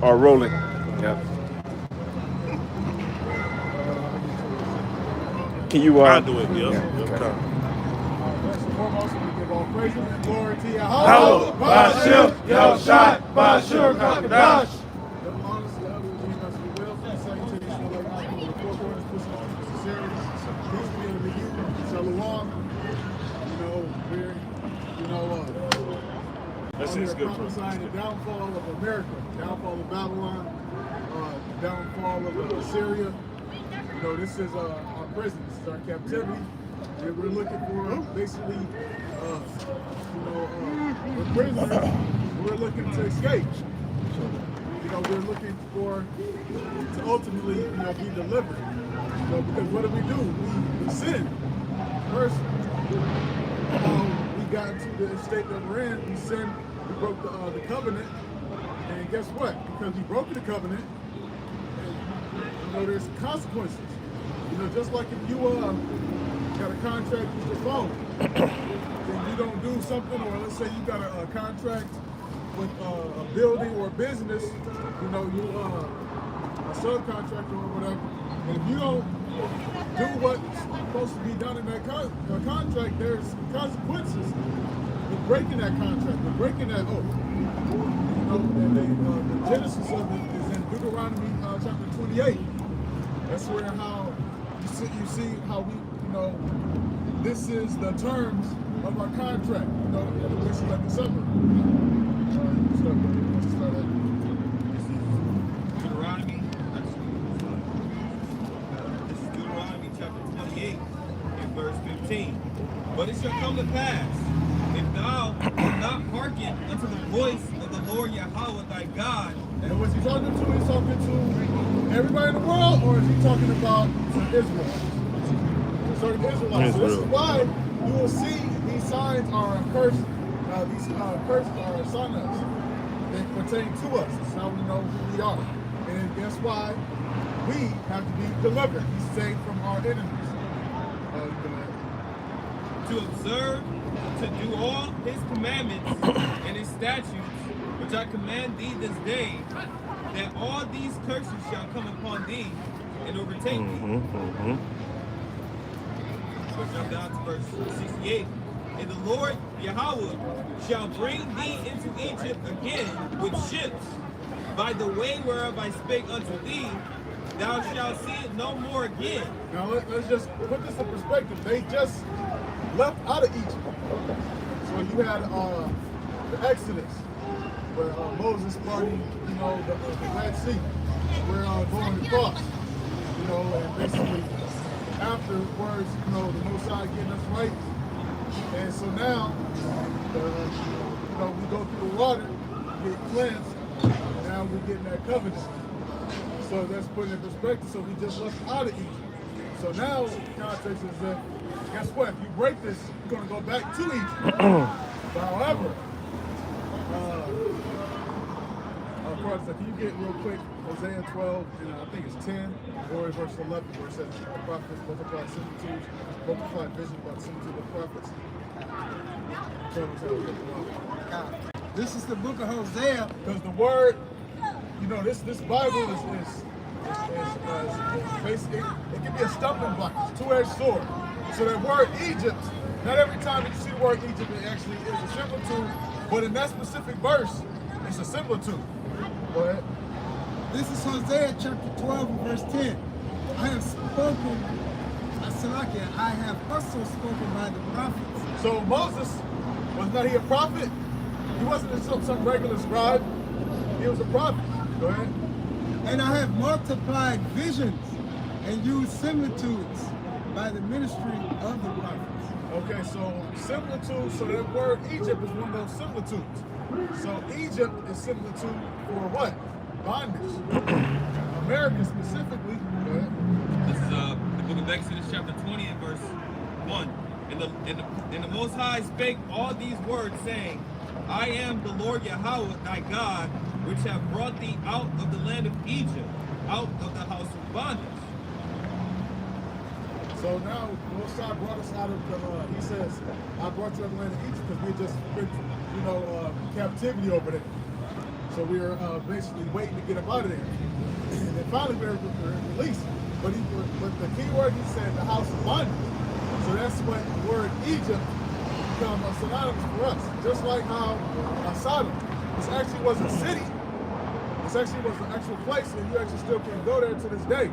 Are rolling. Yeah. Can you I'll do it. Yep. yeah, Yep. okay. First and foremost, we give all praise and glory to Yahweh, Yahweh. Bashim, Yahushai, Bashur, Kakadash. Double honors to Elder GMS we will. From the second to the East, like I the four corners, pushing us to sincerity. Peace be unto you. Shalom. That's We're it's good. prophesying the downfall of America, downfall of Babylon, downfall of Assyria. This is our prison, this is our captivity. We're looking for basically, we're prisoners. We're looking to escape. We're looking for to ultimately, be delivered. Because what do? We sin. First, we got into the state that we're in. We sinned. We broke the covenant. And guess what? Because we broke the covenant, there's consequences. Just like if you got a contract with your phone, and you don't do something, or let's say you got a contract with a building or a business, you a subcontractor or whatever, and if you don't do what's supposed to be done in that contract, there's consequences for breaking that contract, for breaking that oath. And the genesis of it is in Deuteronomy chapter 28. That's where how you see how we, this is the terms of our contract. This is like December. Deuteronomy. This is Deuteronomy chapter 28 and verse 15. But it shall come to pass, if thou wilt not hearken unto the voice of the Lord Yahweh thy God. And was he talking to? He's talking to everybody in the world, or is he talking about Israel? He's talking to Israelites. So this is why you will see these signs are cursed. These curses are assigned us. They pertain to us. That's how we know who we are. And guess why? We have to be delivered. He's saved from our enemies. To observe, to do all his commandments and his statutes, which I command thee this day, that all these curses shall come upon thee and overtake thee. So jump down to verse 68. And the Lord Yahweh shall bring thee into Egypt again with ships, by the way whereof I spake unto thee, thou shalt see it no more again. Now let's just put this in perspective. They just left out of Egypt. So you had the Exodus, where Moses parting, the Red Sea. We're going across, and basically afterwards, the Most High getting us right. And so now, we go through the water, get cleansed, now we're getting that covenant. So that's put in perspective. So we just left out of Egypt. So now the context is that, guess what? If you break this, you're going to go back to Egypt. But however, of course, if you get real quick, Hosea 12, and I think it's 10, or verse 11, where it says, the prophets multiply similitudes, multiply vision by the similitude of prophets. This is the book of Hosea. Because the word, this Bible is basically, it can be a stumbling block, it's a two-edged sword. So that word Egypt, not every time that you see the word Egypt, it actually is a similitude, but in that specific verse, it's a similitude. Go ahead. This is Hosea chapter 12 and verse 10. I have spoken, I have also spoken by the prophets. So Moses, was not he a prophet? He wasn't some regular scribe. He was a prophet. Go ahead. And I have multiplied visions and used similitudes by the ministry of the prophets. Okay, so similitude, so that word Egypt is one of those similitudes. So Egypt is similitude for what? Bondage. America specifically. Go ahead. This is the book of Exodus chapter 20 and verse 1. And the Most High spake all these words, saying, I am the Lord Yahweh thy God, which have brought thee out of the land of Egypt, out of the house of bondage. So now, Most High brought us out of the, he says, I brought you out of the land of Egypt because we just been, captivity over there. So we were basically waiting to get him out of there. And then finally we were released. But the key word he said, the house of bondage. So that's what the word Egypt become synonymous for us. Just like how Sodom, this actually was a city. This actually was an actual place, and you actually still can go there to this day.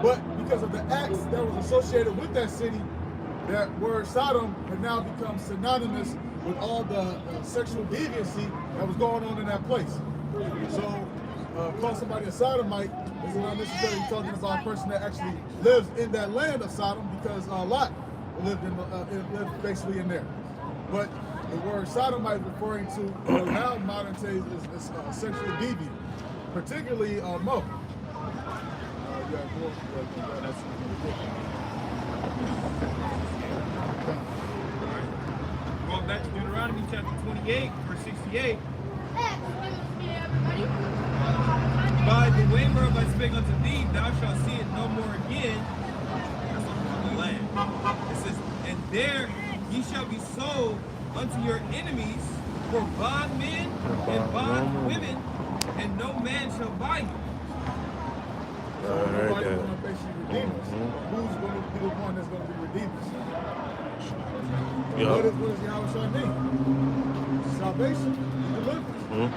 But because of the acts that was associated with that city, that word Sodom had now become synonymous with all the sexual deviancy that was going on in that place. So, call somebody a sodomite is not necessarily talking about a person that actually lives in that land of Sodom, because Lot lived lived basically in there. But the word sodomite is referring to now modern days is sexual deviant, particularly Mo. Going back to Deuteronomy chapter 28, verse 68. By the way whereof I spake unto thee, thou shalt see it no more again. That's on the land. It says, and there ye shall be sold unto your enemies for bondmen and bondwomen, and no man shall buy you. So nobody's going to basically redeem us. Who's going to be the one that's going to be redeemed us? What does Yahweh mean? Salvation, deliverance.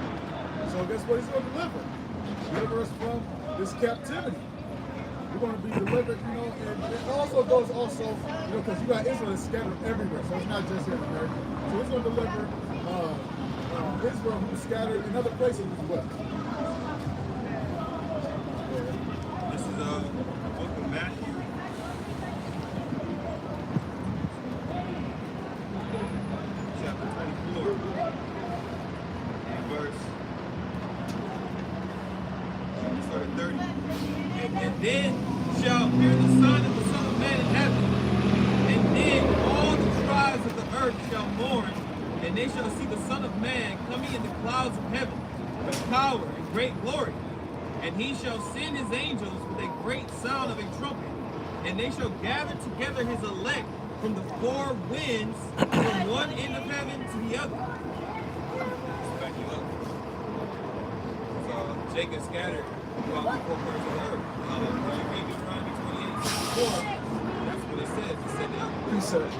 So guess what he's going to deliver? Deliver us from this captivity. We're going to be delivered, and it also goes because you got Israel that's scattered everywhere, so it's not just everywhere. So he's going to deliver Israel who's scattered in other places as well. This is the book of Matthew. Chapter 24. Verse 30. And then shall appear the Son of the Son of Man in heaven. And then all the tribes of the earth shall mourn, and they shall see the Son of Man coming in the clouds of heaven with power and great glory. And he shall send his angels with a great sound of a trumpet, and they shall gather together his elect from the four winds, from one end of heaven to the other. Let's back you up. So Jacob scattered throughout the four corners of the earth. When you read Deuteronomy 28:64, that's what it says. It said that. Precept.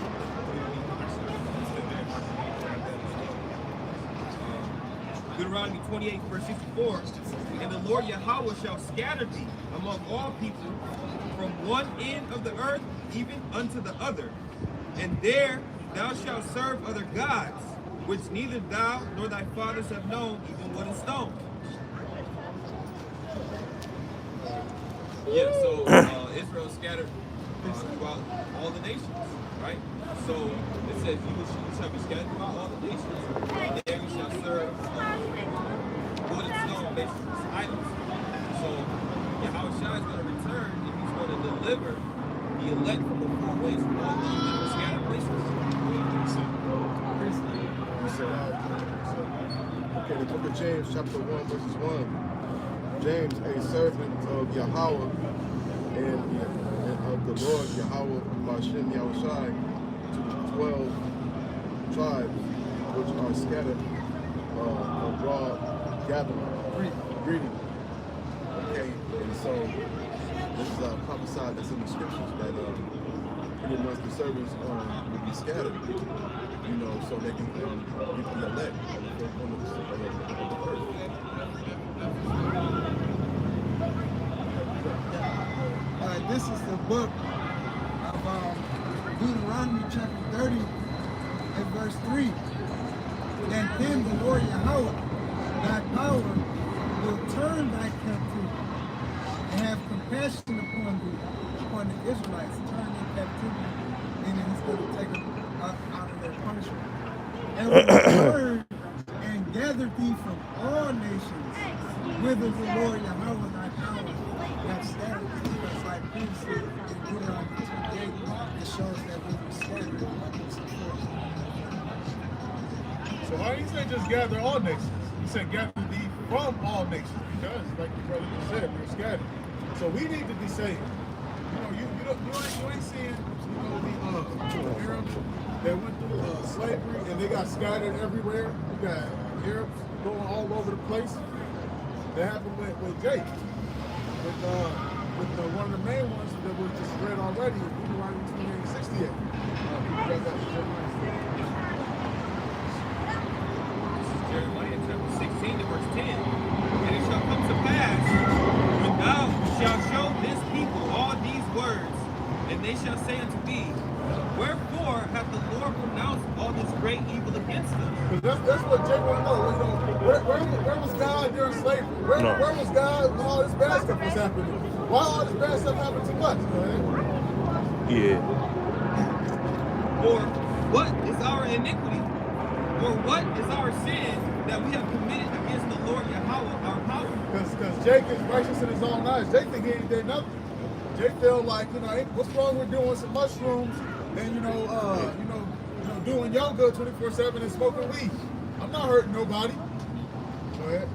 Deuteronomy 28, verse 64, and the Lord Yahweh shall scatter thee among all people from one end of the earth even unto the other, and there thou shalt serve other gods, which neither thou nor thy fathers have known, even wood and stone. Yeah, so Israel scattered throughout all the nations, right? So it says, you shall be scattered throughout all the nations, and there you shall serve wood and stone, basically, idols. So Yahweh Shai is going to return, and he's going to deliver the elect from the four ways from all the different scattered places. Okay, the book of James, chapter 1, verses 1. James, a servant of Yahweh and of the Lord Yahweh Bashem Yahushai, to the 12 tribes which are scattered abroad, gathering. Greeting. Okay, and so this is prophesied that's in the scriptures that pretty much the servants will be scattered, so they can get the elect on the earth. This is the book of Deuteronomy chapter 30 and verse 3. And then the Lord Yahweh, thy power, will turn thy captivity and have compassion upon the Israelites, turn their captivity, and then he's going to take them out of their punishment. And will return and gather thee from all nations, whither the Lord Yahweh thy power hath scattered thee. Because like previously in Deuteronomy 28, it shows that we were scattered amongst the four. So why did he say just gather all nations? He said gather thee from all nations, because like the brother just said, we're scattered. So we need to be saved. You ain't seeing the Arabs that went through slavery and they got scattered everywhere. You got Arabs going all over the place. That happened with Jake. With one of the main ones that we just read already, Deuteronomy 28:68. Jeremiah chapter 16 to verse 10. And it shall come to pass, when thou shalt show this people all these words, and they shall say unto thee, wherefore hath the Lord pronounced all this great evil against us? Because that's what Jake want to know. You know, where was God during slavery? Where was God when all this bad stuff was happening? Why all this bad stuff happened to us, man? Yeah. Or what is our iniquity? Or what is our sin that we have committed against the Lord Yahweh, our power? Because Jake is righteous in his own eyes. Jake think he ain't did nothing. Jake feel like, you know, hey, what's wrong with doing some mushrooms and doing yoga 24/7 and smoking weed? I'm not hurting nobody. Go ahead.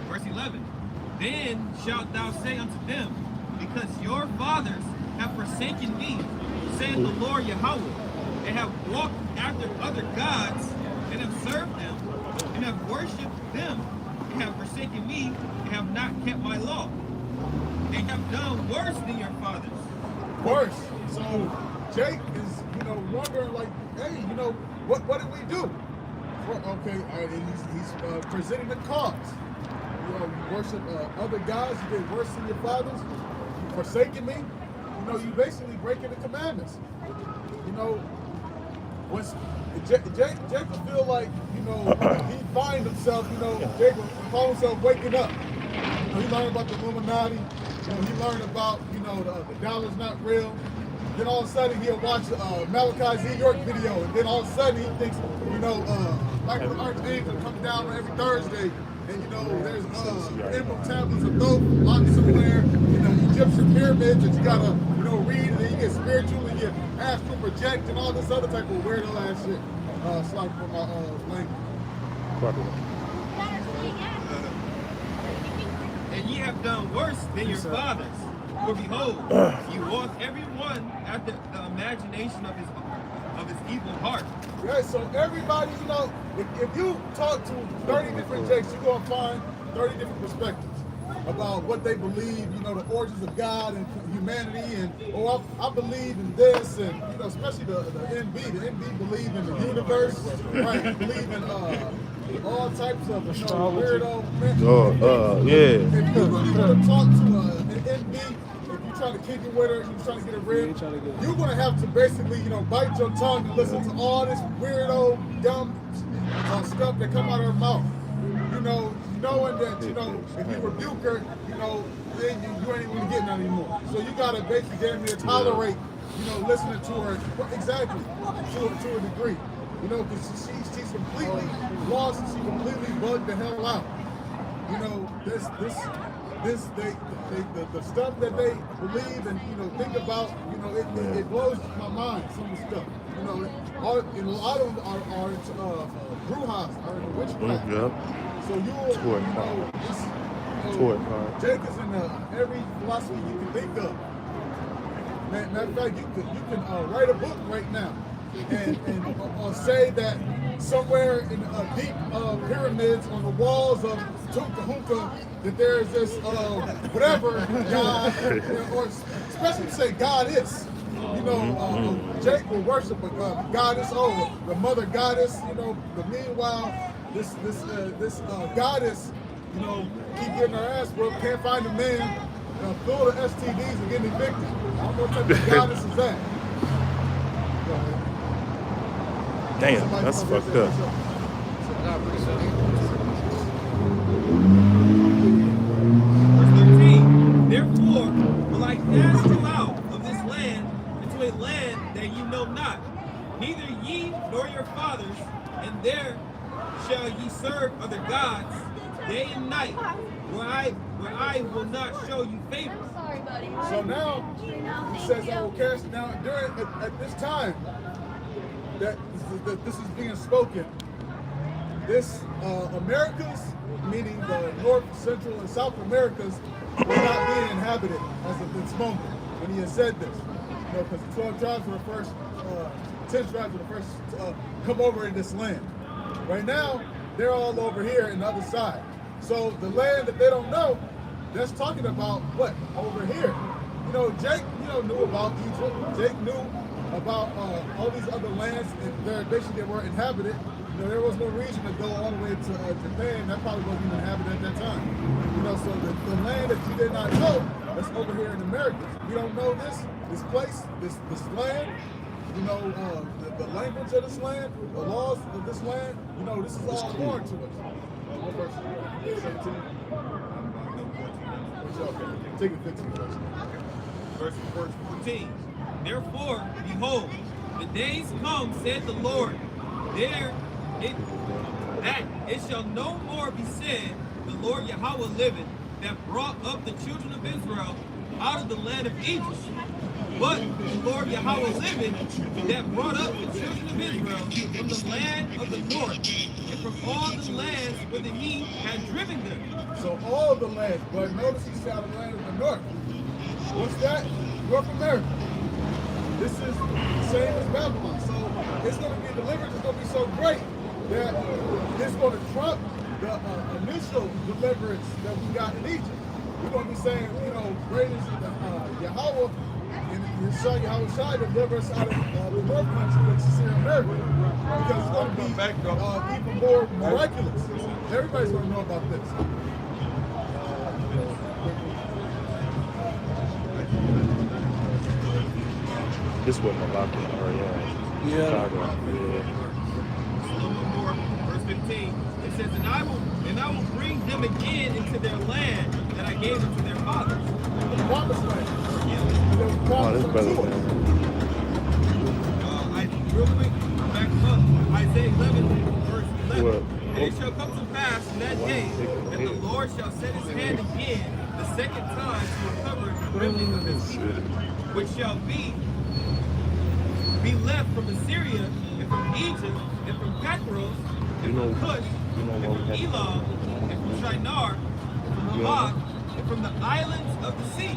Verse 11. Then shalt thou say unto them, because your fathers have forsaken me, saith the Lord Yahweh, and have walked after other gods, and have served them, and have worshipped them, and have forsaken me, and have not kept my law, and have done worse than your fathers. Worse. So Jake is, wondering like, hey, what did we do? Well, okay, all right, he's presenting the cause. You worship other gods, you did worse than your fathers, you forsaken me, you basically breaking the commandments. When Jake will feel like, he find himself, Jake will call himself waking up. He learned about the Illuminati, he learned about, the dollar's not real. Then all of a sudden he'll watch Malachi Z. York video, and then all of a sudden he thinks, like the archangel comes down every Thursday, and there's emerald tablets of gold locked somewhere in the Egyptian pyramids that you gotta, read, and then you get spiritual and you astral project and all this other type of weirdo ass shit. Slide for my language. And ye have done worse than your fathers. For behold, you walk every one after the imagination of his evil heart. Yeah, so everybody, if you talk to 30 different Jakes, you're gonna find 30 different perspectives about what they believe, the origins of God and humanity, and I believe in this, and especially the NB. The NB believe in the universe, right? Believe in all types of weirdo. Yeah. If you really want to talk to an NB, if you're trying to kick it with her, you're trying to get a rib, you're gonna have to basically, bite your tongue and listen to all this weirdo, dumb stuff that come out of her mouth. Knowing that, if you rebuke her, then you ain't even getting none anymore. So you gotta basically damn near tolerate, listening to her exactly to a degree. Because she's completely lost and she completely bugged the hell out. The stuff that they believe and think about, it blows my mind. Some of the stuff, a lot of them are into brujas, are into witchcraft. Yeah. So Jake is in every philosophy you can think of. Matter of fact, you can write a book right now and say that somewhere in deep pyramids on the walls of Tunkahunka that there is this whatever God, or especially say goddess. Jake will worship a goddess, the mother goddess. But meanwhile, this goddess, keep getting her ass whooped, can't find a man, full of STDs and getting evicted. I don't know what type of goddess is that. Damn, that's fucked up. Verse 13. Therefore will I cast you out of this land into a land that ye know not, neither ye nor your fathers, and there shall ye serve other gods day and night, where I will not show you favor. So now he says, I will cast down at this time that this is being spoken. This Americas, meaning the North, Central, and South Americas, was not being inhabited as of this moment when he had said this. Because the 12 tribes were the first, 10 tribes were the first to come over in this land. Right now, they're all over here in the other side. So the land that they don't know, that's talking about what? Over here. You know, Jake, knew about Egypt. Jake knew about all these other lands, and they were inhabited. You know, there was no reason to go all the way to Japan. That probably wasn't even inhabited at that time. You know, so the land that you did not know, that's over here in America. We don't know this place, this land. You know, the language of this land, the laws of this land. You know, this is all foreign to us. What verse? 17. Okay, take it 15 first. Verse 14. Therefore, behold, the days come, said the Lord, that it shall no more be said, the Lord Yahweh liveth, that brought up the children of Israel out of the land of Egypt. But the Lord Yahweh liveth, that brought up the children of Israel from the land of the north, and from all the lands whither he had driven them. So all the lands, but notice he said the land of the north. What's that? North America. This is the same as Babylon. So it's going to be deliverance. It's going to be so great that it's going to trump the initial deliverance that we got in Egypt. We're going to be saying, great is Yahweh and his son Yahweh Shai deliver us out of the north country, which is here in America. Because it's going to be even more miraculous. Everybody's going to know about this. This was Milwaukee area. Chicago. Verse 15. It says, and I will bring them again into their land that I gave them to their fathers. The promised land. Oh, this brother, man. Real quick, back up. Isaiah 11, verse 11. What? And it shall come to pass in that day that the Lord shall set his hand again the second time to recover the remnant of his people, which shall be left from Assyria, and from Egypt, and from Pathros, and from Cush, and from Elam, and from Shinar, and from Hamath, and from the islands of the sea.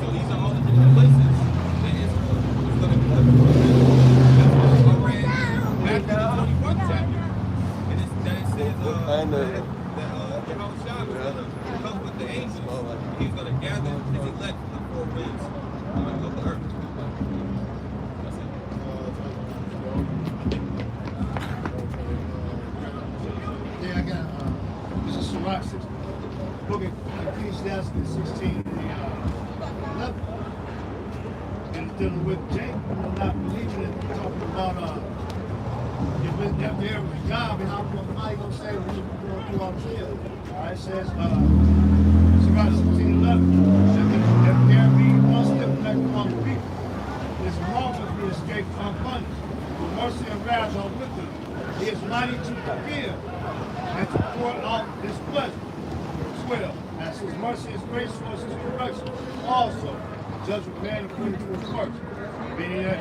So these are all the different places that Israel is going to be living. That's what I read back in the 24th chapter. And it says that Yahweh Shai was going to come with the angels. He's going to gather his elect from the four winds of the earth. Book of Ecclesiastes 16 and 11. And it's dealing with Jake, not believing it, talking about if there was God, and how you gonna say we're going through all this? All right, it says Sirach 16:11. If there be one step back among the people, it's wrong if he escape unpunished. The mercy and wrath are with him. He is mighty to forgive and to pour out his pleasure. 12. As his mercy is grace towards his correction. Also, judge a man according to his works. Meaning that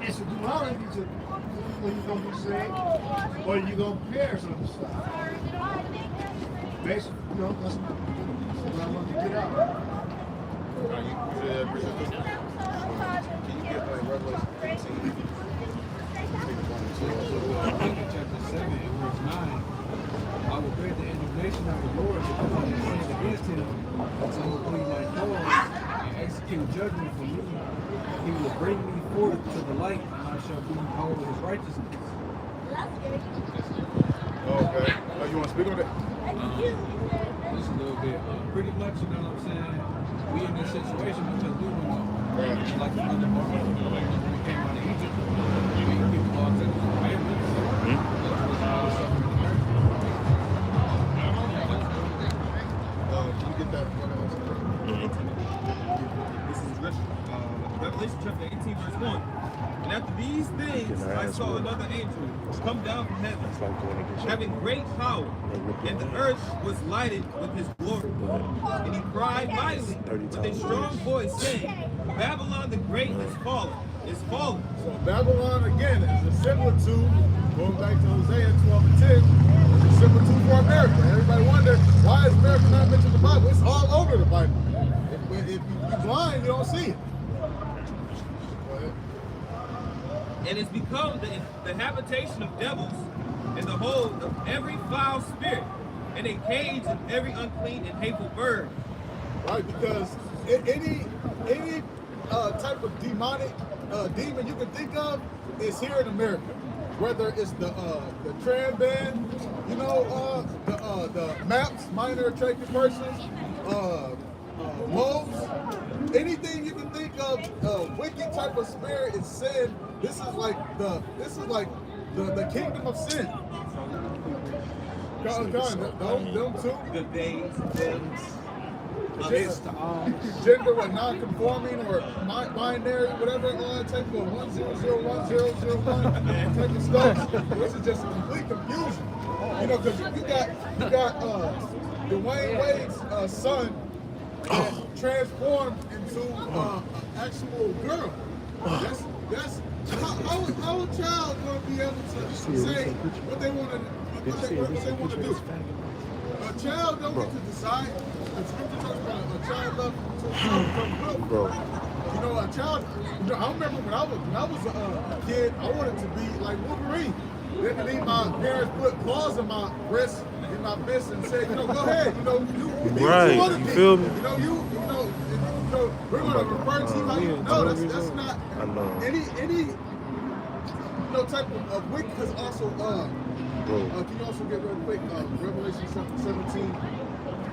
it's a duality to when you're going to be saved or you're going to perish on the side. Basically, that's what I want to get out. Can you get Revelation 15? Chapter 7, verse 9. I will bear the indignation of the Lord because I have sinned against him. So he will plead my cause and execute judgment for me. He will bring me forth to the light, and I shall be called his righteousness. Okay. You want to speak on that? Just a little bit. Pretty much, you know what I'm saying? We in this situation because we went on. Like another bar. We came out of Egypt. People all took the commandments. Can you get that one? This is Revelation chapter 18, verse 1. And after these things, I saw another angel come down from heaven, having great power, and the earth was lighted with his glory. And he cried mightily with a strong voice, saying, Babylon the Great is fallen, is fallen. So Babylon, again, is a similitude, going back to Hosea 12 and 10, it's a similitude for America. Everybody wonder, why is America not mentioned in the Bible? It's all over the Bible. If you're blind, you don't see it. And it's become the habitation of devils and the hold of every foul spirit, and a cage of every unclean and hateful bird. Right, because any type of demonic demon you can think of is here in America. Whether it's the trans band, you know, the MAPS, minor attracted persons, wolves, anything you can think of, wicked type of spirit is sin. This is like the kingdom of sin. Them too. The they, them, gender or non-conforming or binary, whatever, type of 1001001 type of stuff. This is just complete confusion. You know, because you got Dwayne Wade's son transformed into an actual girl. That's how a child going to be able to say what they want to do. A child don't get to decide. The scripture talks about a child love to become good. You know, a child. You know, I remember when I was a kid, I wanted to be like Wolverine. Then my parents put claws in my wrist, in my fist, and said, you know, go ahead. You know, you right. want to You be. feel me? You know, we're going to refer to you how you know. That's not any type of wicked. Because also, can you also get real quick Revelation 17?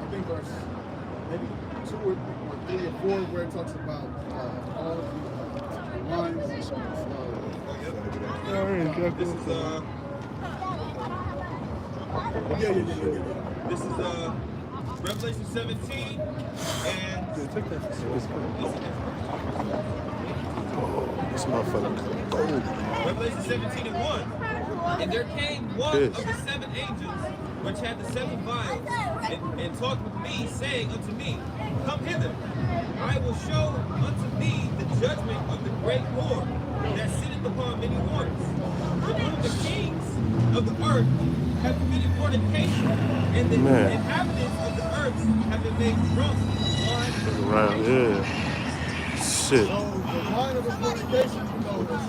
I think verse maybe 2 or 3 or 4 where it talks about all the lines. This is This is Revelation 17 and this motherfucker cold. Revelation 17 and 1. And there came one of the 7 angels which had the 7 vials, and talked with me, saying unto me, come hither, I will show unto thee the judgment of the great Lord that sitteth upon many waters, with whom the kings of the earth have committed fornication, and the inhabitants of the earth have been made drunk wine. Around here. Shit. So the line of the fornication, you know, goes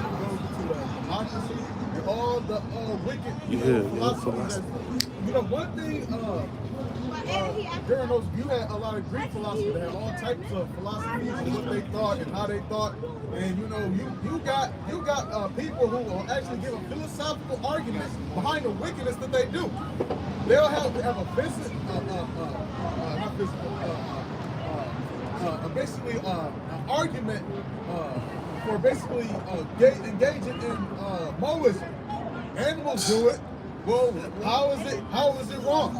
to democracy and all the wicked philosophies. You know, one thing during those, you had a lot of Greek philosophers that had all types of philosophies and what they thought and how they thought. And you know, you got people who will actually give a philosophical argument behind the wickedness that they do. They'll have a basically an argument for basically engaging in Moism. Animals do it. Well, how is it wrong?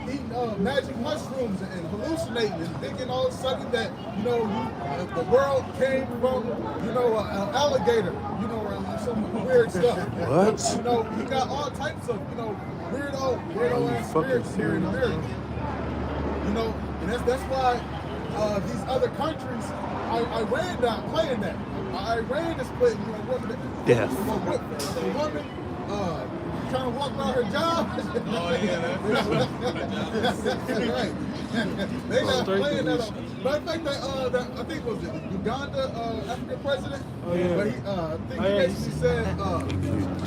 Eating magic mushrooms and hallucinating and thinking all of a sudden that, you know, the world came from, you know, an alligator, you know, or some weird stuff. What? You know, you got all types of, you know, weirdo ass spirits here in America. You know, and that's why these other countries, Iran not playing that. Iran is playing, you know, women. Death. A woman trying to walk by her job. Oh yeah, Right. They not playing that. Matter of fact, that I think it was Uganda African president. Oh yeah. But he, I think he basically said,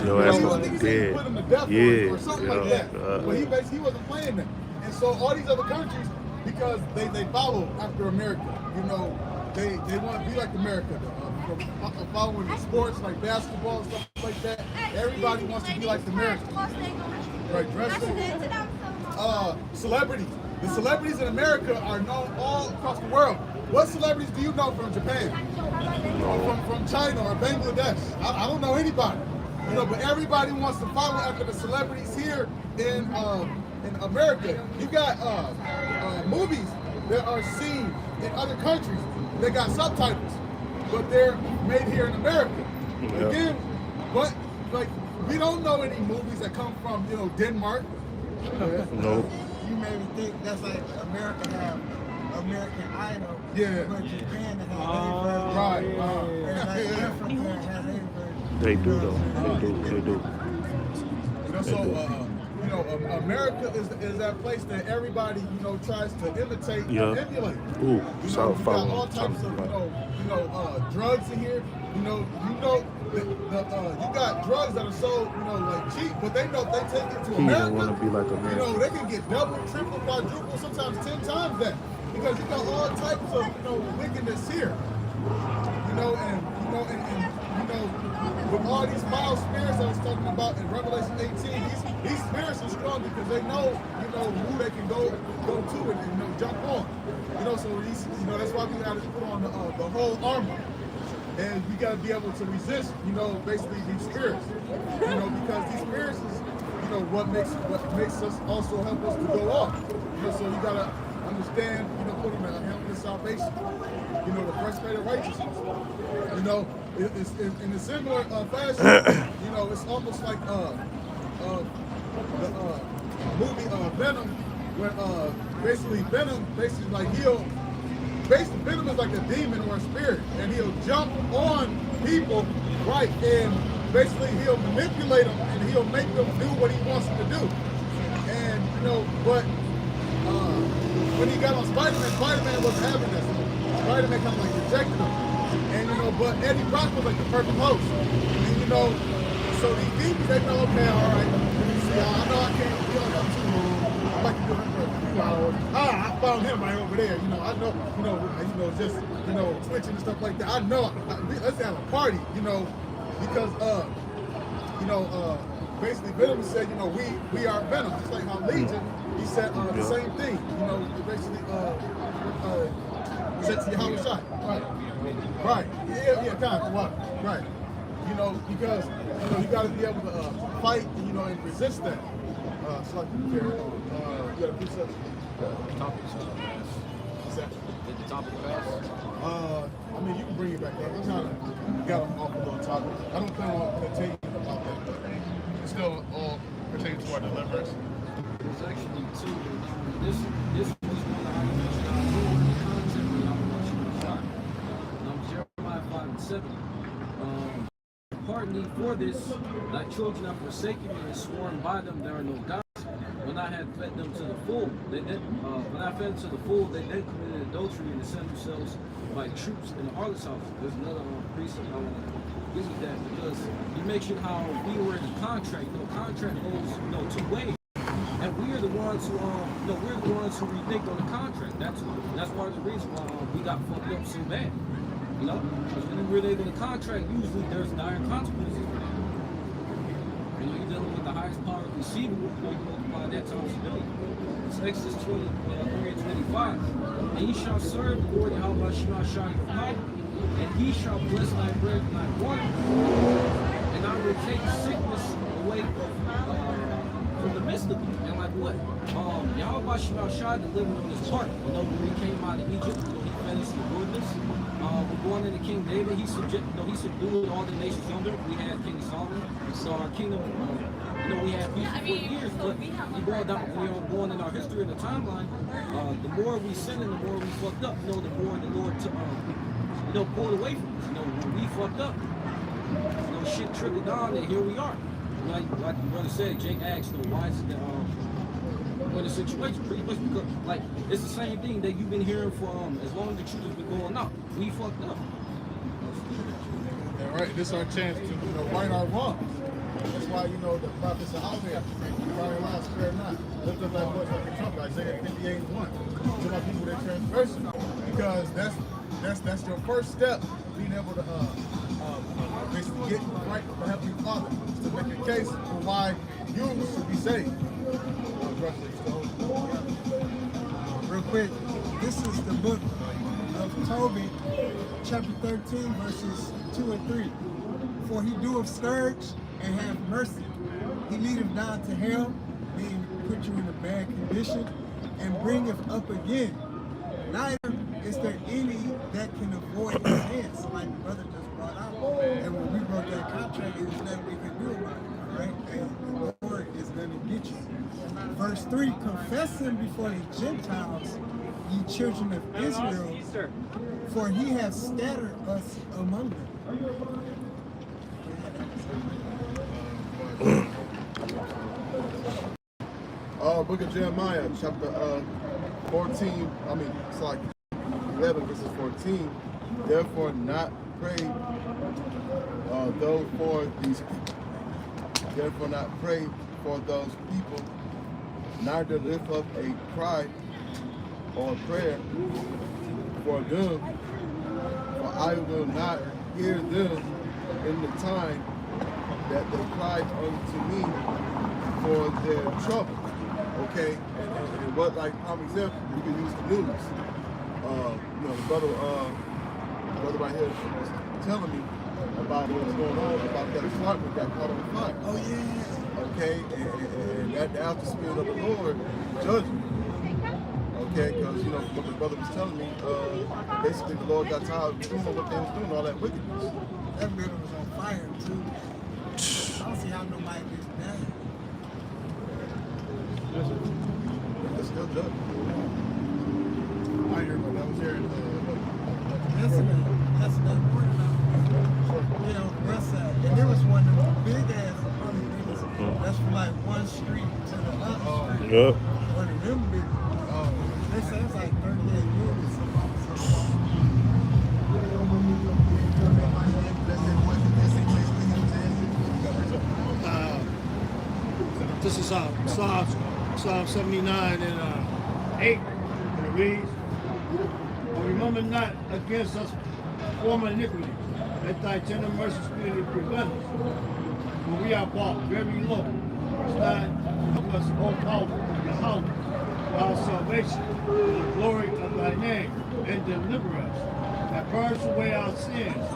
Your ass I was think he said he dead. put him to death or something like that. But he basically wasn't playing that. And so all these other countries, because they follow after America, you know, they want to be like America. Following the sports like basketball and stuff like that. Everybody wants to be like the Americans. Right, dressing. Celebrities. The celebrities in America are known all across the world. What celebrities do you know from Japan? Or from China or Bangladesh? I don't know anybody. You know, but everybody wants to follow after the celebrities here in America. You got movies that are seen in other countries. They got subtitles, but they're made here in America. Yeah. Again, but like we don't know any movies that come from, you know, Denmark. No. You made me think that's like America have American Idol, but Japan has their version. Right. And like Africa has their version. They do though. They do. You know, so you know, know, America is that place that everybody, you know, tries to imitate Yeah. and emulate. Ooh, You know, South you got Farm. all types of, drugs in here. You got drugs that are sold, you know, like cheap, but they know if they take it to He America, don't want to be like you America. know, they can get double, triple, quadruple, sometimes 10 times that. Because you got all types of, you know, wickedness here. You know, with all these foul spirits I was talking about in Revelation 18, these spirits are strong because they know, you know, who they can go to and, you know, jump on. You know, so these, you know, that's why we gotta put on the whole armor. And we gotta be able to resist, you know, basically these spirits. You know, because these spirits is, you know, what makes us also help us to go off. You know, so you gotta understand, you know, put on the helmet of salvation. You know, the breastplate of righteousness. You know, it's in a similar fashion. You know, it's almost like the movie Venom, where basically Venom like Venom is like a demon or a spirit, and he'll jump on people, right, and basically he'll manipulate them and he'll make them do what he wants them to do. And you know, but when he got on Spider-Man wasn't having this. Spider-Man kind of like rejected him. And you know, but Eddie Brock was like the perfect host. And you know, so these demons, they know, okay, all right, let me see, I know I can't be on that too long. I like to do him for a few hours. I found him right over there. You know, I know, just, you know, twitching and stuff like that. I know, let's have a party, you know, because, basically Venom said, you know, we are Venom. Just like how Legion, he said the same thing. You know, basically, said to Yahweh Shai. Right. Yeah, kind of. Right. You know, because, you know, you got to be able to fight, you know, and resist that. So like you carry on. You got a precept? Topics What's that? Did the topic pass? I mean, you can bring it back up. I'm kind of got off a little topic. I don't plan on continuing about that, but it's still all pertaining to our deliverance. There's actually two. This was one I mentioned. I knew in the content when I was watching the shot. Jeremiah 5 and 7. Pardon me for this, thy children are forsaken me and sworn by them there are no gods. When I had fed them to the full, they then committed adultery and set themselves by troops in the harlot's house. There's another precept I want to give you that, because you mentioned how we were in a contract. You know, contract goes, you know, two ways. And we're the ones who, who rethink on the contract. That's part of the reason why we got fucked up so bad. You know, because when you're related to the contract, usually there's dire consequences for that. You know, you're dealing with the highest power conceivable. You know, you multiply that times a billion. It's Exodus 20, 25. And ye shall serve the Lord Yahweh Shema Shai your power, and he shall bless thy bread and thy water, and I will take sickness away from the midst of you. And like what? Yahweh Shema Shai delivered on his part. You know, when we came out of Egypt, you know, he fed us in the wilderness. We're born into King David. He subdued all the nations under. We had King Solomon. So our kingdom, you know, we had peace for 40 years. But you boiled down, when you're born in our history and the timeline, the more we sinned and the more we fucked up, you know, the more the Lord took, you know, pulled away from us. You know, when we fucked up, you know, shit trickled down, and here we are. Like the brother said, Jake asked, you know, why is it that in the situation, pretty much because, like, it's the same thing that you've been hearing for as long as the truth has been going out. We fucked up. Yeah, right. This is our chance to, you know, right our wrongs. That's why, you know, the prophets are out there. Probably lies, spare not. Lift up thy voice like a trumpet. Isaiah 58:1. To my people that transgression, because that's your first step, being able to basically get right with the Heavenly Father, to make a case for why you should be saved. Real quick, this is the book of Tobit, chapter 13, verses 2 and 3. For he doeth scourge and have mercy. He leadeth down to hell, being put you in a bad condition, and bringeth up again. Neither is there any that can avoid his hands, like the brother just brought out. And when we broke that contract, there's nothing we can do about it. Right? And the Lord is going to get you. Verse 3, confess him before the Gentiles, ye children of Israel, for he hath scattered us among them. book of Jeremiah, chapter 14. It's like 11 verses 14. Therefore, not pray those for these. Therefore, not pray for those people, neither lift up a cry or prayer for them, for I will not hear them in the time that they cried unto me for their trouble. Okay, and what, like, prime example, you can use the news. The brother right here was telling me about what's going on about that apartment that caught on fire. Oh yeah. Okay, and that the after spirit of the Lord judging. Okay, because what the brother was telling me, basically the Lord got tired of doing what they was doing, all that wickedness. That building was on fire too. I don't see how nobody gets that. It's still judging. I hear about that. I was hearing That's that morning. Yeah, on the west side. And there was one of them big ass apartment buildings. That's from like one street to the other street. Yep. One of them big. They say it's like 38 units. This is Psalm 79 and 8. And it reads, remember not against us former iniquity, let thy tender mercy speedily prevent us. For we are bought very low. Stand help us, O power, Yahweh, our salvation, the glory of thy name, and deliver us, and purge away our sins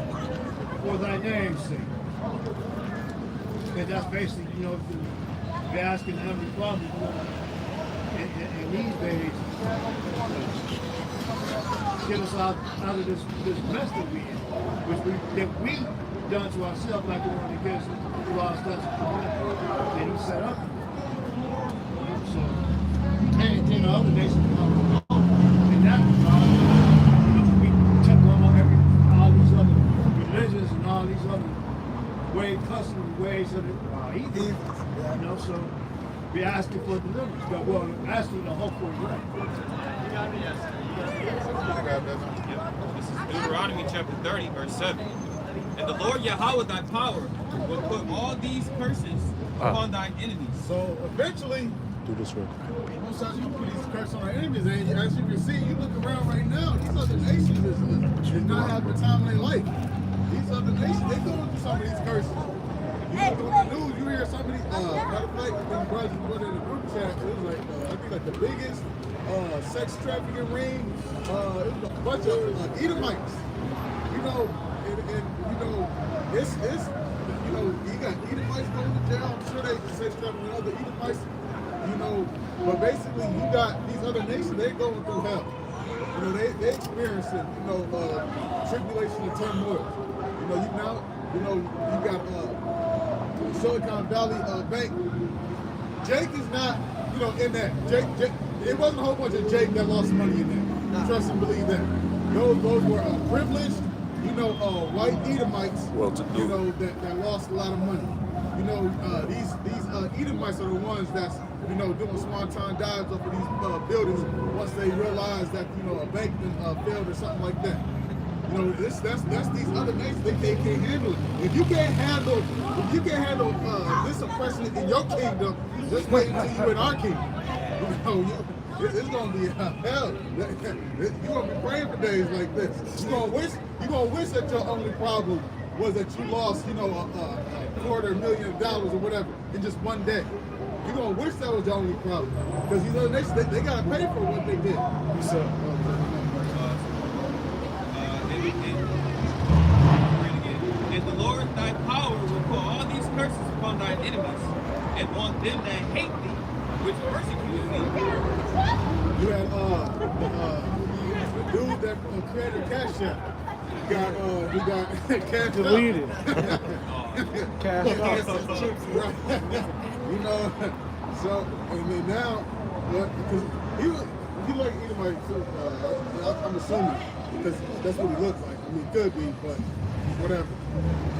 for thy name's sake. And that's basically, they're asking the Heavenly Father in these days, get us out of this mess that we in, which we done to ourselves, like we want to get us to our stuff that he set up. So, and other nations come along, and that we took on all these other religions and all these other customs, ways of the heathen. So we're asking for deliverance. Well, asking the hope for life. This is Deuteronomy chapter 30, verse 7. And the Lord Yahweh thy power will put all these curses upon thine enemies. So eventually, Do this real quick. most times you put these curses on our enemies, and as you can see, you look around right now, these other nations is not having the time of their life. These other nations, they going through some of these curses. You look on the news, you hear some of these, matter of fact, when brothers put in the group chat, it was like, I think like the biggest sex trafficking ring, it was a bunch of Edomites. It's you got Edomites going to jail. I'm sure they sex trafficking other Edomites, but basically you got these other nations, they going through hell. They experiencing, tribulation and turmoil. You got Silicon Valley Bank. Jake is not, in that. Jake, it wasn't a whole bunch of Jake that lost money in there. Trust and believe that. Those were privileged, white Edomites, that lost a lot of money. These Edomites are the ones that's, doing swanton dives up of these buildings once they realize that, a bank failed or something like that. That's these other nations. They can't handle it. If you can't handle this oppression in your kingdom, just wait until you in our kingdom. It's gonna be hell. You're gonna be praying for days like this. You're gonna wish that your only problem was that you lost, $250,000 or whatever in just one day. You're gonna wish that was your only problem. Because these other nations, they gotta pay for what they did. And the Lord thy power will put all these curses upon thine enemies, and on them that hate thee, which persecute thee. You had the dude that created Cash App. He got Cash Deleted. Cash chips, right? So and then now, because he like Edomite too. I'm assuming because that's what he looks like. He could be, but whatever.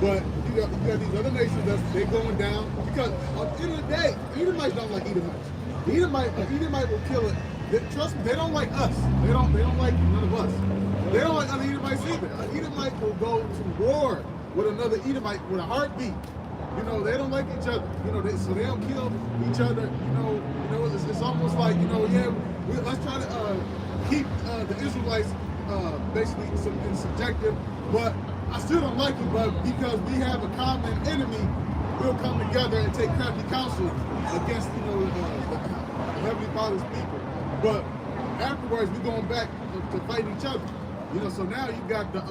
But you got these other nations they going down because at the end of the day, Edomites don't like Edomites. The Edomite will kill it. Trust me, they don't like us. They don't like none of us. They don't like other Edomites either. An Edomite will go to war with another Edomite with a heartbeat. You know, they don't like each other. You know, so they don't kill each other. You know, it's almost like, you know, let's try to keep the Israelites basically in subjective. But I still don't like it. But because we have a common enemy, we'll come together and take crafty counsel against, you know, the Heavenly Father's people. But afterwards, we're going back to fight each other. You know, so now you got the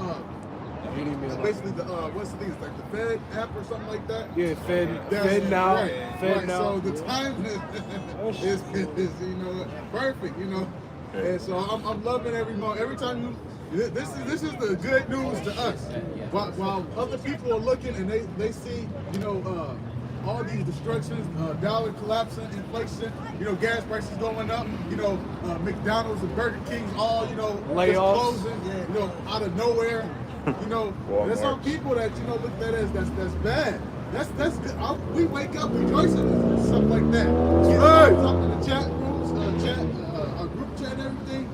basically the what's the thing? It's like the Fed app or something like that. Yeah, Fed now. Right, Fed right. now. So the time is you know, perfect. You know, and so I'm loving every moment. Every time you. This is the good news to us. While other people are looking and they see, you know, all these destructions, dollar collapsing, inflation, you know, gas prices going up, you know, McDonald's and Burger King's all, you know, layoffs, just closing, you know, out of nowhere. You know, there's some people that, you know, look at that as that's bad. That's good. We wake up rejoicing and stuff like that. Something in the chat rooms, our group chat and everything.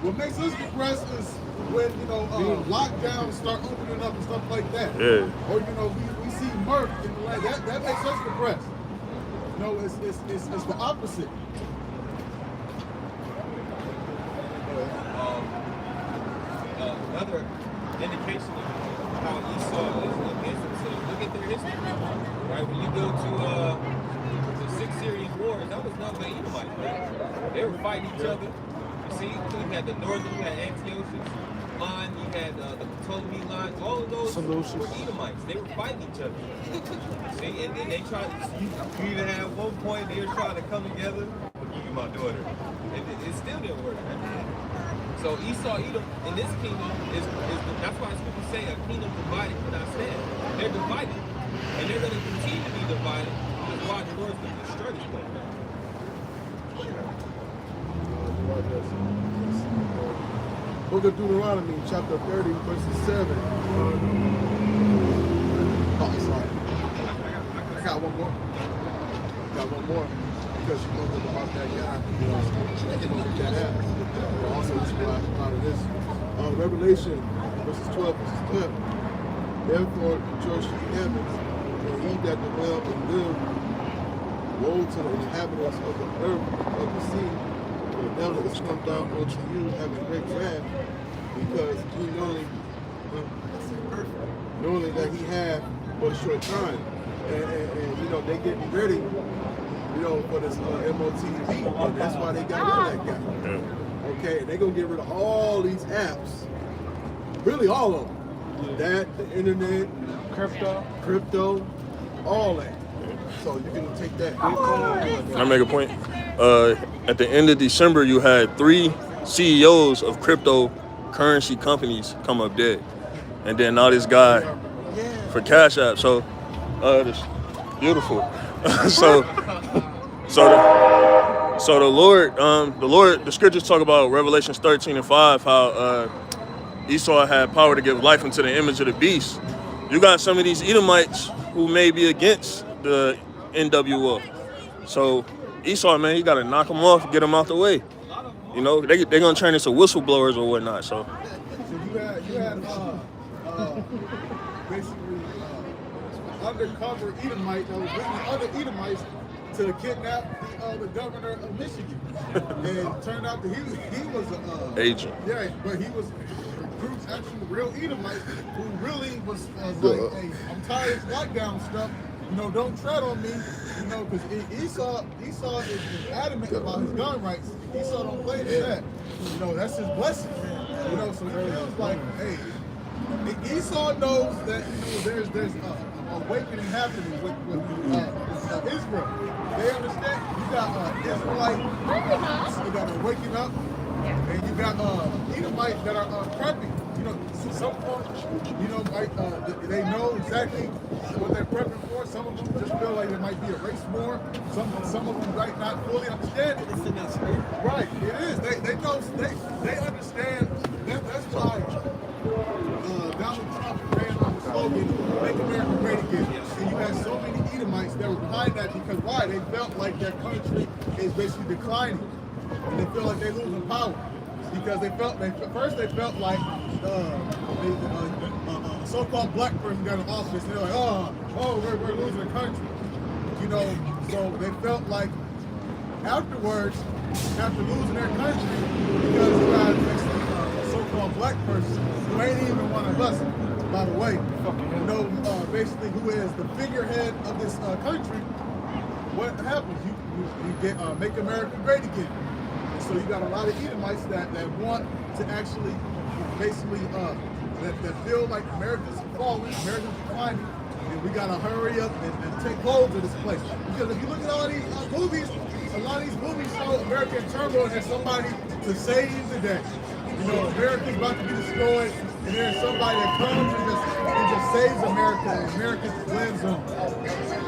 What makes us depressed is when, you know, lockdowns start opening up and stuff like that. Yeah. Or, you know, we see murder and like that makes us depressed. No, it's the opposite. Another indication of how Esau is against himself. Look at their history, right? When you go to the 6 Syrian wars, that was nothing but Edomites, right? They were fighting each other. You see, you had the northern, you had Antiochus line, you had the Ptolemy line. All of those were Edomites. They were fighting each other. See, and they tried. You even had one point they were trying to come together. I'll give you my daughter, and it still didn't work. So Esau, Edom, in this kingdom that's why people say a kingdom divided cannot stand. They're divided, and they're going to continue to be divided. That's why the Lord's going to destroy this place. Book of Deuteronomy, chapter 30, verses 7. Oh, sorry. I got one more. Because you know about that guy. You know, that ass. But also, this is why I'm out of this. Revelation, verses 12, verses 12. Therefore, rejoice ye heavens, and ye that dwell in them. Woe to the inhabitants of the earth, of the sea. For the devil is come down unto you, having great wrath, because he knowing that he had but a short time. And you know, they getting ready, you know, for this MOTV, and that's why they got rid of that guy. Okay, and they're gonna get rid of all these apps, really all of them. That, the internet, crypto, all that. So you can take that. Can I make a point? At the end of December, you had 3 CEOs of cryptocurrency companies come up dead, and then now this guy for Cash App. So, it's beautiful. so the Lord, the scriptures talk about Revelations 13:5, how Esau had power to give life into the image of the beast. You got some of these Edomites who may be against the NWO. So Esau, man, you got to knock them off, get them out the way. You know, they're going to turn into whistleblowers or whatnot. So you had basically undercover Edomite that was bringing other Edomites to kidnap the governor of Michigan. And turned out that he was an agent. Yeah, but he was recruits actually real Edomites who really was like, hey, I'm tired of this lockdown stuff. You know, don't tread on me. You know, because Esau is adamant about his gun rights. Esau don't play with that. You know, that's his blessing. You know, so it feels like, hey, Esau knows that, you know, there's awakening happening with Israel. They understand. You got Israelite that are waking up, and you got Edomites that are prepping. You know, some folks, you know, like they know exactly what they're prepping for. Some of them just feel like there might be a race war. Some of them might not fully understand it. It's in that spirit. Right, it is. They know. They understand. That's why Donald Trump ran on the slogan, "Make America Great Again." And you had so many Edomites that were behind that because why? They felt like their country is basically declining, and they feel like they're losing power because they felt like a so-called black person got in office, and they're like, we're losing the country, you know. So they felt like afterwards, after losing their country, because you got a so-called black person who ain't even one of us, by the way, you know, basically who is the figurehead of this country. What happens? You get Make America Great Again. And so you got a lot of Edomites that want to actually basically that feel like America's falling, America's declining, and we gotta hurry up and take hold of this place. Because if you look at all these movies, a lot of these movies show America in turmoil and there's somebody to save the day. You know, America's about to be destroyed, and there's somebody that comes and just saves America, and America lives on.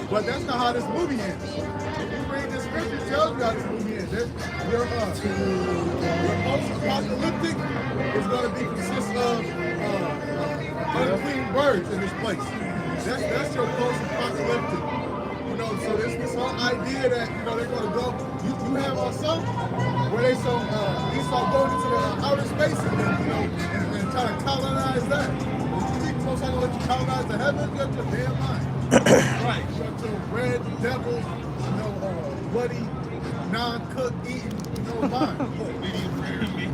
But that's not how this movie ends. If you read the scripture, it tells you how this movie ends. Your post-apocalyptic is going to be consist of unclean birds in this place. That's your post-apocalyptic. You know, so there's this whole idea that, you know, they're going to go. You have some where they saw Esau going into the outer space and try to colonize that. You think folks are going to let you colonize the heavens? You got your damn mind. Right. You got your red devil, you know, bloody, non-cooked eating, you know, mind. Medium rare meat.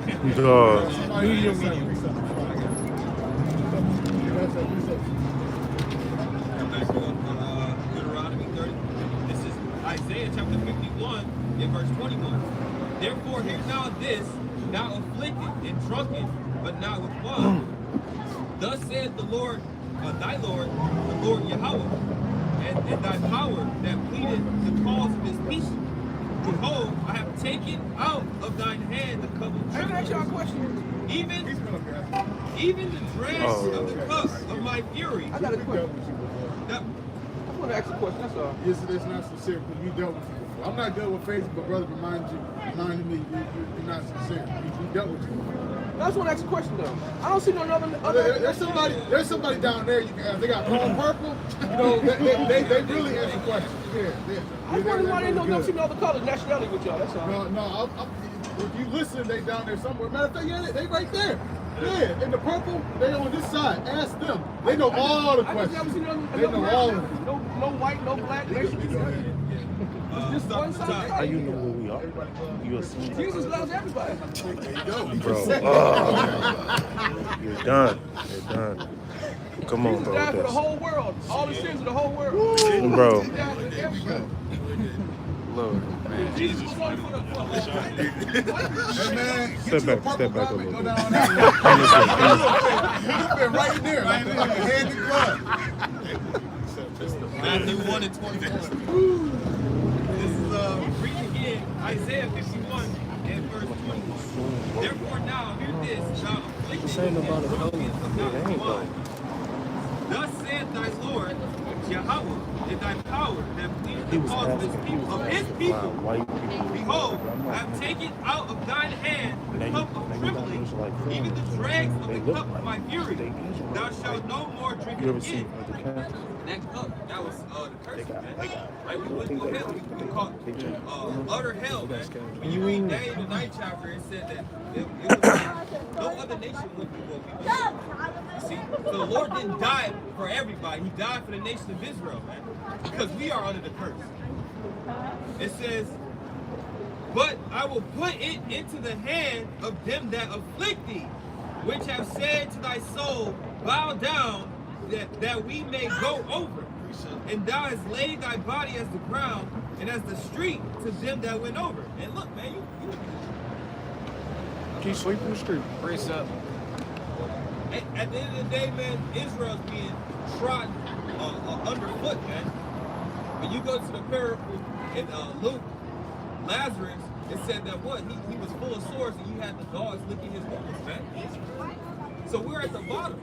Deuteronomy 30. This is Isaiah chapter 51 in verse 21. Therefore hear now this, thou afflicted and drunken, but not with wine. Thus saith the Lord, thy Lord, the Lord Yahweh, and thy power that pleadeth the cause of his people. Behold, I have taken out of thine hand the cup of I can ask y'all a question. even the dregs of the cup of my fury. I got a question. That, I want to ask a question, that's all. It's not sincere because we dealt with you before. I'm not good with Facebook, but brother reminded me you're not sincere. We dealt with you before. I just want to ask a question though. I don't see no other. There's somebody down there you can ask. They got all purple. You know, they really answer questions. Yeah. I was wondering why they don't see no other color nationality with y'all. That's all. No. If you listen, they down there somewhere. Matter of fact, yeah, they right there. Yeah, in the purple, they on this side. Ask them. They know all the questions. I just never seen They know all of them. No white, no black. Just one side. How you know where we are? You assume. Jesus loves everybody. There you go. Bro, you're done. Come on, Jesus bro. died for the whole world. All the sins of the whole world. Bro. He died for everybody. Look, Jesus was only for the Hey man, Step back a little Go bit. down there. You've been right there, like hand in glove. Matthew 1 and 21. This is reading again, Isaiah 51 and verse 21. Therefore now hear this, thou afflicted and broken of not wine. Thus saith thy Lord, Yahweh, in thy power that pleadeth the cause of his people. Behold, I have taken out of thine hand the cup of privilege, even the dregs of the cup of my fury. Thou shalt no more drink it again. That cup, that was the curse, man. Right? We wouldn't go hell. We call it utter hell, man. When you read Daniel the 9th chapter, it said that it was no other nation would be what we believe. See, so the Lord didn't die for everybody. He died for the nation of Israel, man, because we are under the curse. It says, but I will put it into the hand of them that afflict thee, which have said to thy soul, bow down, that we may go over. And thou hast laid thy body as the ground and as the street to them that went over. And look, man, you Keep sweeping the street. Brace up. at the end of the day, man, Israel's being trodden underfoot, man. When you go to the parable in Luke, Lazarus, it said that what? He was full of sores and you had the dogs licking his wounds, man. So we're at the bottom.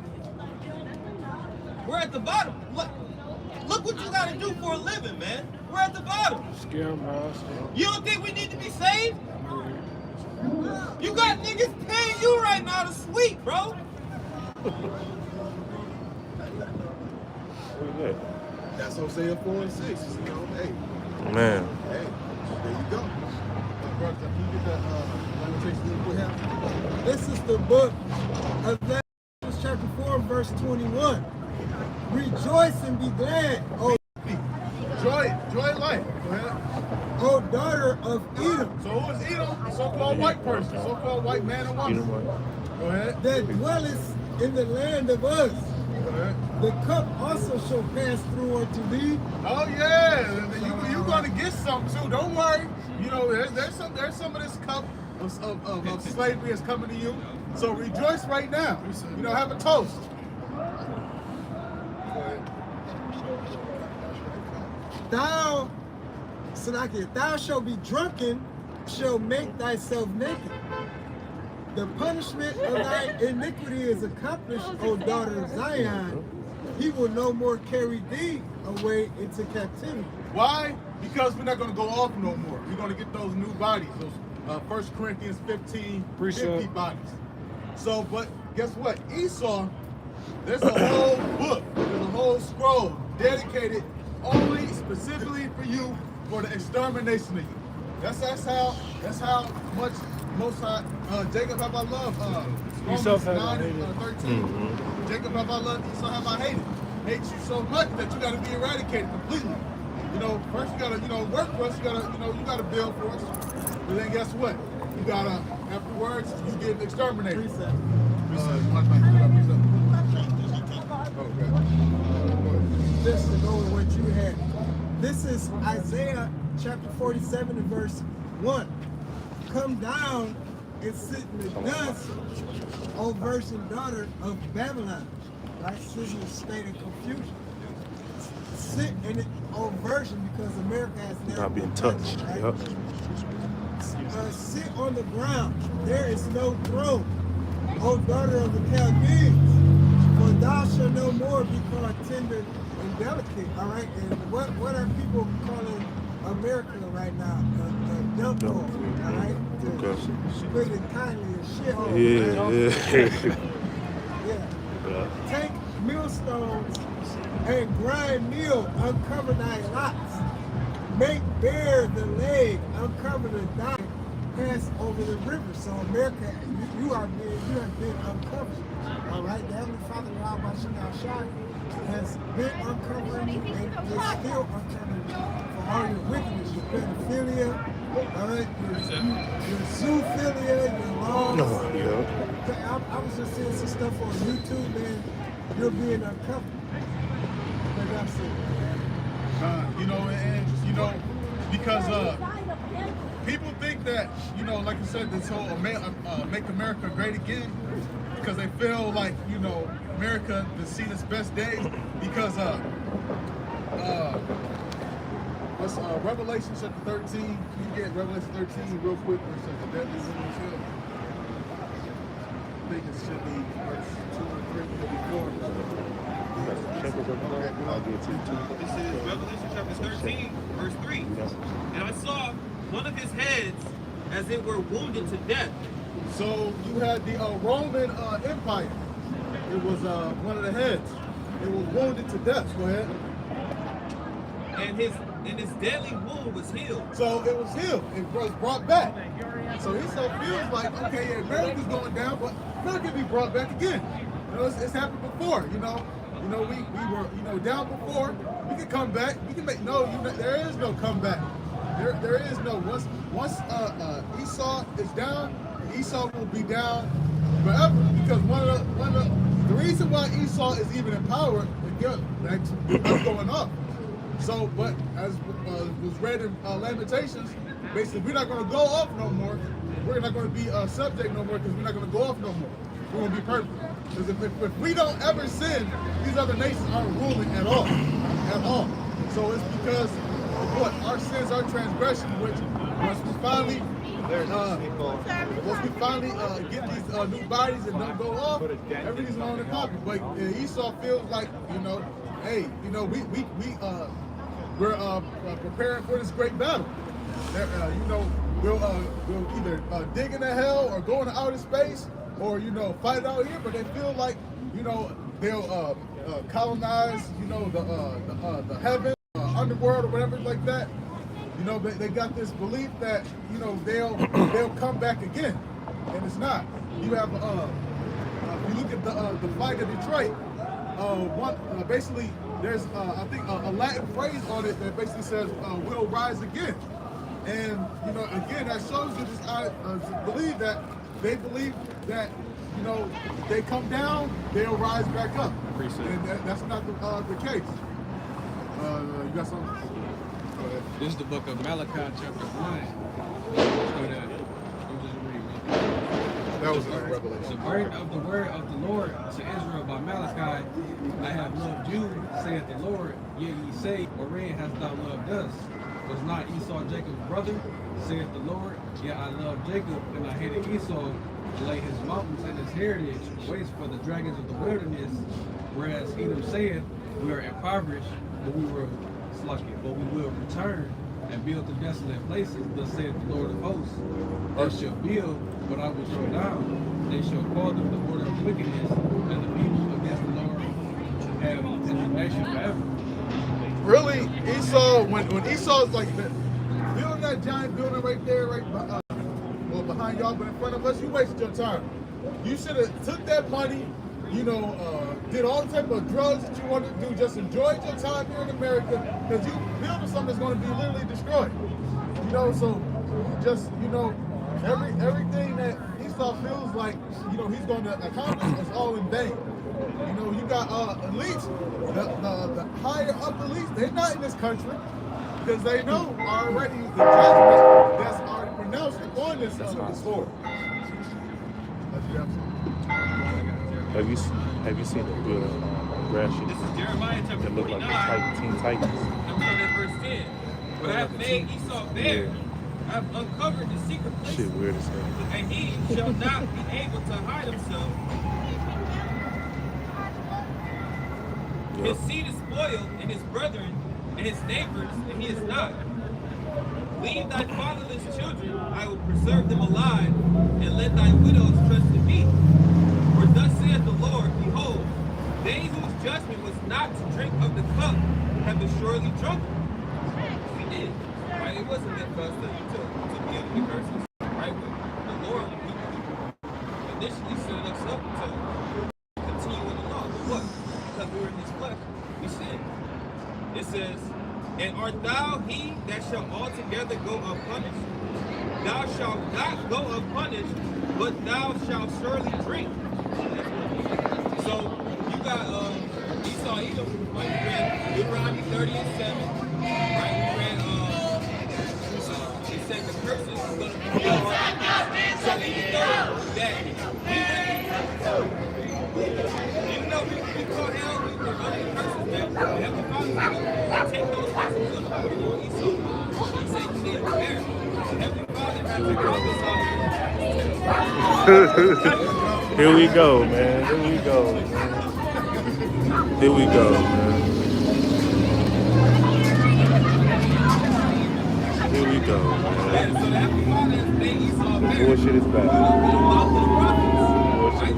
We're at the bottom. Look what you gotta do for a living, man. We're at the bottom. Scare bro. You don't think we need to be saved? You got niggas paying you right now to sleep, bro. That's Hosea 4 and 6. You know, hey, Man. there you go. Brother, can you get that lamentation real quick? This is the book of Lamentations, chapter 4, verse 21. Rejoice and be glad, O Joy life. Go ahead. O daughter of Edom, So who is Edom? A so-called white person, so-called white man and woman. Go ahead. that dwellest in the land of Uz. Go ahead. The cup also shall pass through unto thee. Oh yeah, you're gonna get some too. Don't worry. You know, there's some of this cup of slavery is coming to you. So rejoice right now. You know, have a toast. Thou shalt be drunken, shall make thyself naked. The punishment of thy iniquity is accomplished, O daughter of Zion. He will no more carry thee away into captivity. Why? Because we're not going to go off no more. We're going to get those new bodies, those 1 Corinthians 50 bodies. So, but guess what? Esau, there's a whole book, there's a whole scroll dedicated only specifically for you, for the extermination of you. That's how much Most High, Jacob have I loved. Romans 9 and 13. Jacob have I loved, Esau have I hated. Hates you so much that you got to be eradicated completely. You know, first you got to, work for us. You got to build for us. But then guess what? You got to, afterwards, you get exterminated. Precept. Just to go with what you had. This is Isaiah chapter 47 and verse 1. Come down and sit in the dust, O virgin daughter of Babylon. Right? This is a state of confusion. Sit in it, O virgin, because America has never Not being touched. Right? Yep. Sit on the ground. There is no throne, O daughter of the Chaldeans. For thou shalt no more be called tender and delicate. All right. And what are people calling America right now? Dump hole. All right. Put it kindly, a shithole. Yeah. Take millstones and grind meal, uncover thy lots. Make bare the leg, uncover the thigh, pass over the river. So America, you have been uncovered. All right, the Heavenly Father, has been uncovering you and is still uncovering you for all your wickedness, your pedophilia, all right, your zoophilia, your laws. I was just seeing some stuff on YouTube, man. You're being uncovered. Like I said. Because people think that, like you said, this whole make America great again, because they feel like, America has seen its best days, because what's Revelation chapter 13, you get Revelation 13 real quick, where it says the deadly woman's hill. I think it should be verse 2 or 3, maybe 4. This is Revelation chapter 13, verse 3. And I saw one of his heads as it were wounded to death. So you had the Roman Empire. It was one of the heads. It was wounded to death. Go ahead. And his deadly wound was healed. So it was healed. It was brought back. So Esau feels like, okay, yeah, America's going down, but America can be brought back again. It's happened before. We were down before. We can come back. We can make there is no comeback. There is no once Esau is down, Esau will be down forever, because one of the reason why Esau is even in power, again, that's going up. So, but as was read in Lamentations, basically we're not going to go off no more. We're not going to be subject no more, because we're not going to go off no more. We're going to be perfect. Because if we don't ever sin, these other nations aren't ruling at all. At all. So it's because of what? Our sins, our transgression, which once we finally get these new bodies and don't go off, everything's on the copy. But Esau feels like, hey, we're preparing for this great battle. We'll either dig into hell or go into outer space, or fight out here. But they feel like they'll colonize the heaven, underworld, or whatever like that. You know, they got this belief that, you know, they'll come back again, and it's not. You have if you look at the fight of Detroit, basically there's I think a Latin phrase on it that basically says we'll rise again. And, you know, again, that shows you this believe that they believe that, you know, they come down, they'll rise back up. And that's not the case. You got something? Go ahead. This is the book of Malachi, chapter 1. That was in Revelation. The word of the Lord to Israel by Malachi, I have loved you, saith the Lord, yet ye say, wherein hast thou loved us? Was not Esau Jacob's brother, saith the Lord, yet I loved Jacob, and I hated Esau, to lay his mountains and his heritage waste for the dragons of the wilderness, whereas Edom saith, we are impoverished, but we will return and build the desolate places, thus saith the Lord of hosts. They shall build, but I will throw down. They shall call them the order of wickedness, and the people against the Lord have indignation forever. Really, Esau, when Esau's like building that giant building right there, well, behind y'all, but in front of us, you wasted your time. You should have took that money, you know, did all the type of drugs that you wanted to do, just enjoyed your time here in America, because you building something that's going to be literally destroyed. You know, so just, you know, everything that Esau feels like, you know, he's going to accomplish is all in vain. You know, you got elites, the higher up elites, they're not in this country because they know already the judgment that's already pronounced upon this sword. Have you seen the building Gratian? This is Jeremiah chapter That look 49. like the Teen Titans. I'm starting at verse 10. But I have made Esau bare. I have uncovered the secret places. Shit weird as hell. And he shall not be able to hide himself. His seed is spoiled, and his brethren, and his neighbors, and he is not. Leave thy fatherless children, I will preserve them alive, and let thy widows trust in me. For thus saith the Lord, behold, they whose judgment was not to drink of the cup have assuredly drunk. We did. Right? It wasn't meant for us to deal with the curses. Right? The Lord initially set us up to continue in the law. What? Because we were in his flesh. We sinned. It says, and art thou he that shall altogether go unpunished? Thou shalt not go unpunished, but thou shalt surely drink. So you got Esau, Edom, like we read Deuteronomy 30 and 7. Right? We read it said the curses is gonna be so even though we call hell, we were under the curses, man. The Heavenly Father will take those curses and put it on Esau. He said you need to prepare. The Heavenly Father has to promise. Here we go, man. Here we go. Here we go, man. Here we go, man. So the Heavenly Father has made Esau bear. Bullshit is back.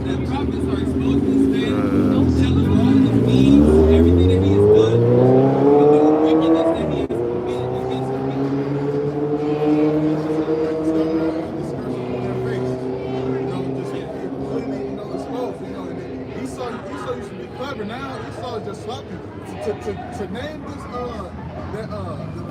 The prophets are exposing his face, telling all the deeds, everything that he has done, the wickedness that he has committed against the people. Esau used to be clever. Now Esau is just sloppy. To name this the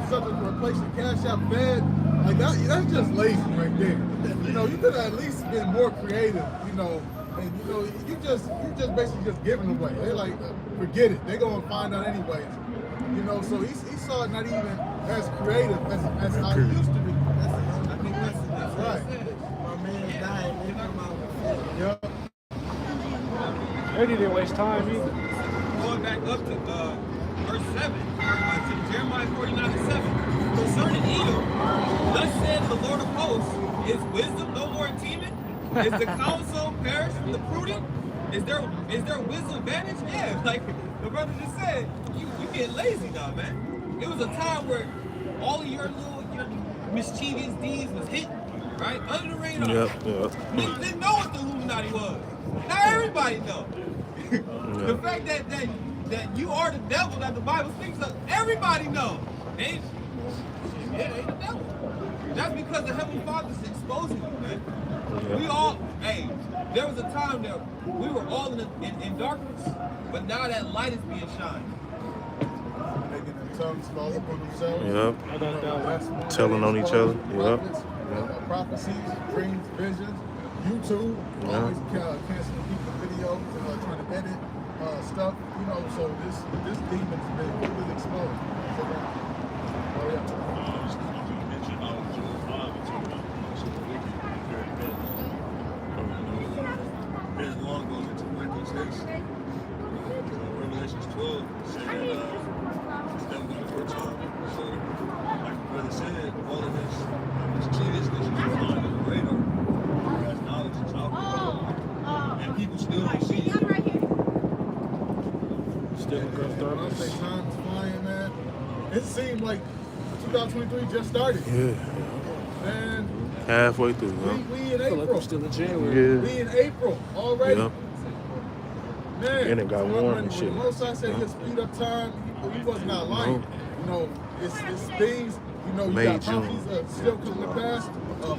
subject for replacing Cash App Fed, like that's just lazy right there. You know, you could have at least been more creative. You know. And you know, you just basically just giving away. They're like, forget it. They're gonna find out anyways. You know, so Esau not even as creative as how he used to be. That's right. My man died. They come out with it. Yep. They didn't waste time either. Going back up to verse 7, to Jeremiah 49 and 7. Concerning Edom, thus said the Lord of hosts, is wisdom no more teeming? Is the counsel perished from the prudent? Is there wisdom vanished? Yeah, like the brother just said, you get lazy now, man. It was a time where all of your mischievous deeds was hidden, right? Under the radar. Yep. Niggas didn't know what the Illuminati was. Now everybody know. The fact that you are the devil that the Bible speaks of, everybody know. It ain't the devil. That's because the Heavenly Father's exposing you, man. Yeah. We all, hey, there was a time that we were all in darkness, but now that light is being shined. Making their tongues fall upon themselves. Yep. That's one Telling way on to each expose other. prophets, Yep. prophecies, dreams, visions, YouTube, Yeah. always canceling people's videos and trying to edit stuff. So this demon's been really exposed. So, oh yeah. As long goes into Michael's case. Revelations 12 said that it's them going for time. So, like the brother said, all of this cheatishness is behind the radar. As knowledge is out there. And people still don't see it. Still when I say time's flying, man, it seemed like 2023 just started. Yeah. Man, Halfway through, we huh? in I feel like April. we're still in January. Yeah. We in April already. Yep. Man, And it got warm when and shit. Most I say just speed up time, he was not lying. It's things, you May, got June. prophecies still coming to pass.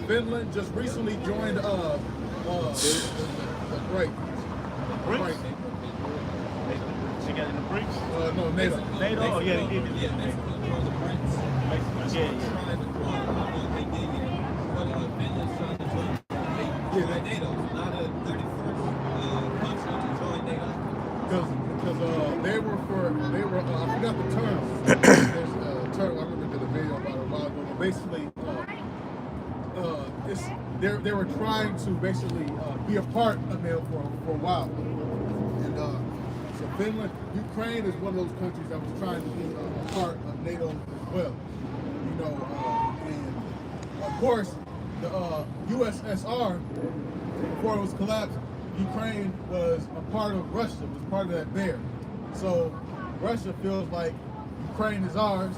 Finland just recently joined the break. BRICS? She got in the BRICS? No, NATO. NATO? Oh, yeah, they did it. Yeah, Mexico joined the BRICS. Yeah, yeah. Trying to join, they did it. Finland's trying to join NATO. Not a 31st country to join NATO. Because they were I forgot the term. There's a term I remember did a video about it a while ago. But basically, they were trying to basically be a part of NATO for a while. And so Finland, Ukraine is one of those countries that was trying to be a part of NATO as well. And of course, the USSR, before it was collapsed, Ukraine was a part of Russia, was part of that bear. So Russia feels like Ukraine is ours,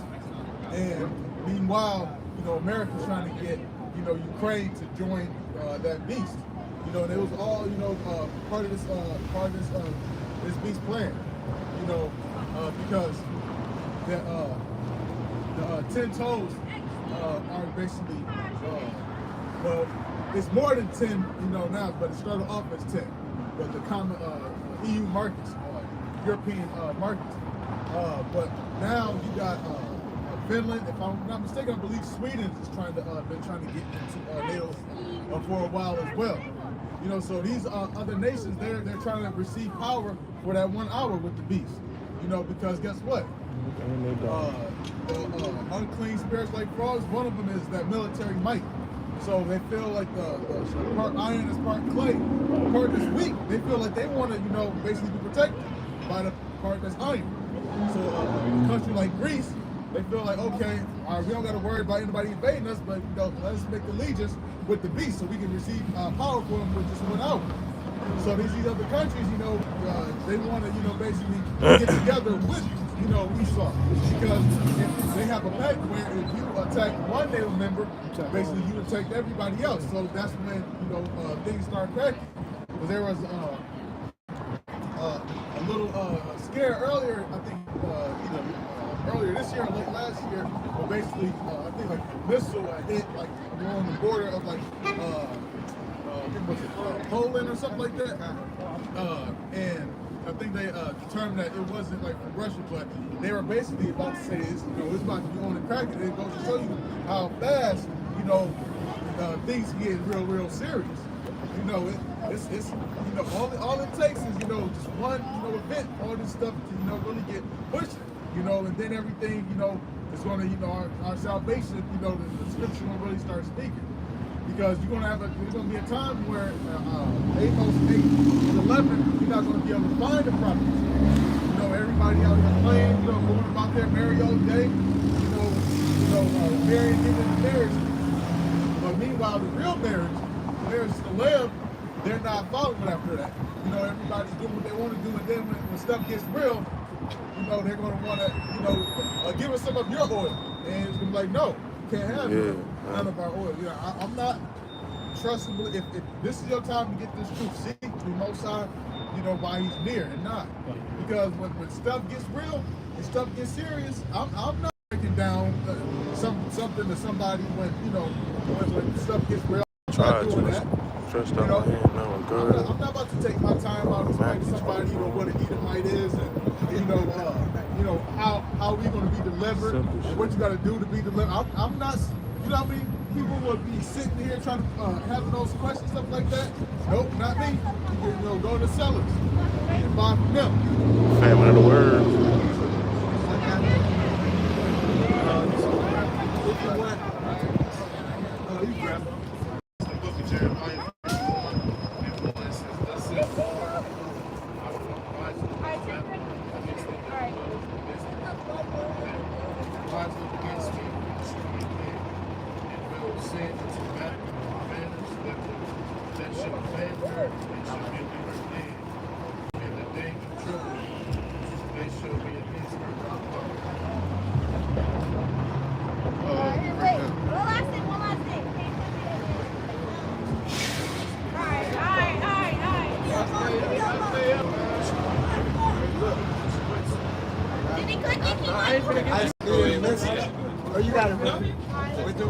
and meanwhile, America's trying to get, Ukraine to join that beast. And it was all, part of this beast plan. Because the 10 toes are basically, well, it's more than 10, now, but it started off as 10. But the common EU markets, European markets. But now you got Finland. If I'm not mistaken, I believe Sweden is been trying to get into NATO for a while as well. So these other nations, they're trying to receive power for that 1 hour with the beast. Because guess what? The unclean spirits like frogs, one of them is that military might. So they feel like the part iron is part clay, part that's weak. They feel like they want to, basically be protected by the part that's iron. So a country like Greece, they feel like, okay, all right, we don't got to worry about anybody invading us, but let's make allegiance with the beast so we can receive power for them with just 1 hour. So these other countries, they want to, basically get together with, Esau, because if they have a pact where if you attack one NATO member, basically you attack everybody else. So that's when, things start cracking. Because there was a little scare earlier, I think, either earlier this year or late last year, but basically, I think like a missile hit like along the border of like, Poland or something like that, and I think they determined that it wasn't like from Russia, but they were basically about to say it's about to be on the crack, and it goes to show you how fast things get real serious. It's all it takes is just one event, all this stuff to really get pushed, and then everything is going to our salvation, the scripture will really start speaking. Because there's going to be a time where Amos 8:11, you're not going to be able to find the prophets. Everybody out there playing, going about their merry old day, marrying, giving the marriage. But meanwhile, the real marriage is to live, they're not following after that. Everybody's doing what they want to do, and then when stuff gets real, they're going to want to, give us some of your oil. And it's going to be like, no. Can't have none of our oil. I'm not trusting. If this is your time to get this truth, seek the Most High, while He's near, and not because when stuff gets real and stuff gets serious, I'm not breaking bring down something to somebody when, you know, when stuff gets real. I'm Try not to doing that. stretched You out know, my hand now. Good. I'm not about to take my time out to explain to somebody, you know, what an Edomite is, and you know how we going to be delivered, and what you got to do to be delivered. I'm not, you know how many people would be sitting here trying to having those questions, stuff like that. Nope, not me. You know, go to the sellers and buy from them. Famine of the word. If you want, you grab it. The book of Jeremiah. Or you got it with the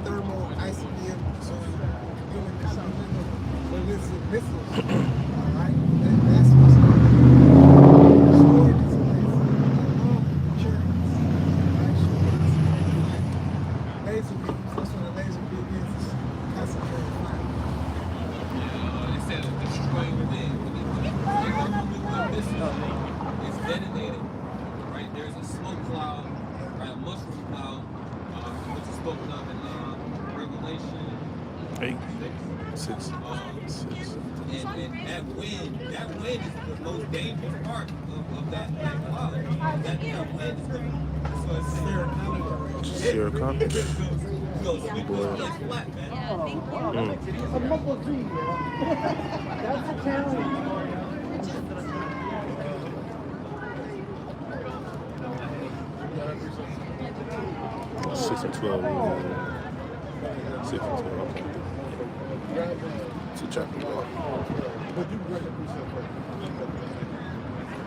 thermal ICBM, so you know something with missiles. Alright? That's what's stored laser beams. That's what a laser beam is. Concentrated fire. It said a destroying within. When this is detonated, right? There's a smoke cloud, right? A mushroom cloud, which is spoken of in Revelation 6. And that wind is the most dangerous part of that cloud. That wind is going to Sierra Company. go sweep those place flat, man. That's a challenge. 6 and 12. 6 and 12. Okay. To chapter 1.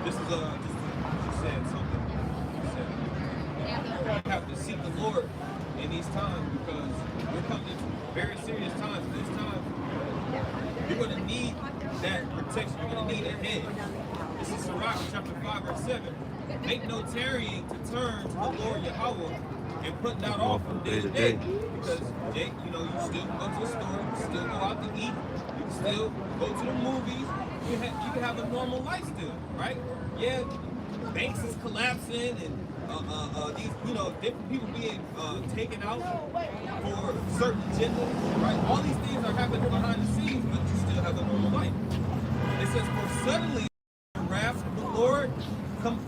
This is you said something. You said you have to seek the Lord in these times because we're coming into very serious times. This time, you're going to need that protection. You're going to need a hedge. This is Sirach chapter 5 verse 7. Make no tarrying to turn to the Lord Yahweh and put that off from day to day. Because, Jake, you know, you still go to the store, you still go out to eat, you can still go to the movies, you can have a normal life still, right? Yeah, banks is collapsing and these, you know, different people being taken out for certain agendas, right? All these things are happening behind the scenes, but you still have a normal life. It says, for suddenly the wrath of the Lord come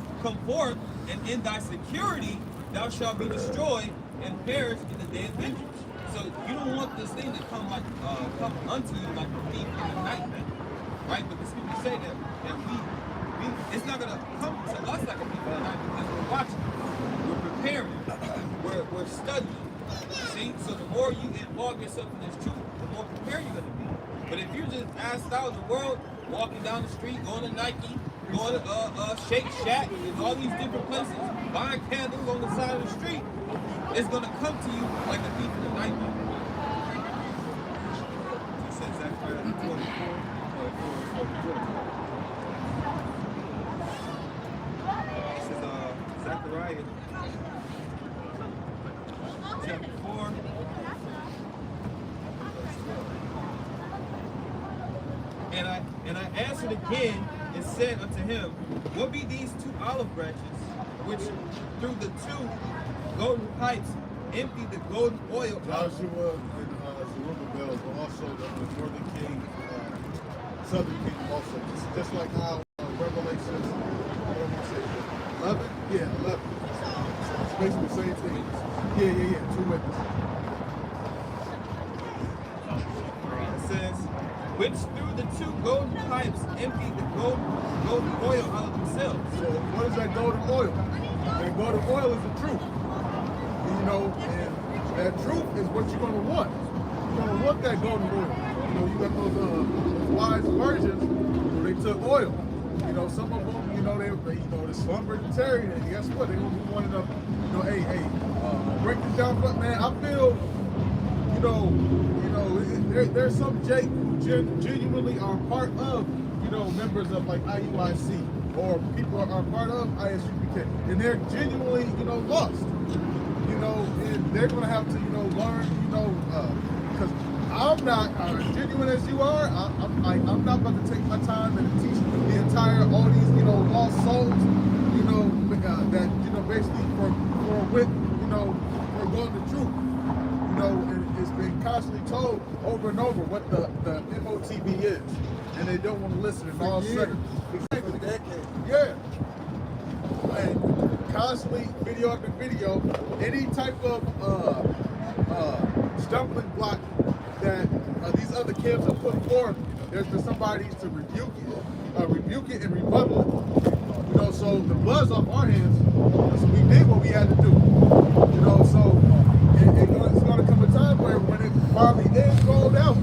forth, and in thy security thou shalt be destroyed and perish in the day of vengeance. So you don't want this thing to come like come unto you like a thief in the night, man. Right? But the scriptures say that we it's not gonna come to us like a thief in the night because we're watching, we're preparing, we're studying. See? So the more you involve yourself in this truth, the more prepared you're gonna be. But if you're just assed out in the world, walking down the street, going to Nike, going to Shake Shack, and all these different places, buying candles on the side of the street, it's going to come to you like a thief in the night. It says Zechariah 24. This is Zechariah chapter 4. And I answered again and said unto him, what be these 2 olive branches, which through the 2 golden pipes empty the golden oil? Joshua and Zerubbabel, but also the northern king, southern king also. Just like how Revelation, what am I saying? 11? Yeah, 11. So it's basically the same thing. Yeah. 2 witnesses. It says, which through the 2 golden pipes emptied the golden oil out of themselves. So what is that golden oil? That golden oil is the truth. You know, and that truth is what you're going to want. You're going to want that golden oil. You know, you got those wise virgins, they took oil. You know, some of them, you know, they slumbered and tarried, and guess what? They wanted to, you know, hey, break this down. But man, I feel, there's some Jake who genuinely are part of, you know, members of like IUIC or people are part of ISUPK, and they're genuinely, you know, lost. You know, and they're gonna have to, you know, learn, you know, because I'm not as genuine as you are. I'm not about to take my time and teach the entire all these, you know, lost souls, you know, that, you know, basically for with, you know, for going the truth. You know, and it's been constantly told over and over what the MOTB is, and they don't want to listen. And all of a sudden, exactly, yeah, and constantly video after video, any type of stumbling block that these other camps have put forth, there's been somebody to rebuke it and rebuttal it. You know, so the blood's off our hands, so we did what we had to do. You know, so it's going to come a time where when it finally is rolled out,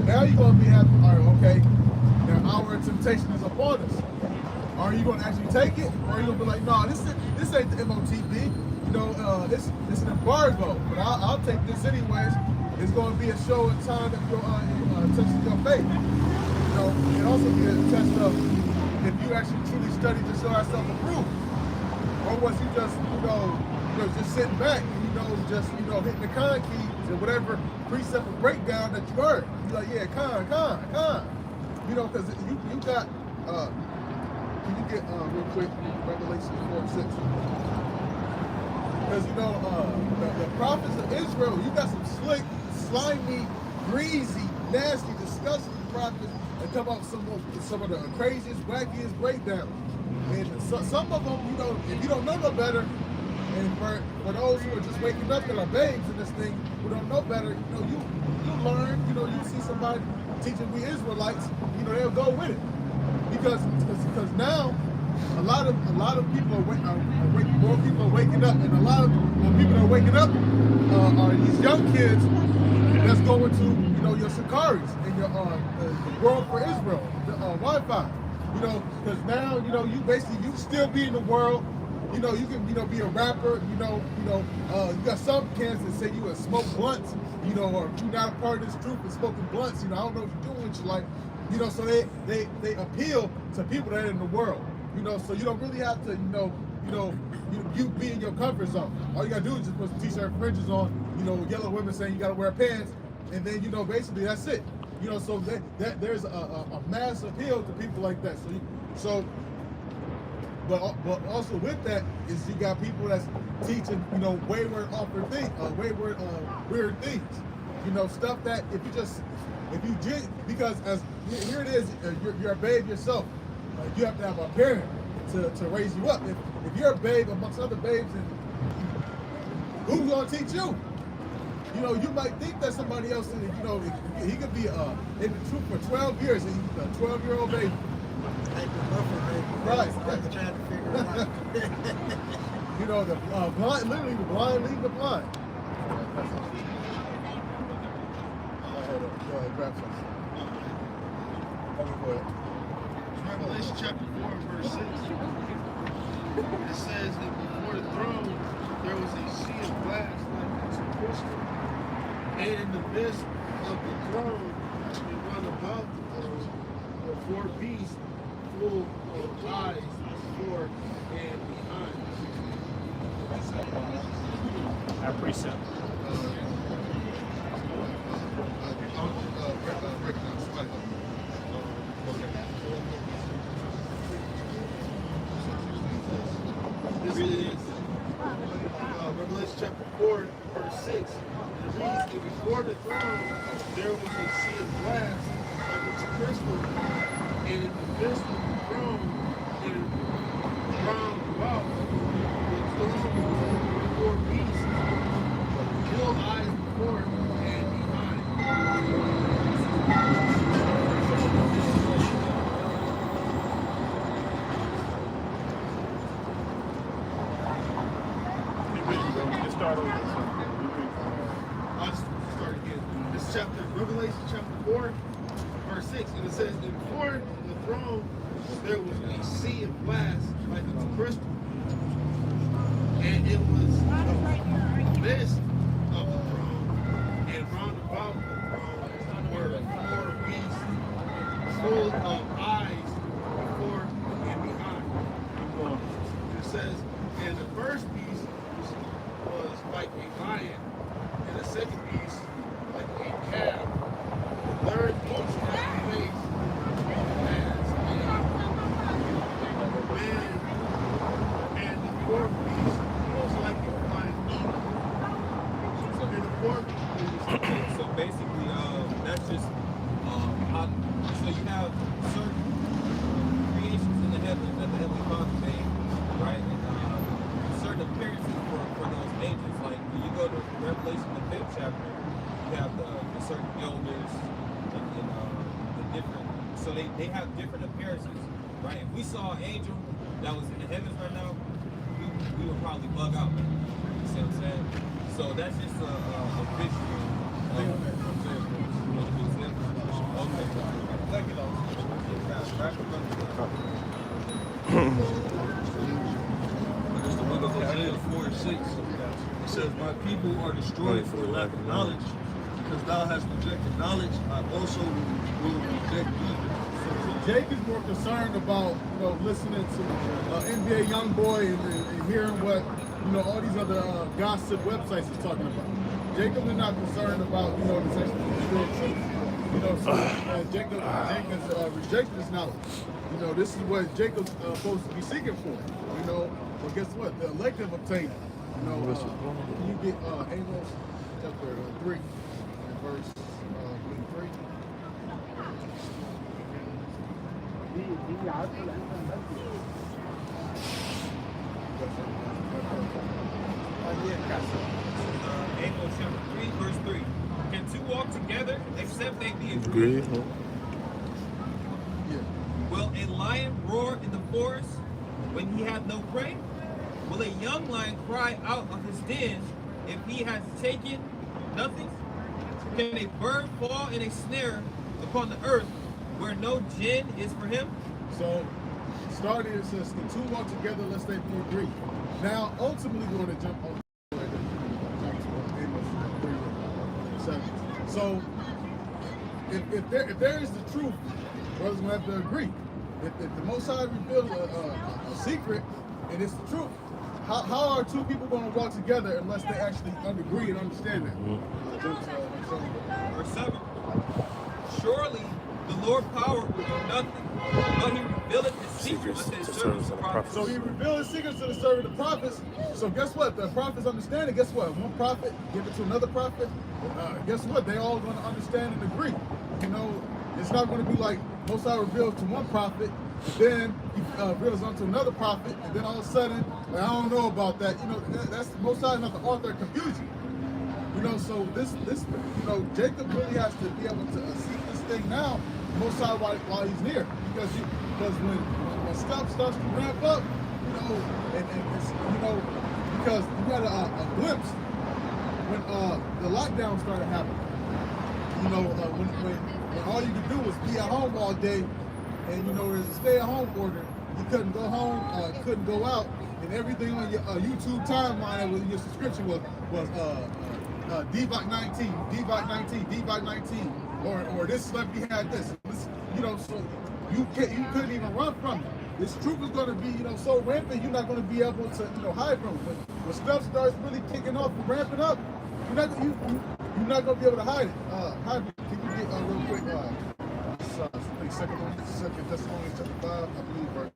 now you're going to be happy. All right, okay, now our temptation is upon us. Are you going to actually take it, or are you going to be like, no, this ain't the MOTB. You know, it's an embargo, but I'll take this anyways. It's going to be a show in time that you're testing your faith. You know, it can also be a test of if you actually truly study to show yourself approved, or was you just, just sitting back, just hitting the con key to whatever precept or breakdown that you heard. You're like, yeah, con. You know, because you got. Can you get real quick Revelation 4:6? Because the prophets of Israel, you got some slick, slimy, greasy, nasty, disgusting prophets that come up with some of the craziest, wackiest breakdowns. And some of them, if you don't know no better, and for those who are just waking up that are babes in this thing, who don't know better, you learn, you see somebody teaching we Israelites, they'll go with it. Because now a lot of people are waking, more people are waking up, and a lot of people that are waking up are these young kids that's going to your Shikaris and your World for Israel, the Wi-Fi. Because now you still be in the world. You can be a rapper. You got some camps that say you would smoke blunts. Or if you're not a part of this troop and smoking blunts. I don't know what you're doing with your life. So they appeal to people that are in the world. So you don't really have to, you be in your comfort zone. All you gotta do is just put some t-shirt fringes on, yellow women saying you gotta wear pants, and then basically that's it. So there's a mass appeal to people like that. But also with that is you got people that's teaching, wayward weird things. Stuff that because here it is, you're a babe yourself. You have to have a parent to raise you up. If you're a babe amongst other babes, and who's gonna teach you? You might think that somebody else, he could be in the troop for 12 years, and he's a 12-year-old baby. Right. Trying to figure it out. The blind, literally the blind lead the blind. Go ahead, grab something. Go ahead. Revelation chapter 4 and verse 6. It says that before the throne there was a sea of glass like unto crystal. And in the midst of the throne and round about the throne were four beasts full of eyes before and behind. Our precept. This is Revelation chapter 4, verse 6. It reads, and before the throne there was a sea of glass like unto crystal, and in the midst of the throne and round about the throne were four beasts, full eyes before and behind. Start over. I'll just start again. This chapter, Revelation chapter 4, verse 6, and it says, and before the throne there was a sea of glass like a crystal, and it was the midst of the throne, and round about the throne were 4 beasts full of eyes before and behind. It says, and the first beast was like a lion, and the second beast like a calf. The third beast had a face as a man, and the fourth beast was like a flying eagle. So in the fourth beast, So basically, that's just how, so you have certain creations in the heavens that the Heavenly Father made, right? And certain appearances for those angels. Like when you go to Revelation, the 5th chapter, you have the certain elders and the different, so they have different appearances, right? If we saw an angel that was in the heavens right now, we would probably bug out. You see what I'm saying? So that's just a visual. It's the book of Hosea 4:6. It says, my people are destroyed for lack of knowledge. Because thou hast rejected knowledge, I also will reject thee. Jake is more concerned about, listening to NBA YoungBoy and hearing what, all these other gossip websites is talking about. Jacob is not concerned about, the spiritual truth. So Jacob has rejected this knowledge. This is what Jacob's supposed to be seeking for. Well, guess what? The elect have obtained it. Can you get Amos chapter 3 and verse 3? Amos chapter 3, verse 3. Can two walk together except they be Agree. agreed? Will a lion roar in the forest when he hath no prey? Will a young lion cry out of his den if he has taken nothing? Can a bird fall in a snare upon the earth where no gin is for him? So, starting it says, the two walk together lest they be agreed. Now, ultimately, we're going to jump on. So, if there is the truth, brothers will have to agree. If the Most High reveals a secret and it's the truth, how are two people going to walk together unless they actually agree and understand that? Verse 7. Surely the Lord power will do nothing, but he revealeth his secrets unto his servants the prophets. So he revealed his secrets to the servant of the prophets. So guess what? The prophets understand it. Guess what? One prophet give it to another prophet. Guess what? They all going to understand and agree. It's not going to be like Most High reveals to one prophet, then he reveals unto another prophet, and then all of a sudden, I don't know about that. That's Most High is not the author of confusion. So this, Jacob really has to be able to see this thing now, Most High while he's near, because when stuff starts to ramp up, and it's, because you got a glimpse when the lockdown started happening. When all you could do was be at home all day, and there's a stay-at-home order. You couldn't go home, couldn't go out, and everything on your YouTube timeline with your subscription was DVOC 19, or this celebrity had this. So you couldn't even run from it. This truth is going to be, so rampant, you're not going to be able to, hide from it. When stuff starts really kicking off and ramping up, you're not going to be able to hide it. Can you get real quick? Second Thessalonians chapter 5, I believe, verse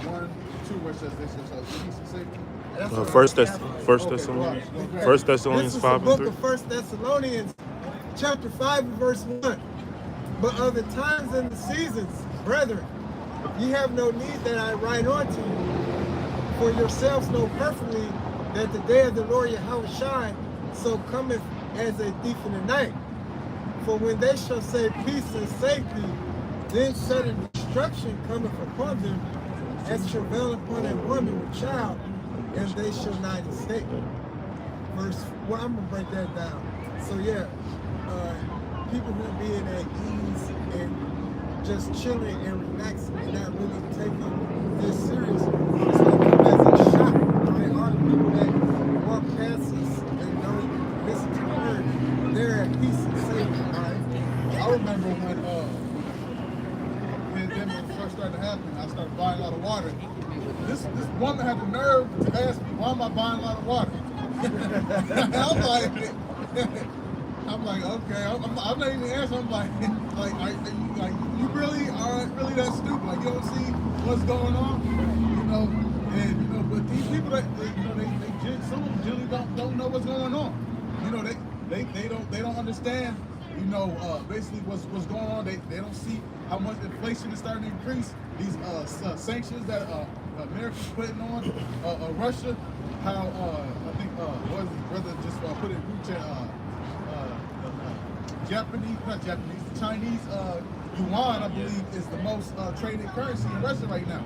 1, 2, where it says this is peace and safety. First Thessalonians 5 and 3. This is the book of 1 Thessalonians, chapter 5 and verse 1. But of the times and the seasons, brethren, ye have no need that I write unto you, for yourselves know perfectly that the day of the Lord Yahushua so cometh as a thief in the night. For when they shall say peace and safety, then sudden destruction cometh upon them, as travail upon a woman with child, and they shall not escape. I'm gonna break that down. So yeah, people who being at ease and just chilling and relaxing and not really taking this serious. It's like come as a shock. Right? All the people that walk past us and don't listen to the word, they're at peace and safe. Right? I remember when it first started to happen, I started buying a lot of water. This woman had the nerve to ask me, why am I buying a lot of water? I'm like, okay, I'm not even answering. I'm like, you really are really that stupid? Like, you don't see what's going on, you know? And but these people that some of them generally don't know what's going on. You know, they don't understand. Basically what's going on. They don't see how much inflation is starting to increase. These sanctions that America's putting on Russia. How I think was brother just put it in group chat. The Chinese yuan, I believe, is the most traded currency in Russia right now.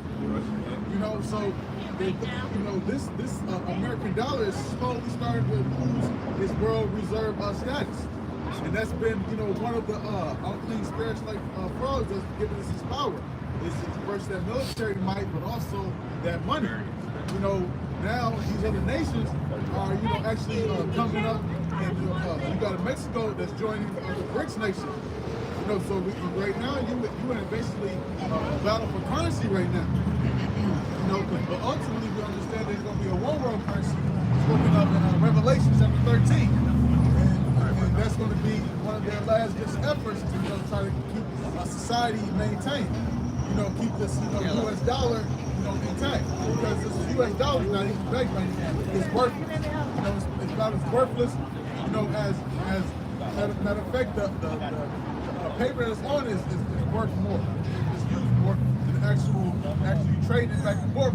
So this American dollar is slowly starting to lose its world reserve status, and that's been one of the unclean spirits like frogs that's giving us its power. It's first that military might, but also that money. Now these other nations are actually coming up. And you got Mexico that's joining the BRICS nation. So right now you in basically battle for currency right now. But ultimately we understand there's going to be a one world currency spoken of in Revelation chapter 13, and that's going to be one of their last just efforts to try to keep society maintained. Keep this U.S. dollar intact, because this U.S. dollar is not even backed by anything. It's worthless. It's about as worthless. As matter of fact, the paper that's on is worth more. It's used more than actually trading back and forth.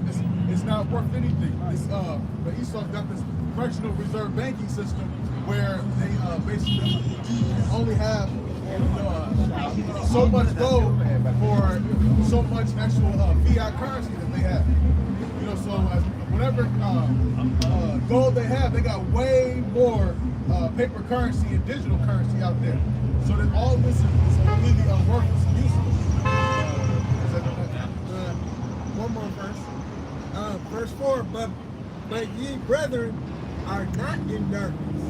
It's not worth anything. But Esau got this fractional reserve banking system where they basically only have so much gold for so much actual fiat currency that they have. So whatever gold they have, they got way more paper currency and digital currency out there. So that all this is completely worthless and useless. One more verse. Verse 4, but ye brethren are not in darkness,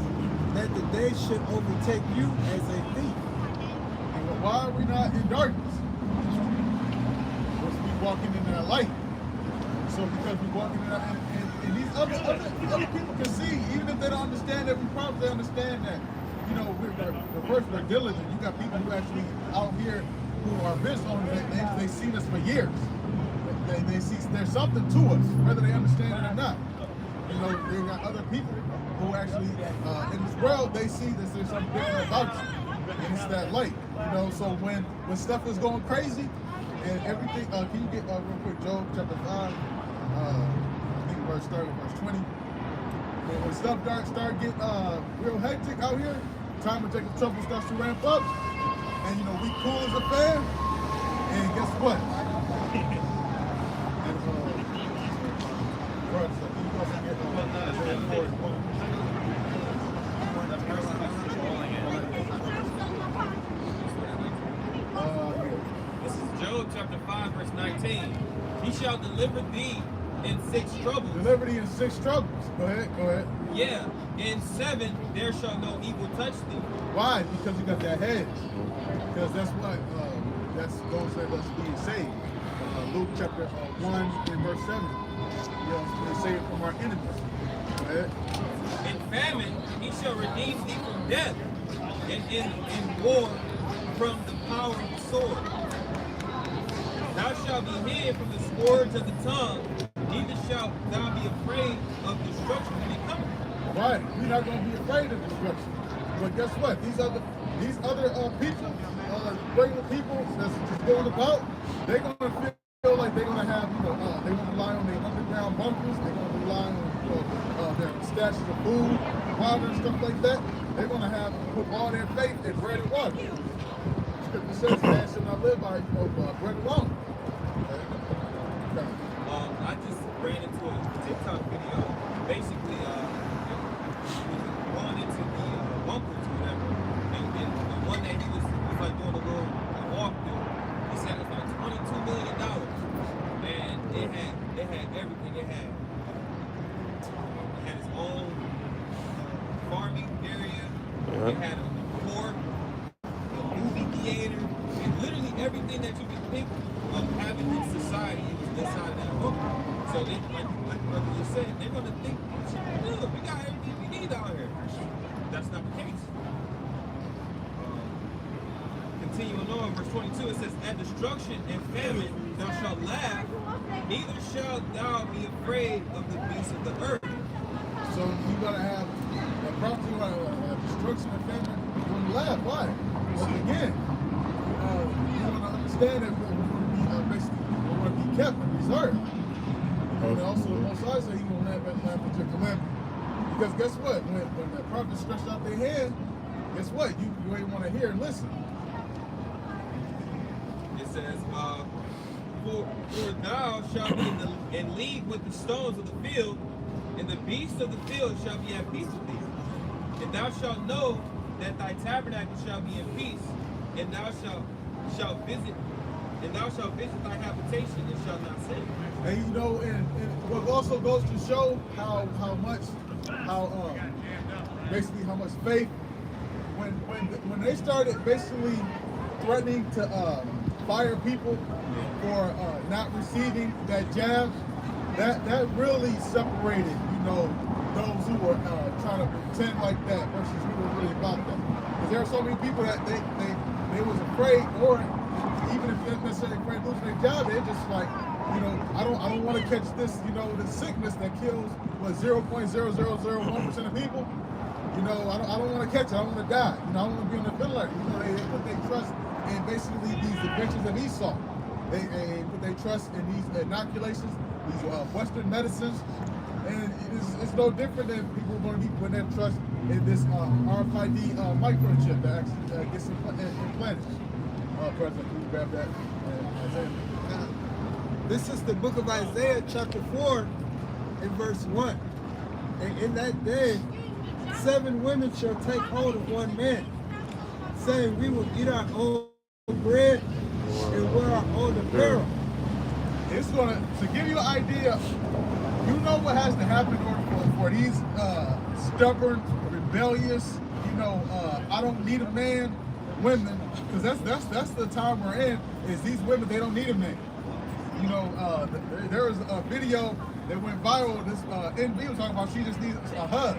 that the day should overtake you as a thief. And why are we not in darkness? Because we walking in that light. So because we walking in that, and these other people can see, even if they don't understand every problem, they understand that, we're diligent. You got people who actually out here who are business owners, they've seen us for years. They see there's something to us, whether they understand it or not. They got other people who actually, in this world, they see that there's something different about you. And it's that light. So when stuff is going crazy and everything, can you get real quick, Job chapter 5, I think verse 20. When stuff start getting real hectic out here, time of Jacob's trouble starts to ramp up, and we cool as a fan, and guess what? This is Job chapter 5, verse 19. He shall deliver thee in 6 troubles. Deliver thee in 6 troubles. Go ahead. Yeah, in 7 there shall no evil touch thee. Why? Because you got that hedge. Because that's what those that us being saved. Luke chapter 1 and verse 7. They say it from our enemies. Go ahead. In famine he shall redeem thee from death, and in war from the power of the sword. Thou shalt be hid from the scourge of the tongue, neither shalt thou be afraid of destruction when it cometh. Right, we're not going to be afraid of destruction. But guess what? These other people, regular people that's just going about, they're going to feel like they're going to have, they're going to rely on their underground bunkers. They're going to rely on their stashes of food, water, and stuff like that. They're going to have to put all their faith in bread and water. Scripture says, man should not live by bread alone. I just ran into a TikTok video. Basically, going into the bunkers or whatever, and the one that he was like doing a little walkthrough. He said everything. It had its own farming area. It had a port, a movie theater, and literally everything that you could think of having in society was inside of that book. So they, like brother just said, they're gonna think, look, we got everything we need out here. That's not the case. Continuing on, verse 22, it says, "At destruction and famine thou shalt laugh, neither shalt thou be afraid of the beasts of the earth." So you gotta have a prophecy, you gotta have destruction and famine. You're gonna laugh. Why? Well, again, you want to understand that we're going to be basically we're going to be kept and preserved. And also, most I say, he gonna laugh at your calamity. Because guess what? When the prophet stretched out their hand, guess what? You ain't want to hear and listen. It says, for thou shalt be in league with the stones of the field, and the beasts of the field shall be at peace with thee. And thou shalt know that thy tabernacle shall be in peace, and thou shalt visit thy habitation and shalt not sin. And you know, and what also goes to show how basically how much faith when they started basically threatening to fire people for not receiving that jab, that really separated, you know, those who were trying to pretend like that versus who were really about that. Because there are so many people that they was afraid, or even if they're necessarily afraid of losing their job, they're just like, you know, I don't want to catch this, you know, this sickness that kills what 0.0001% of people. You know, I don't want to catch it. I don't want to die. You know, I don't want to be on the ventilator. You know, they put their trust in basically these inventions of Esau. They put their trust in these inoculations, these Western medicines, and it's no different than people are going to be putting their trust in this RFID microchip that actually gets implanted. President, can you grab that? This is the book of Isaiah, chapter 4, and verse 1. And in that day, 7 women shall take hold of one man, saying, we will eat our own bread and wear our own apparel. It's going to give you an idea, you know what has to happen in order for these stubborn, rebellious, you know, I don't need a man women, because that's the time we're in, is these women, they don't need a man. You know, there was a video that went viral, this NB was talking about she just needs a hug.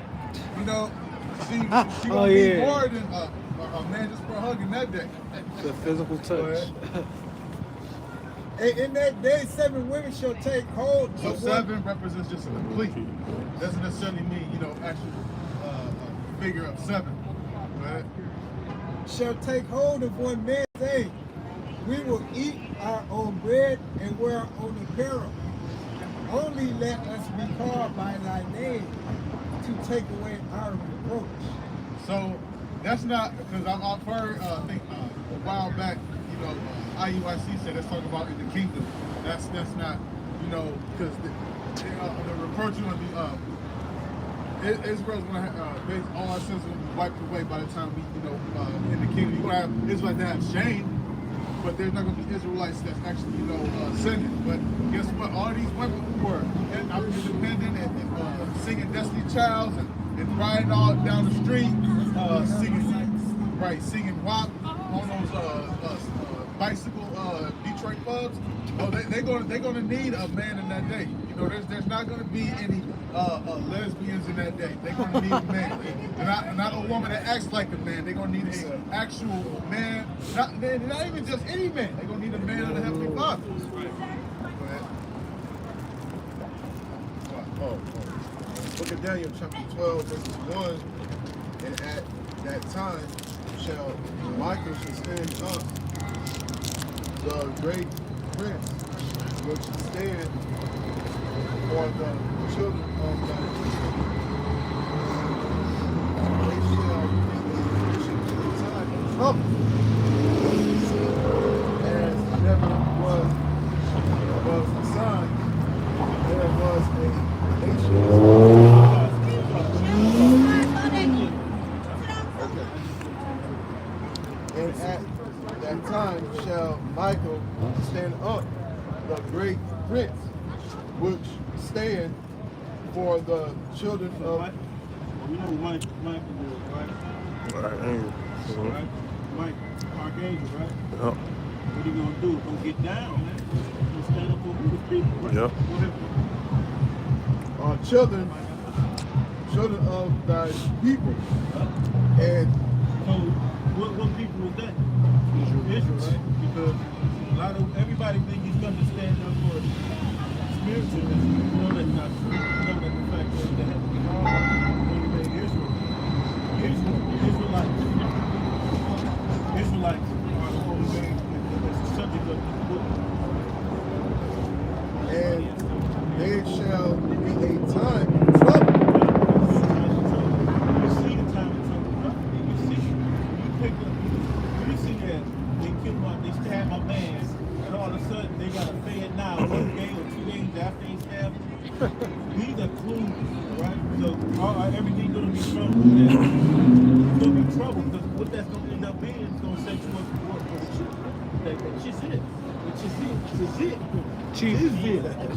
You know, she gonna be more than a man just for a hug in that day. The physical touch. And in that day, 7 women shall take hold. So 7 represents just a complete. Doesn't necessarily mean, you know, actual figure of 7. Right? Shall take hold of one man, saying, we will eat our own bread and wear our own apparel. Only let us be called by thy name to take away our reproach. So that's not, because I've heard, I think a while back, you know, IUIC said let's talk about in the kingdom. That's not, you know, because the reproach on the Israel's going to have all our sins will be wiped away by the time we, you know, in the kingdom. You're going to have Israelites that have shame, but there's not going to be Israelites that's actually, you know, sinning. But guess what? All these women who were independent and singing Destiny Childs and riding all down the street, singing WAP on those bicycle Detroit clubs. Oh, they're gonna need a man in that day. You know, there's not gonna be any lesbians in that day. They're gonna need a man, and not a woman that acts like a man. They're gonna need an actual man, not even just any man. They're gonna need a man of the Heavenly Father. Book of Daniel, chapter 12, verses 1. And at that time shall Michael stand up, the great prince, which stand for the children of God. They shall be to the time of trouble, as never was the sun, there was a nation. And at that time shall Michael stand up, the great prince, which stand for the children of. Well, you know Mike can do it, right? Right? Mike, Archangel, right? Yep. What are you gonna do? Gonna get down, man. Gonna stand up for the people, right? Yep. Go ahead. Children of thy people. And So what people was that? Israel, right? Because a lot of everybody think he's going to stand up for spiritualism. You know that's not true. You know that the fact that they have to be all Israel. Israelites are the only thing that's the subject of the book. And there shall be a time of trouble. You see the time of trouble, right? You see, you pick up, you see that they kill my, they stab my man, and all of a sudden they got to pay it now, 1 day or 2 days after they stab him. These are clues, right? So everything going to be trouble. It's going to be trouble because what that's going to end up being is going to set you up for the truth. That's just it. It's just it. It's it. Cheese it.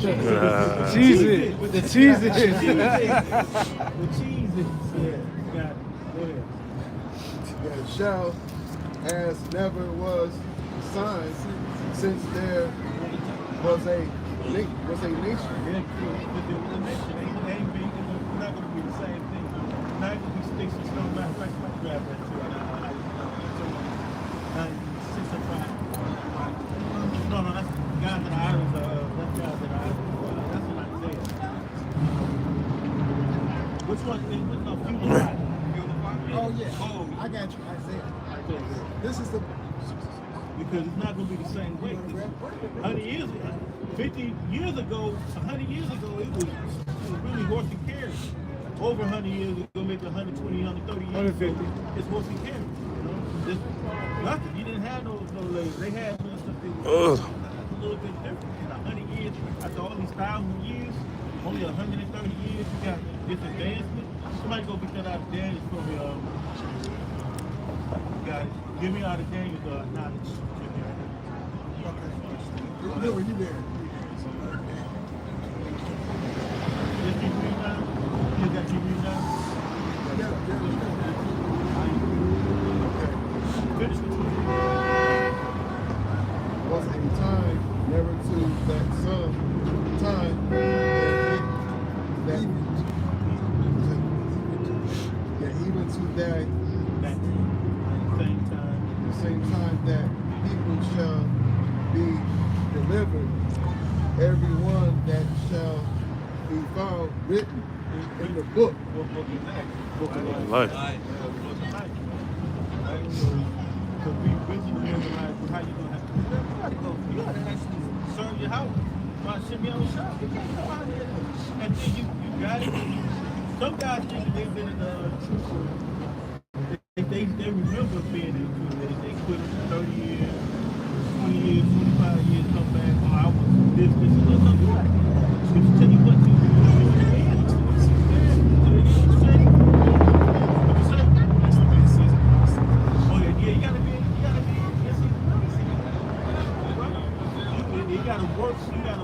Cheese it. The cheese it. The cheese is, yeah, got it. Go ahead. That shall, as never was sign, since there was a nation. Yeah, but the nation ain't be, it's not going to be the same thing. Not going to be sticks and stones. Matter of fact, I grab that too. No, that's guys that I was, that's guys that I was, that's what I'm saying. Which one? No, feudal fight. Oh, yeah. Oh, I got you, Isaiah. This is the. because it's not going to be the same way. 100 years ago, 50 years ago, 100 years ago, it was really horse and carriage. Over 100 years ago, maybe 120, 130 years 150. ago, it's horse and carriage. You know, just nothing. You didn't have no ladies. They had little stuff that was a little bit different. In 100 years, after all these 1,000 years, only 130 years, you got this advancement. Somebody go get that out of Daniel for me. Guys, give me out of Daniel's knowledge. Where were you there? Just keep reading now. You got keep reading now. Finish with you. Was a time never to that some time that even to that the same time that people shall be delivered, everyone that shall be found written in the book. What book is that? Book of Life. To be busy with your life, how you gonna have to you gotta actually serve your house. My shit be on the shop. You can't come out here. And then you got it. Some guys think they've been in the truth. They remember being in the truth. They quit for 30 years, 20 years, 25 years, come back. Oh, I was this, and that. Don't do that. Just tell you what you do. You gotta work for your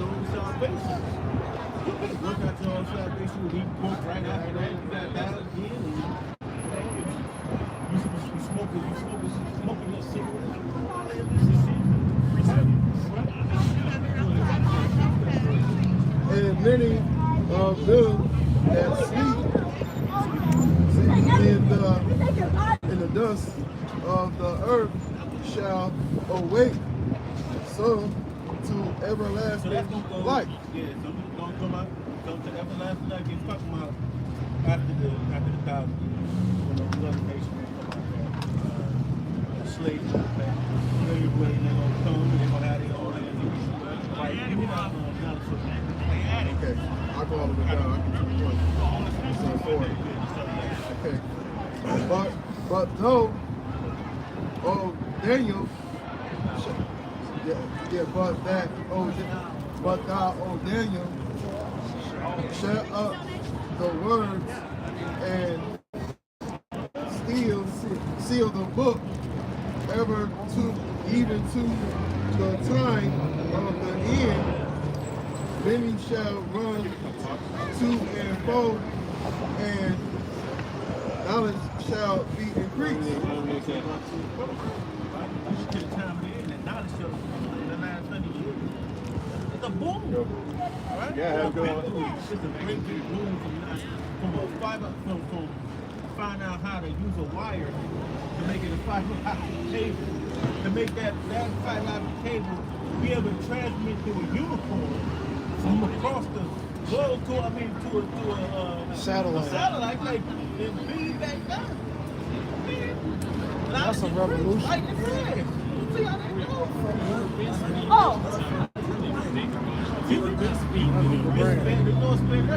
own salvation. Work out your own salvation, we work right after that, you gotta die again, and you smoking your cigarette. And many of them that sleep in the dust of the earth shall awake some to everlasting life. Yeah, some people don't come to everlasting life. You're talking about after the 1,000 years, when those other nations will come out there. Slaves will come back. They're going to come, they're going to have their own land. Right? You're not Okay, I'll go all the way down. I can keep going. So forward. Okay. But though, oh Daniel, but thou, O Daniel, shut up the words and seal the book ever to even to the time of the end. Many shall run to and fro, and knowledge shall be increased. To the time of the end, and knowledge shall in the last 100 years. It's a boom. Right? Yeah, It's a great big boom from a fiber, from find out how to use a wire to make it a fiber optic cable, to make that fiber optic cable be able to transmit through a uniform from across the globe to a satellite, like and feed back down. That's a revolution. Like the flash. See how that goes?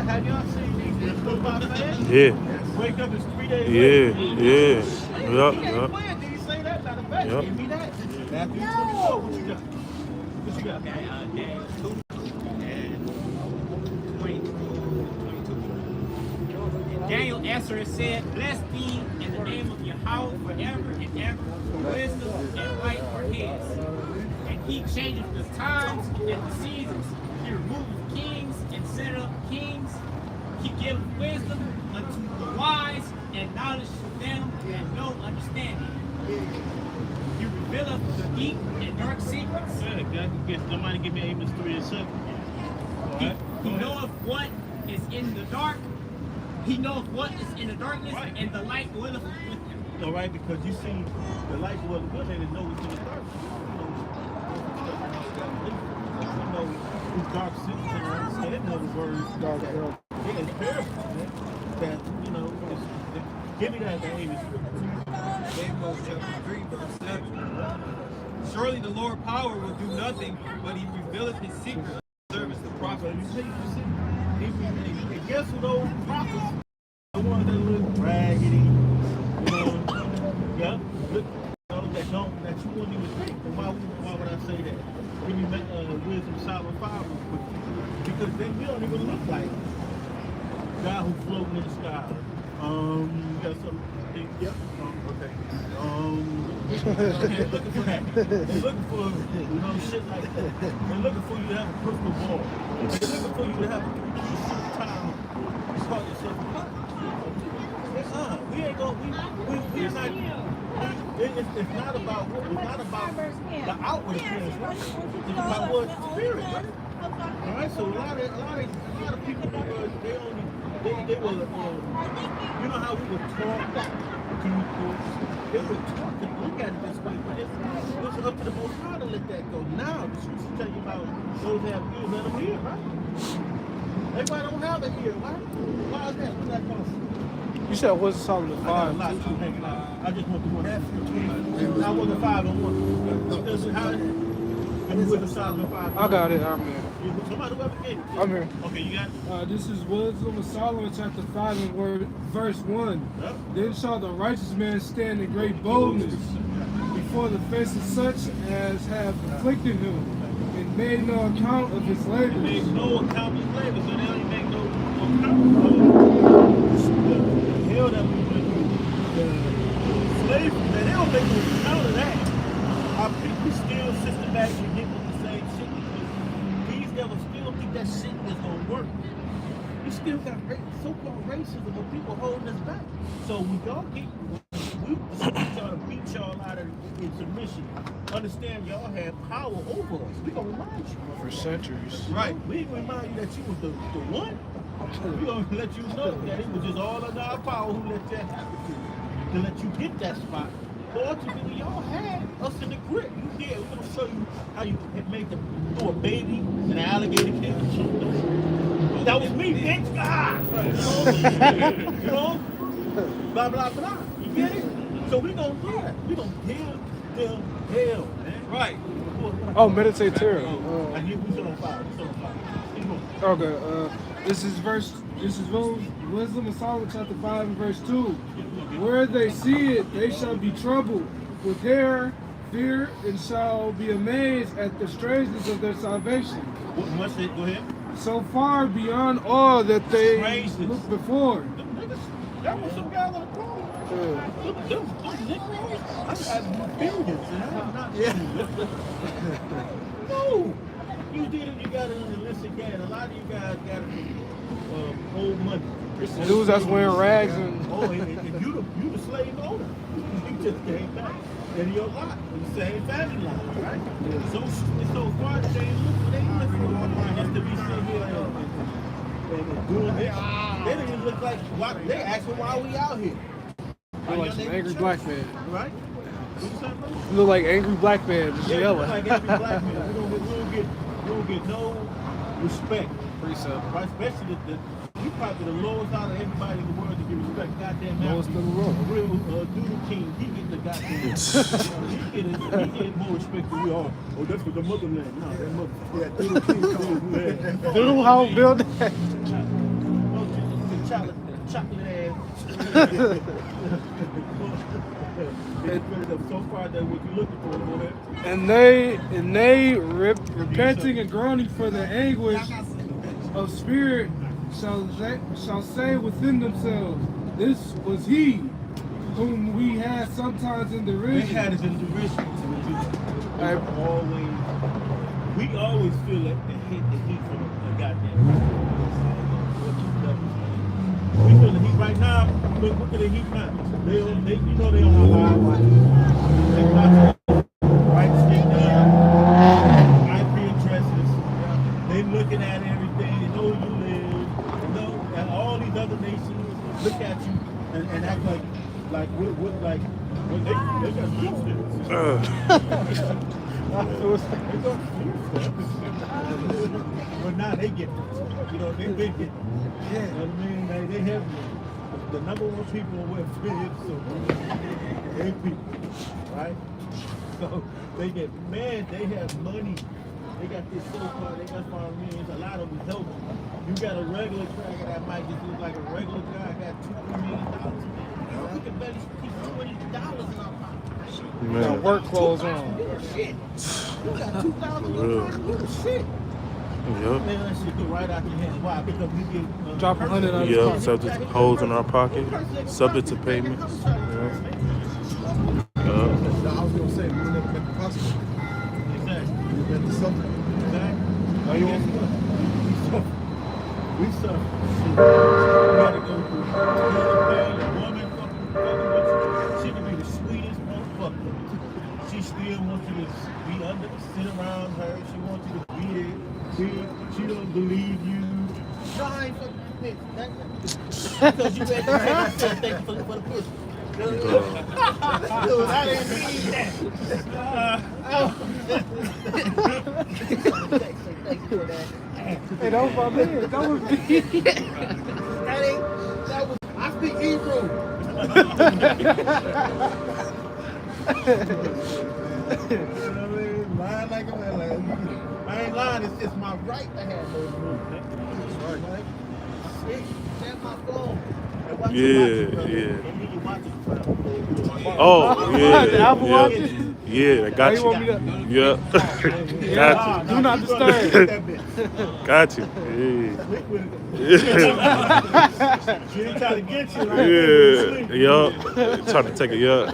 Have y'all seen these go by fast? Yeah. Wake up, it's 3 days Yeah. later. Yeah. Yup. He ain't Yup. playing. Did he say that? Matter of fact, Yep. give me that. Matthew 24. What you got? What you got? Daniel 2 and 22. Daniel answered and said, Bless thee in the name of Yahweh forever and ever, for wisdom and light are his. And he changeth the times and the seasons. He removeth kings and set up kings. He giveth wisdom unto the wise and knowledge to them that know understanding. He revealeth the deep and dark secrets. Somebody give me Amos 3 and 7. He knoweth what is in the dark. He knoweth what is in the darkness, Right. and the light dwelleth with him. All right, because you see, the light was good and know what's in the dark. You know who dark secrets and understand those words. Dark that, world. yeah, it's parables, man. That, you know, give me that Amos 3. Amos chapter 3, verse 7. Surely the Lord power will do nothing, but he revealeth his secret to service the So prophet. you see, and guess who those prophets, the ones that look raggedy, yeah, look, that you wouldn't even think. And why would I say that? Give me Wisdom Solomon 5 real quick. Because then we don't even look like God who's floating in the sky. You got something? Yep. Okay. They're looking for that. They're looking for, shit like that. They're looking for you to have a crystal ball. They're looking for you to have a time to call yourself a prophet. We ain't gonna, we're not, it's not about the outward appearance, right? It's about what spirit, right? All right, so a lot of people, they will, you know how we would talk to people, they would talk and look at it this way, but it's up to the Most High to let that go. Now, the scriptures tell you about those that have ears, let them hear, right? Everybody don't have an ear, right? Why is that? Where's that come from? You said Wisdom Solomon I got a 5. lot to hang out. I just want the one. I want the 5 on 1. I with the Solomon 5. I got it. I'm here. Somebody whoever gave it. I'm here. Okay, you got it? This is Wisdom of Solomon, chapter 5, and verse 1. Yep. Then shall the righteous man stand in great boldness before the face of such as have afflicted him, and made no account of his They labors. make no account of his labor, so they don't make no account of the hell that we went through. The slavery, man, they don't make no account of that. Our people still systematically get with the same shit because these devils still think that shit is gonna work. We still got so-called racism of people holding us back. So when y'all get, we try to beat y'all out of in submission. Understand y'all have power over us. We gonna remind you. For centuries. Right. We ain't gonna remind you that you was the one. We gonna let you know that it was just all under our power who let that happen to let you get that spot. But ultimately, y'all had us in the grip. You did. We're gonna show you how you made them throw a baby and an alligator kill. That was me, bitch. Ah! You know? Blah, blah, blah. You get it? So we gonna do that. We gonna give them hell, man. Right. Oh, meditate terror. I hear we still on fire. We still on fire. Keep going. Okay, this is Wisdom of Solomon, chapter 5, and verse 2. Where they see it, they shall be troubled with fear, and shall be amazed at the strangeness of their salvation. What's it? Go ahead. So far beyond all that they Strangeness. looked before. That was some guy on the corner. Them Negroes, I got billions, and I have not seen them. No. You did it, you got it on the list again. A lot of you guys got it from old money. Dudes that's wearing rags and Oh, and you the slave owner. You just came back. And your lot, the same family line, right? So it's so far that they ain't look for us to be sitting here and doing this. They don't even look like why they asking why we out here. Look like some angry black man. Right? What you saying, brother? You look like angry black man, just Yeah, yelling. we look like every black man. We don't get no respect. Precept. Right? Especially you probably the lowest out of everybody in the world to get respect. Goddamn man. Lowest in the world. A real Doodle King, he get the goddamn. he get more respect than we are. Oh, that's for the motherland. No, that mother. Yeah, Doodle King. Doodle how build that. Chocolate ass. So far that what you looking for, boy. And they repenting and groaning for the anguish of spirit shall say within themselves, this was he whom we had sometimes in derision. We had it in derision. We always feel like the heat from the goddamn. We feel the heat right now. Look at the heat now. They you know they don't have high watch. They got right skin down, IP addresses. They looking at everything. They know who you live. They know and all these other nations look at you and act like they got food stamps. But now they get it. You know, they've been getting it. You know what I mean? They have the number one people who wear fibs, so they people, right? So they get mad, they have money. They got this so-called, they got foreign millions, a lot of them help. You got a regular cracker that might just look like a regular guy, got $2 million. We can barely keep $20 in our pocket. Got work clothes on. Shit. You got $2,000 little shit. Yep. Man, that shit go right out your hands. Why? Because we get Drop 100 on Yep. Subject to holes in our pocket. Subject to payments. Yep. I was gonna say we never met the possible. Exactly. We met the something. Exactly. Are you Guess what? We suffer. We gotta go through the woman fucking with you. She can be the sweetest motherfucker. She still wants you to be under, sit around her. She wants you to be there. She don't believe you. No, I ain't fucking bitch. Because you had to say I said thank you for the pussy. I didn't mean that. Thank you for that. Hey, that was my man. That was me. That was, I speak Hebrew. You know what I mean? Lying like a man. I ain't lying, it's just my right to have those moves. That's right. See, that's my phone. Oh, yeah. The Apple Watch? Yeah, I got you want me you. Yeah. Got Do not disturb. you. Got you. Yeah. She ain't trying to get you. Right? Yeah. Yup. Trying to take it, yeah.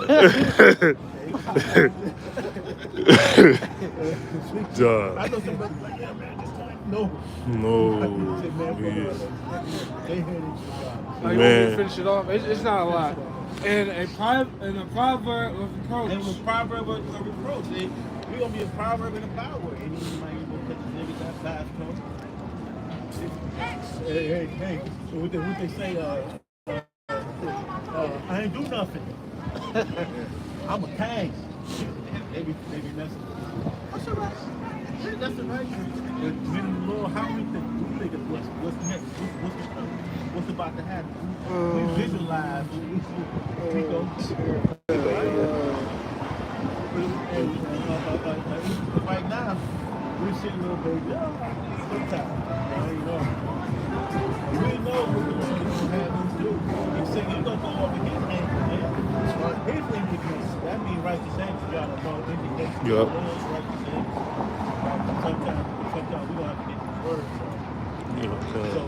Duh. I know somebody like, yeah, man, just like, no. No. Yeah. You want me to finish it off? It's not a lot. And a proverb of reproach. And with proverb of reproach, we're going to be a proverb and a power. And you might even put the niggas that fast code. Hey. So what they say, I ain't do nothing. I'm a king. They be messing with me. What's all right? That's all right. But minimum law, how we think of what's next? What's about to happen? We visualize. We go. Right now, we're sitting little baby. Sometimes, you know. We know what we're going to have them do. And say you're going to go over his name. His indication. That means righteous anger. You got to call indication. Yep. Righteous anger. Sometimes we don't have to get the word. So,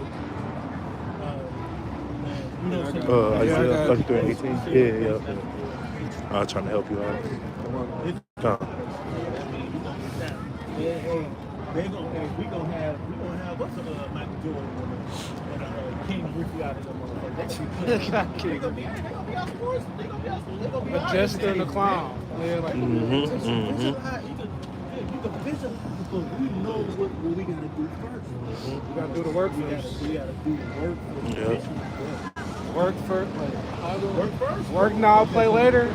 man, You know what I'm saying? Isaiah 33 and 18. Yeah. I was trying to help you out. Come. We gonna have what's Michael Jordan and King Griffey out of them motherfuckers. They gonna be on course. They gonna be A jester and a clown. Yeah, like You can visualize because we know what we gotta do first. we gotta do the work We first. gotta do the work first. Work first. Work first. Work now, play later.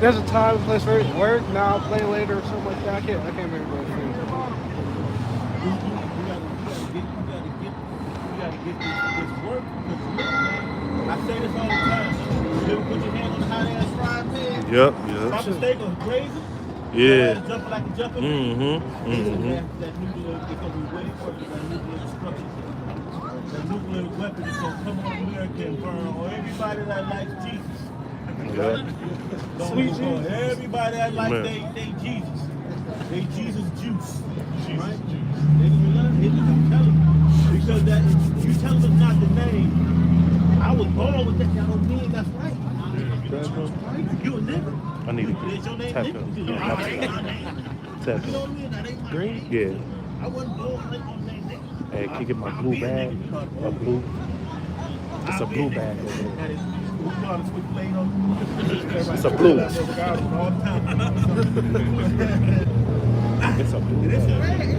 There's a time and place for it. Work now, play later, or something like that. I can't remember what it is. You gotta get this work. I say this all the time. You ever put your hand on the hot ass frying pan? Yep. Pop a steak or crazy? Yeah. Jumping like a jumping. That nuclear is gonna be waiting for you. That nuclear destruction. That nuclear weapon is gonna come on America and burn on everybody that likes Jesus. Sweet Jesus. Everybody that likes they Jesus. They Jesus juice. Right? They gonna learn it. I'm telling you. Because that you tell them not the name. I was born with that. That don't mean that's right. You a nigga. I need to Is your name tap nigga? him. You know Tap what him. I mean? That ain't my name. Yeah. I wasn't born with no name nigga. Hey, can you get my blue bag? A blue. It's a blue bag. It's a blue. It's a blue bag.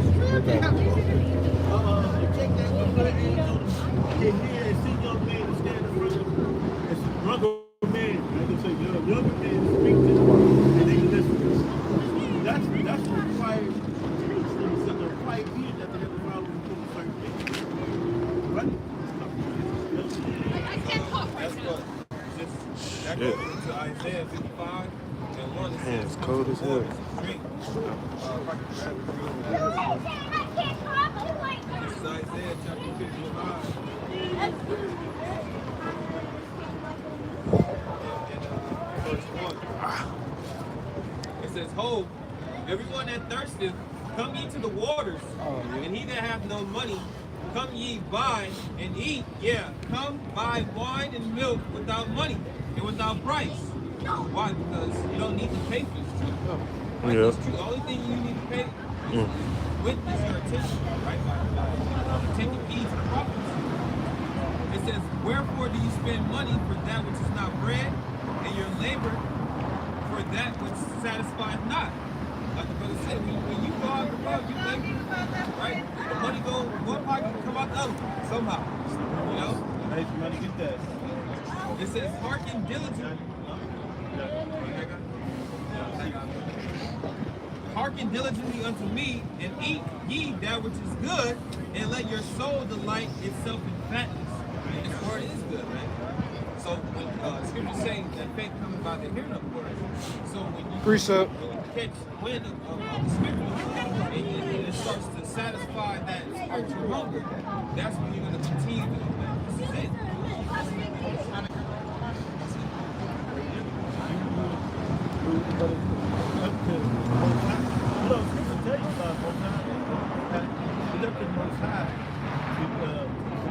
That's required that they have to follow certain things. Right? That goes into Isaiah 55 and 1. It Man, says, it's cold as hell. drink. This is Isaiah chapter 55. Verse 1. It says, "Ho, everyone that thirsteth, come ye to the waters, and he that hath no money, come ye buy and eat. Yeah, come buy wine and milk without money and without price." Why? Because you don't need to pay for this truth. Right? Yeah. This truth, the only thing you need to pay is witness your attention, right? By taking heed to the prophets. It says, "Wherefore do you spend money for that which is not bread, and your labor for that which satisfies not?" Like the brother said, when you go out the world, you labor, right? The money go one pocket, come out the other somehow. You know? Make money get that. It says, "Hearken diligently." "Hearken diligently unto me, and eat ye that which is good, and let your soul delight itself in fatness." And this word is good, man. So when scriptures say that faith comes by the hearing of the word, so when you catch wind of the scripture and it starts to satisfy that spiritual hunger, that's when you're going to continue to do that. This is it.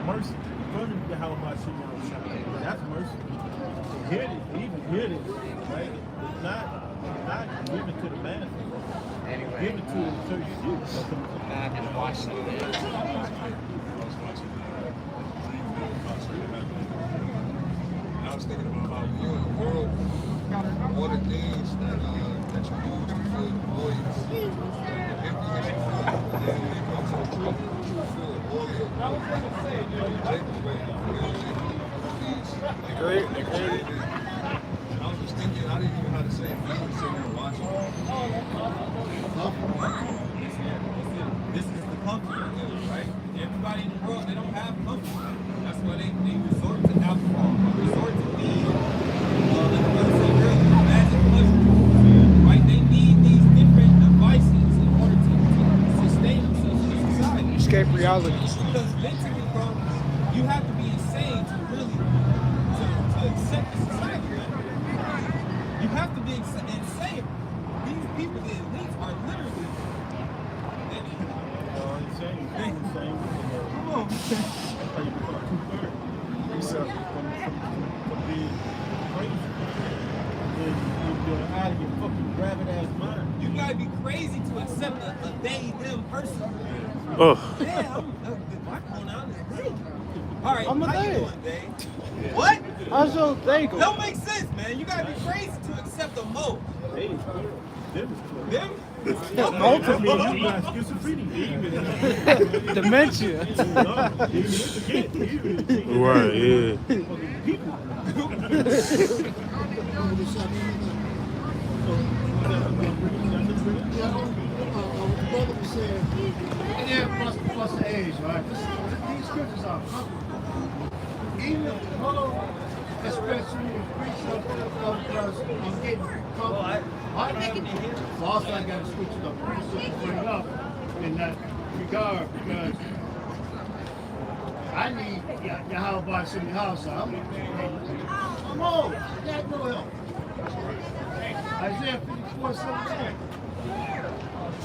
Mercy. That's mercy. Hear it, even hear it, right? It's not given to the man. Given to the church. And watch them. I was thinking about how you in the world, what are things that you use to fill the voids, the emptiness you feel, and then when you come to the truth, you feel all your Great. I was just thinking, I didn't even know how to say it. I was sitting there watching. This is the comfort, right? Everybody in the world, they don't have comfort. That's why they resort to alcohol, resort to weed, magic mushrooms, right? They need these different devices in order to sustain themselves in society. Escape reality. Because mentally, bro, you have to be insane to really to accept the society, man. You have to be insane. These people, the elites, are literally Insane. come on. be crazy to accept a they, them person. Oh. Yeah, my pronoun is they. All right, I'm a how they. you doing, they? What? How's your day going? Don't make sense, man. You gotta be crazy to accept a mo. Them? Multiple. Dementia. Right, yeah. The brother was saying, and then plus the age, right? These scriptures are comfortable. Even if Paul, especially in precepts because I'm getting comfortable. So also I got to switch it up. Precepts to bring up in that regard because I need Yahweh in the house. I'm old. I got no help. Isaiah 54:17.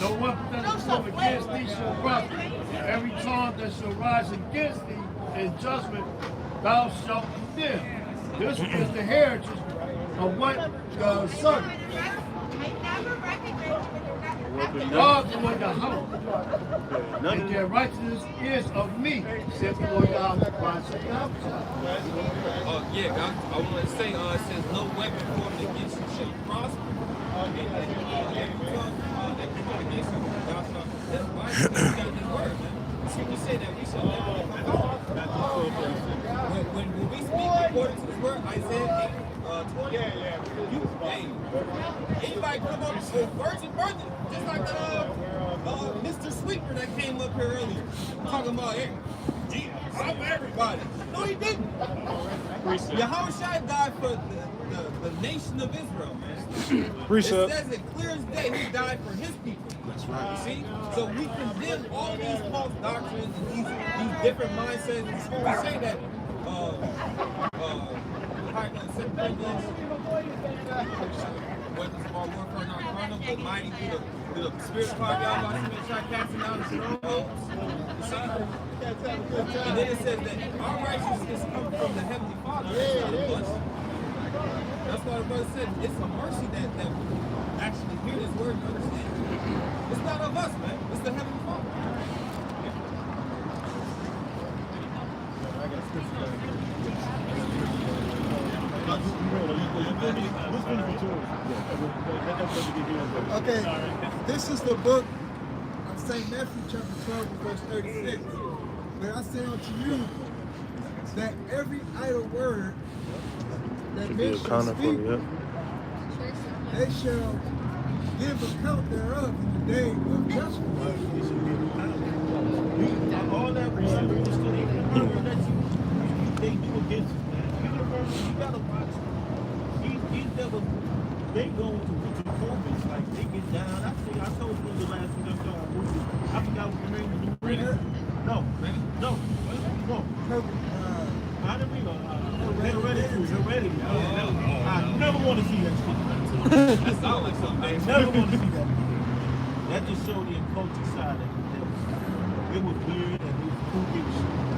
No weapon that is formed against thee shall prosper. Every tongue that shall rise against thee in judgment thou shalt condemn. This is the heritage of what the son. God the Lord Yahweh. And their righteousness is of me, says the Lord Yahweh. Yeah, God, I want to say, it says, no weapon formed against you shall prosper. Every tongue that come up against you, thou shalt condemn. That's why we got this word, man. So we say that we shall never become God. When we speak according to this word, Isaiah 8:20, hey, anybody come up with virgin birthday, just like Mr. Sweeper that came up here earlier, talking about I'm everybody. No, he didn't. Yahushua died for the nation of Israel, man. Precept. It says it clear as day he died for his people. That's right. See? So we condemn all these false doctrines and these different mindsets. We say that weapons of our warfare not carnal, but mighty through the spirit of God, Yahweh, casting down the strongholds. You see? And then it says that our righteousness comes from the Heavenly Father. It's not of us. That's why the brother said it's a mercy that we actually hear this word and understand. It's not of us, man. It's the Heavenly Father. Okay, this is the book of St. Matthew chapter 12 verse 36. But I say unto you that every idle word that men shall speak, they shall give account thereof in the day of judgment. All that that they do against you, man. You gotta watch. These devils, they go into performance, like they get down. I told you the last week I forgot what the name of the movie. No. I didn't read Hereditary. I never want to see that shit. That sounds like something. I never want to see that. That just showed the occultic side of it. It was weird and it was spooky.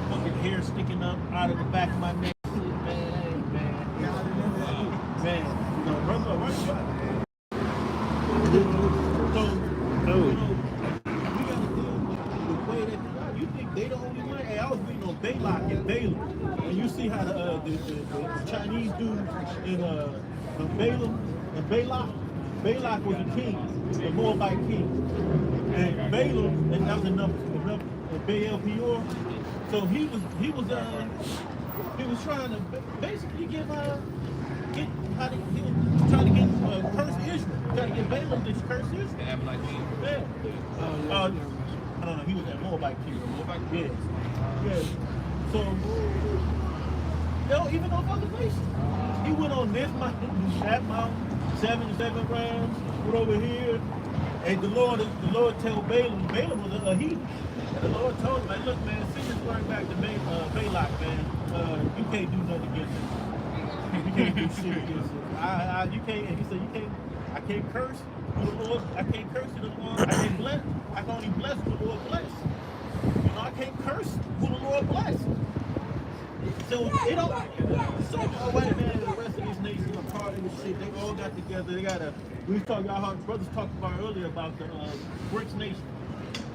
Fucking hair sticking up out of the back of my neck. Man. You know, run right shot. So, you know, we gotta deal with the way that you think they the only way. Hey, I was reading on Balak and Balaam, and you see how the Chinese dude in Balaam and Balak. Balak was a king, the Moabite king, and Balaam, and that was another Baal Peor. So he was trying to basically he was trying to get curse Israel, trying to get Balaam to curse Israel. They have like me. Yeah. I don't know. He was that Moabite king. Yeah. So, even on other places, he went on this mountain, that mountain, 7 rounds, went over here, and the Lord told Balaam was a heathen. And the Lord told him, like, look, man, send this word back to Balak, man. You can't do nothing against it. You can't do shit against it. You can't. And he said, I can't curse the Lord. I can't curse the Lord. I can't bless. I can only bless who the Lord bless. You know, I can't curse who the Lord bless. So it don't. So white man and the rest of these nations are part of this shit. They all got together. They got a We was talking, y'all heard the brothers talked about earlier about the BRICS nation.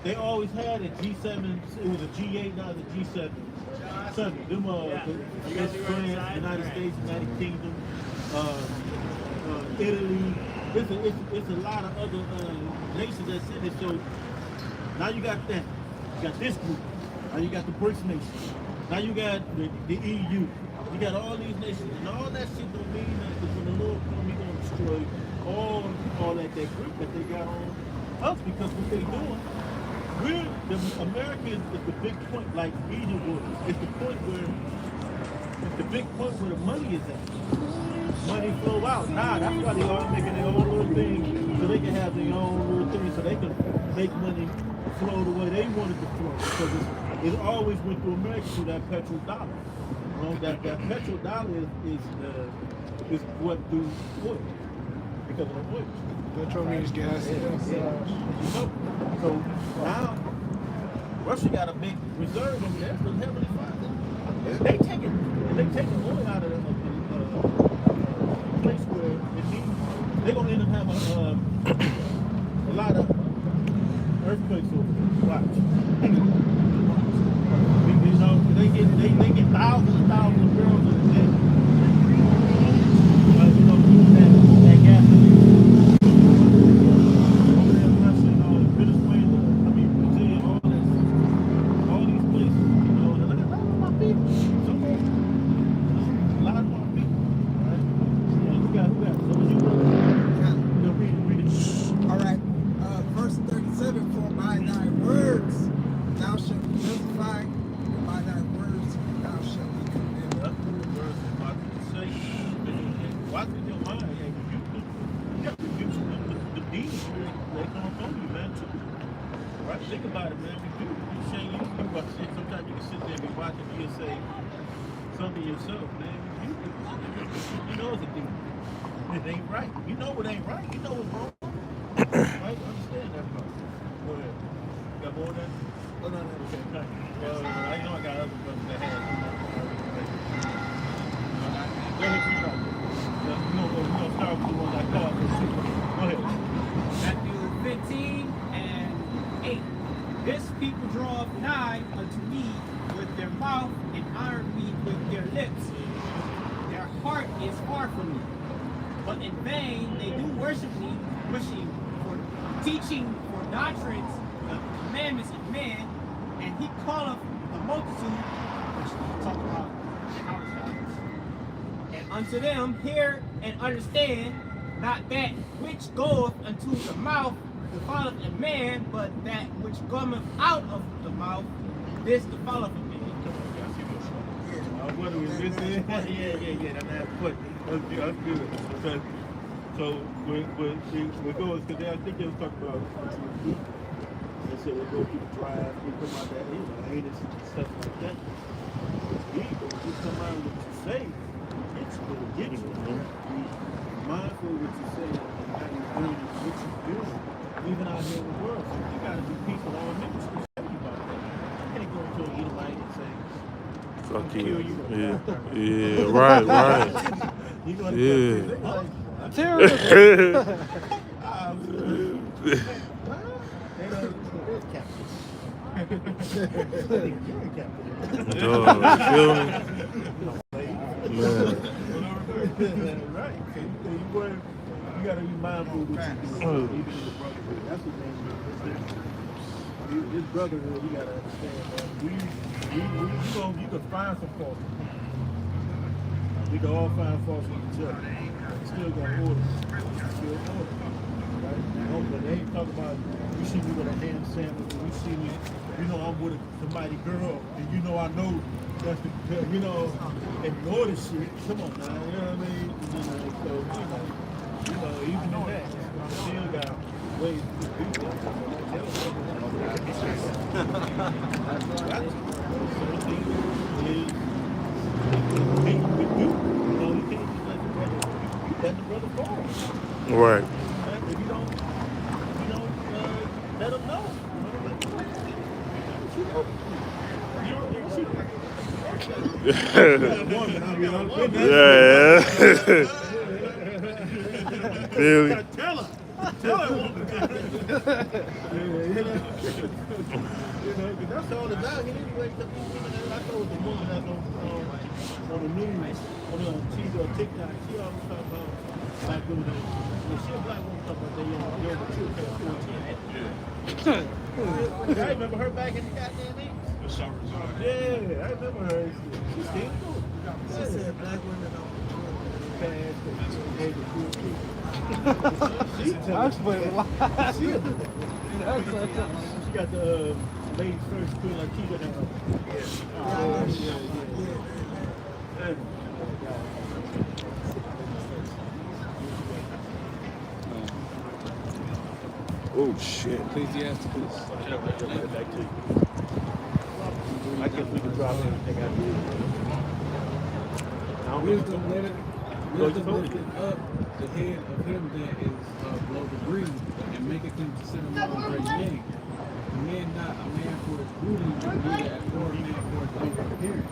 They always had a G7. It was a G8, now it's a G7. Them, France, United States, United Kingdom, Italy. It's a lot of other nations that's in it. So now you got that. You got this group. Now you got the BRICS nations. Now you got the EU. You got all these nations, and all that shit don't mean nothing. Because when the Lord comes, He's gonna destroy all that group that they got on us, because what they doing. America is the big point, like Egypt was. It's the big point where the money is at. Money flow out. That's why they are making their own little thing, so they can have their own little thing, so they can make money flow the way they want it to flow. Because it always went through America through that petrodollar. You know, that petrodollar is what do oil, because of the oil. Petrol means gas. So now Russia got a big reserve over there, so heavily funded. They taking oil out of the place where it needs. They're gonna end up having a lot of earthquakes over there. Watch. You know, they get thousands and thousands of barrels a day. You know, that gasoline. Think about it, man. Sometimes you can sit there and be watching and you'll say something to yourself, man. You know it's a demon. It ain't right. You know it ain't right. You know it's wrong. Right? Understand that part. Go ahead. You got more of that? Oh, no. Okay. I know I got other brothers that have. Go ahead, you know. We're going to start with the ones I called. Go ahead. Matthew 15 and 8. This people draw nigh unto me with their mouth and honor me with their lips. Their heart is far from me. But in vain they do worship me, wishing for teaching for doctrines the commandments of man, and he calleth the multitude, which we talk about our times. And unto them hear and understand, not that which goeth unto the mouth defileth a man, but that which cometh out of the mouth, this defileth a man. What are we missing? Yeah. That's good. So we go, because I think they was talking about they said they go through the trials, we come out that haters and stuff like that. When you come out with what you say, it's going to get you. Be mindful of what you say and how you doing it, what you doing. Even out here in the world, so you got to be peaceful. All ministers tell you about that. You can't go into an Edomite and say, Fuck you. kill you. Yeah, right. You know what I'm Right. You got to be mindful of what you do. Even in the brotherhood. That's what makes this brotherhood, you got to understand, man. You can find some faults. We can all find faults with each other. We still got order. Right? But they ain't talking about, you see me with a ham sandwich, and you see me, you know I'm with somebody girl, and you know I know that's the, ignore the shit. Come on now, you know what I mean? So, even in that, still got ways to do that. Let the brother fall. Right. If you don't let them know. Yeah. Really? Tell her. 'cause that's all it's out here anyway. I told the woman that's on the news, on TV or TikTok, she always talk about black women. When she a black woman talk about they young children. I remember her back in the goddamn 80s. Yeah, I remember her. She still do. She said black women don't pass. That's what it was. She got the ladies first queen like Tika had. Oh shit. Ecclesiasticus. I guess we can drop everything out here. Wisdom lifteth up the head of him that is below the breeze, and maketh him to sit among great men. Commend not a man for his beauty, neither for a man for his outward appearance.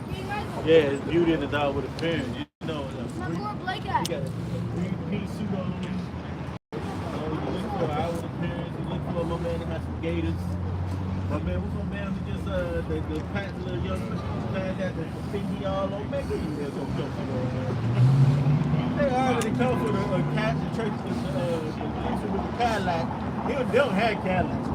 Yeah, his beauty in his outward appearance. You know, he got a three-piece suit on. You look for outward appearance. You look for a little man that has some gators. My man, what's my man who just the fat little young man that the thingy all on? Man, give me that some jokes, they already come for the cat, the church, the with the Cadillac. They don't have Cadillacs.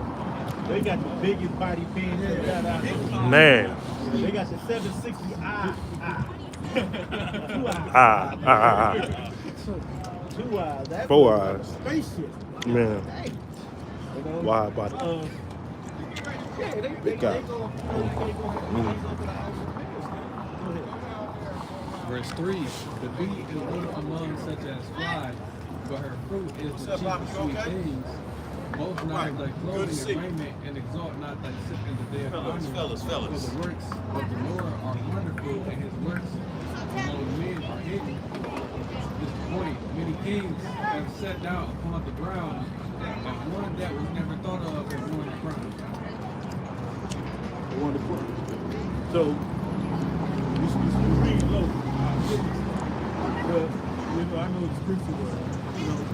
They got the biggest body pins they got out here. Man. They got the 760i. Two eyes. That 4 eyes. Spaceship. Man. Hey. Wide body. Yeah, they Big guy. Verse 3, the bee is little among such as fly, but her fruit is the chief of sweet things. Both not thy clothing and raiment, and exalt not thyself in the day of honor. For the works of the Lord are wonderful, and his works among men are hidden. This point, many kings have sat down upon the ground, and one that was never thought of has won the crown. So, you should read low. But, I know the scripture was.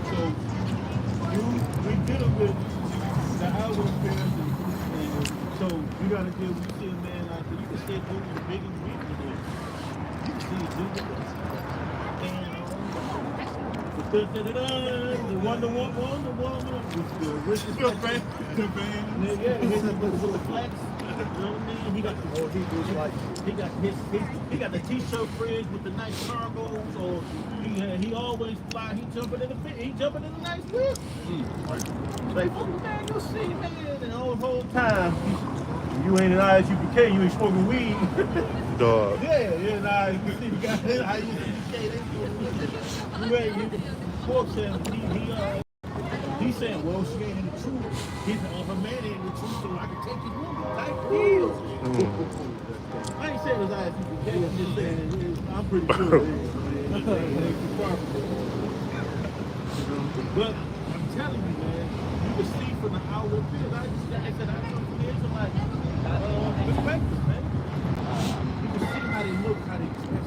So, we deal with the outward appearance, and so you gotta deal with, you see a man like that, you can see it doing the big and weak with it. You can see it doing the Wonder Woman, with the richest fan. Yeah, with the flags. You know what I mean? He got the t-shirt fridge with the nice cargos, or he always fly. He jumping in the nice whip. Like, oh man, you see, man, and the whole time you ain't an ISUPK, you ain't smoking weed. Dog. Yeah, nah, you see the guy ISUPK, you he's saying, well, she ain't in the truth. He's her man ain't in the truth, so I can take his woman. Type deal. I ain't saying his eyes people gay, I'm just saying I'm pretty sure it is. But I'm telling you, man, you can see from the outward appearance. I said I come from the Israelite perspective, man. You can see how they look, how they express,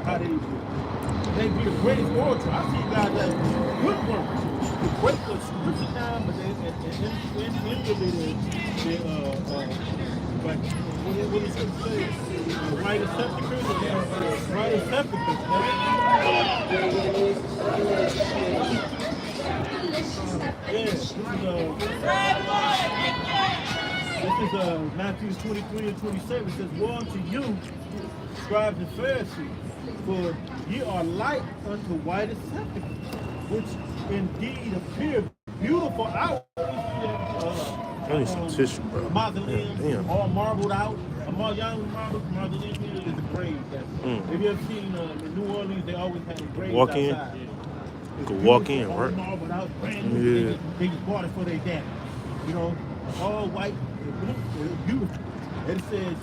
how they be the greatest orator. I see guys that good workers. Break the scripture down, but they what is it say? White sepulchres, white sepulchres. This is Matthew 23 and 27. It says, woe unto you, scribes and Pharisees, for ye are like unto white sepulchres, which indeed appear beautiful outwardly. I need some tissue, bro. Mausoleum, all marbled out. Mausoleum is a grave. Have you ever seen in New Orleans? They always have graves Walk outside. in. You can walk in, all right? marbled out, brand new. They just bought it for their dad. You know, all white, beautiful. It says,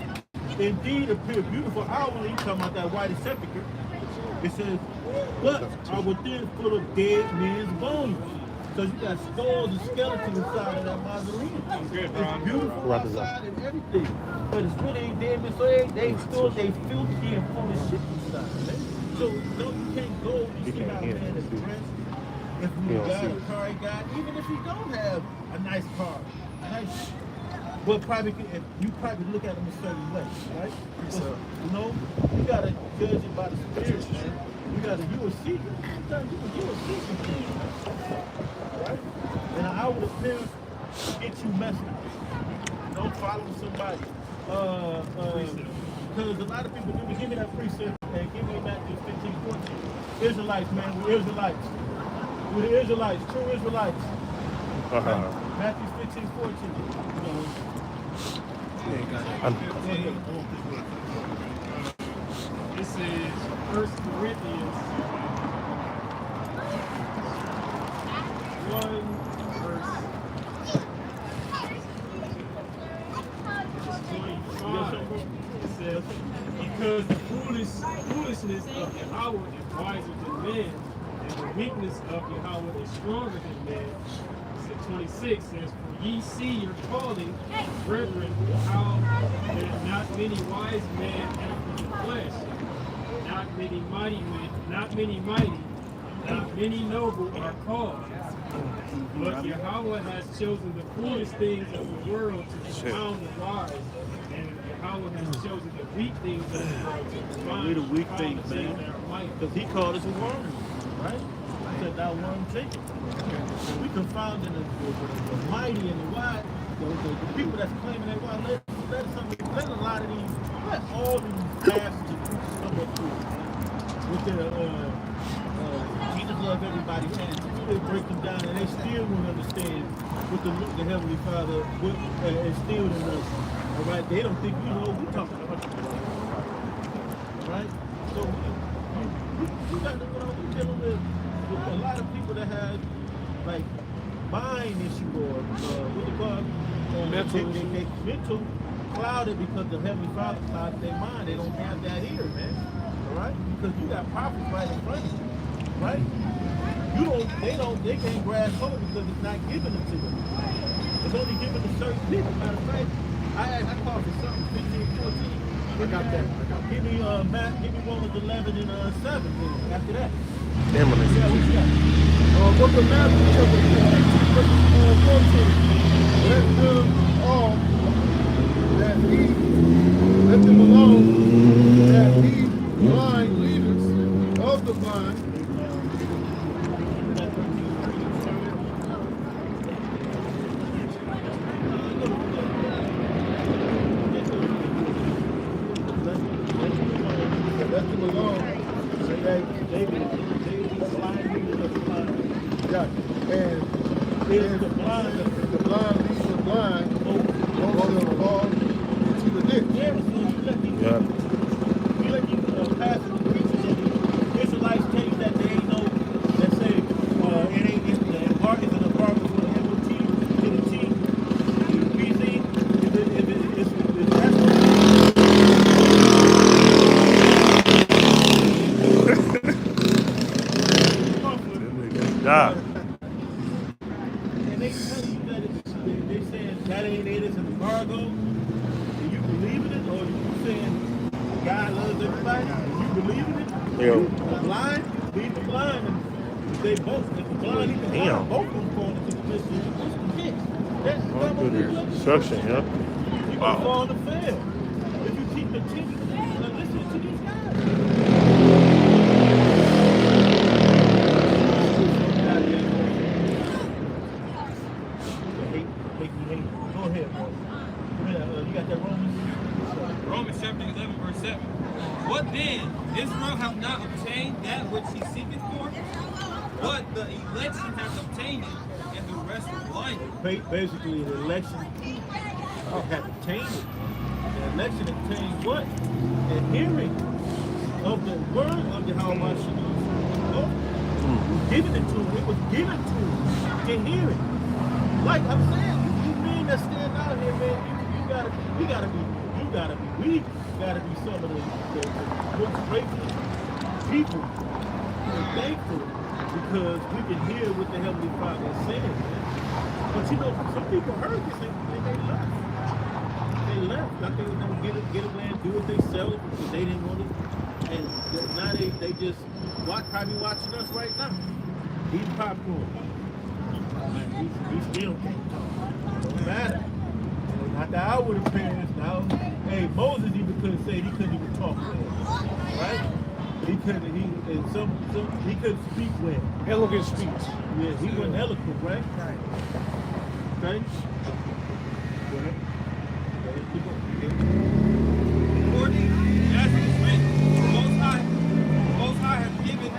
indeed appear beautiful outwardly. You talking about that white sepulchre? It says, but are within full of dead men's bones. So you got skulls and skeletons inside of that mausoleum. It's beautiful outside and everything. But it's really ain't dead men. So they filthy and full of shit inside. So no, you can't go. You see how a man is dressed. if You you don't got see a it. car he got, even if you don't have a nice car, nice, but probably if you probably look at him a certain way, right? Because, you know, you gotta judge it by the spirit, man. You will see, sometimes you will see some things, right? And I would appearance get you messed up. Don't follow somebody. Because a lot of people do. Give me that precept and give me Matthew 15:14. Israelites, man, we're Israelites. We're the Israelites, true Israelites. Matthew 15:14. This is 1 Corinthians 1 verse 25. It says, because the foolishness of Yahweh is wiser than men, and the weakness of Yahweh is stronger than men. 26 says, for ye see your calling, brethren, how there are not many wise men after the flesh, not many mighty, not many noble are called. But Yahweh has chosen the foolish things of the world to confound the wise, and Yahweh has chosen the weak things of the world to confound We're the weak the things, man. Because he called us a worm, right? He said, thou worm Jacob. We confounding the mighty and the wise, the people that's claiming they want. Let a lot of these, let all these pastors come up with their Jesus love everybody, man. They break them down and they still won't understand what the Heavenly Father instilled in us. All right, they don't think we know what we're talking about. All right, so we got to, we're dealing with a lot of people that have like mind issue or what they call mental clouded because the Heavenly Father clouded their mind. They don't have that here, man. All right, because you got prophets right in front of you, right? They can't grasp hold because it's not given to them. It's only given to certain people. Matter of fact, I called for something 15, 14. I got that. Give me Romans 11 and 7 after that. Damn, what you got? Book of Matthew, chapter 14. Let them all let them alone that be blind leaders of the blind. Let them alone. Yeah, and the blind leads the blind, all them fall into the ditch. Yeah, so you let these pastors and preachers and Israelites tell you that they ain't know, that say it ain't the embargo is an embargo for the MOT to the T, the PZ, if that's what and they tell you that they saying that ain't it, it's an embargo, and you believe in it, or you saying God loves everybody, and you believe in it, Yo. the blind, lead the blind, and they both, if the blind lead the blind, both of them going into the ditch. That's Destruction, yeah. You gonna fall in the fail. If you keep listening to these guys. Go ahead, boy. You got that Romans? Romans chapter 11, verse 7. What then? Israel hath not obtained that which he seeketh for, but the election hath obtained it, and the rest are blinded. Basically, the election have obtained it. The election obtained what? The hearing of the word of Yahweh. It was given it to him. It was given to him to hear it. Like I'm saying, you men that stand out here, man, you gotta be we gotta be some of the most grateful people and thankful because we can hear what the Heavenly Father is saying, man. But you know, some people heard this and they left. They left. Like they were gonna get away and do what they sell it because they didn't want it. And now they just probably watching us right now. Eating popcorn. We still can't talk. Don't matter. After I would have passed, now, hey, Moses even couldn't say he couldn't even talk well, right? He couldn't. He couldn't speak well. Elegant speech. Yeah, he wasn't eloquent, right? Right. Okay. According as it is written, the Most High has given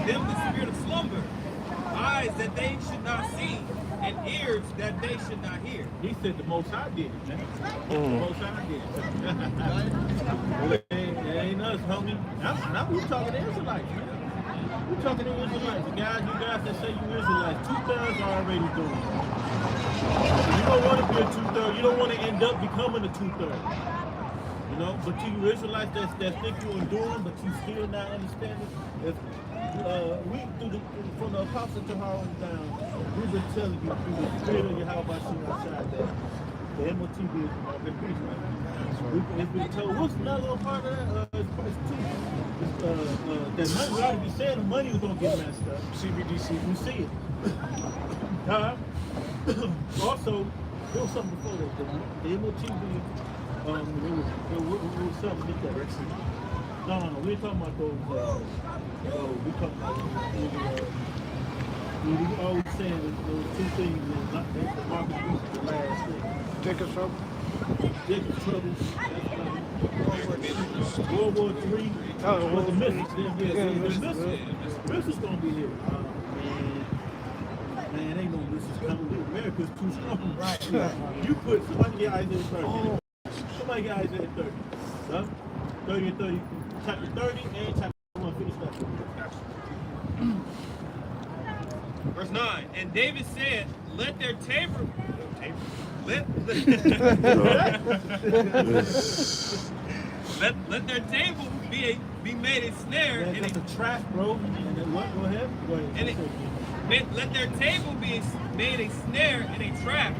them the spirit of slumber, eyes that they should not see, and ears that they should not hear. He said the Most High did it, man. The Most High did it. It ain't us, homie. Now we talking to Israelites, man. We talking to Israelites. You guys that say you Israelites, 2/3 are already doing it. You don't want to be a 2/3. You don't want to end up becoming a 2/3. You know, but to you Israelites that think you're enduring, but you still not understanding. If we from the apostle to Harlem down, we've been telling you through the spirit of Yahweh outside that the MOTB is been preaching right now. It's been told. What's another little part of that? It's two. That money we ought to be saying the money was gonna get messed up. CBDC. You see it. Also, there was something before that. The MOTB. It was something with that. No, we ain't talking about those. We talking about we always saying those two things. The market was the last thing. Jacob's trouble. Jacob's trouble. World War III. Was the missiles. The missiles gonna be here. Man, ain't no missiles coming. America's too strong. Right. You put somebody get Isaiah 30. Somebody get Isaiah 30. Huh? 30 and 30. Chapter 30 and chapter 1. Finish that. Verse 9. And David said, let their table let their table be made a snare and a trap, bro. And then what? Go ahead. Let their table be made a snare and a trap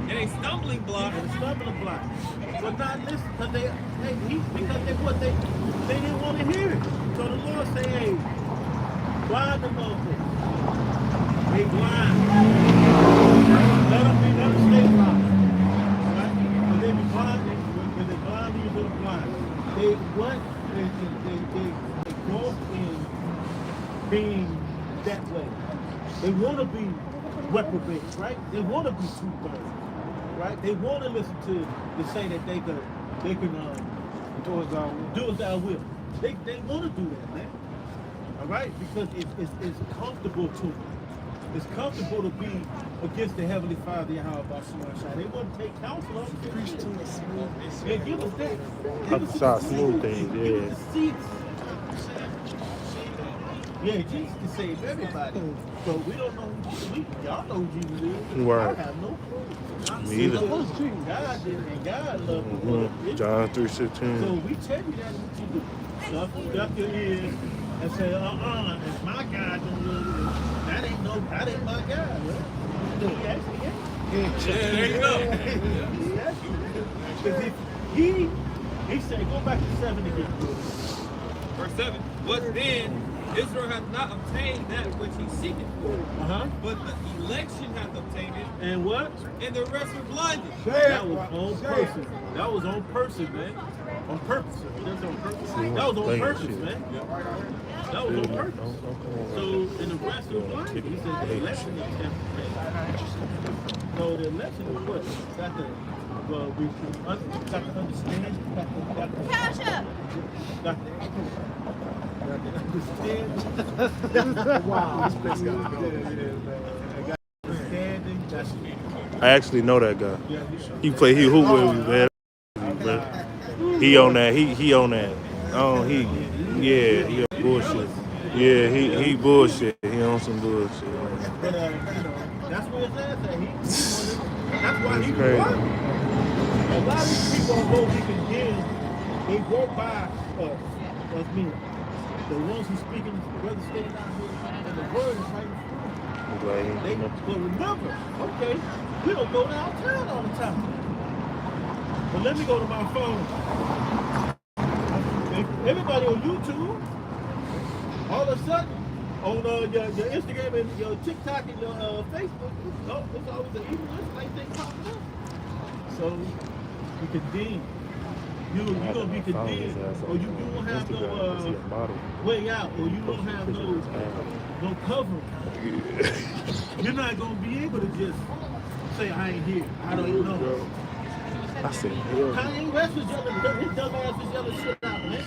and a stumbling block. And a stumbling block. But not listen, because they didn't want to hear it. So the Lord said, hey, blind them over. They blind. Let them stay blind. Right? Because they be blind, because they blind, you little blind. They go in being that way. They want to be reprobates, right? They want to be 2/3, right? They want to listen to say that they can do as thou will. They want to do that, man. All right, because it's comfortable to them. It's comfortable to be against the Heavenly Father, Yahweh Bashimashai. They want to take counsel of them. Preach to us, man. Yeah, give us that. Smooth things, Give us the seats. Yeah, Jesus can save everybody. So we don't know who y'all know who Jesus is. Right. I have no clue. Me either. God did, and God loved me. John 3:16. So we tell you that what you do. Stuff your ears and say, if my God don't love you, that ain't my God. Right? He actually is. Yeah, there you go. He said, go back to 7 again. Verse 7. What then? Israel hath not obtained that which he seeketh for, but the election hath obtained it. And what? And the rest were blinded. That was on person. That was on person, man. On purpose. That's on purpose. That was on purpose, man. That was on purpose. So, in the rest were blinded. He said the election hath obtained. So the election is what? Got to understand. Wow. I actually know that guy. He hoop with me, man. He on that. He on that. Oh, he on bullshit. Yeah, he bullshit. He on some bullshit. But that's where his ass at. That's why he crazy. won. A lot of these people on both weekend games, they walk by us mean. The ones who speak in the brother staying out here, and the word is right in front. But remember, okay, we don't go downtown all the time. But let me go to my phone. Everybody on YouTube, all of a sudden, on your Instagram and your TikTok and your Facebook, it's always an evil Israelite thing popping up. So you condemn. You're gonna be condemned, or you won't have no way out, or you won't have no covering. You're not gonna be able to just say I ain't here. I don't even know. I said, hell. Kanye West was yelling, his dumb ass was yelling shit out, man.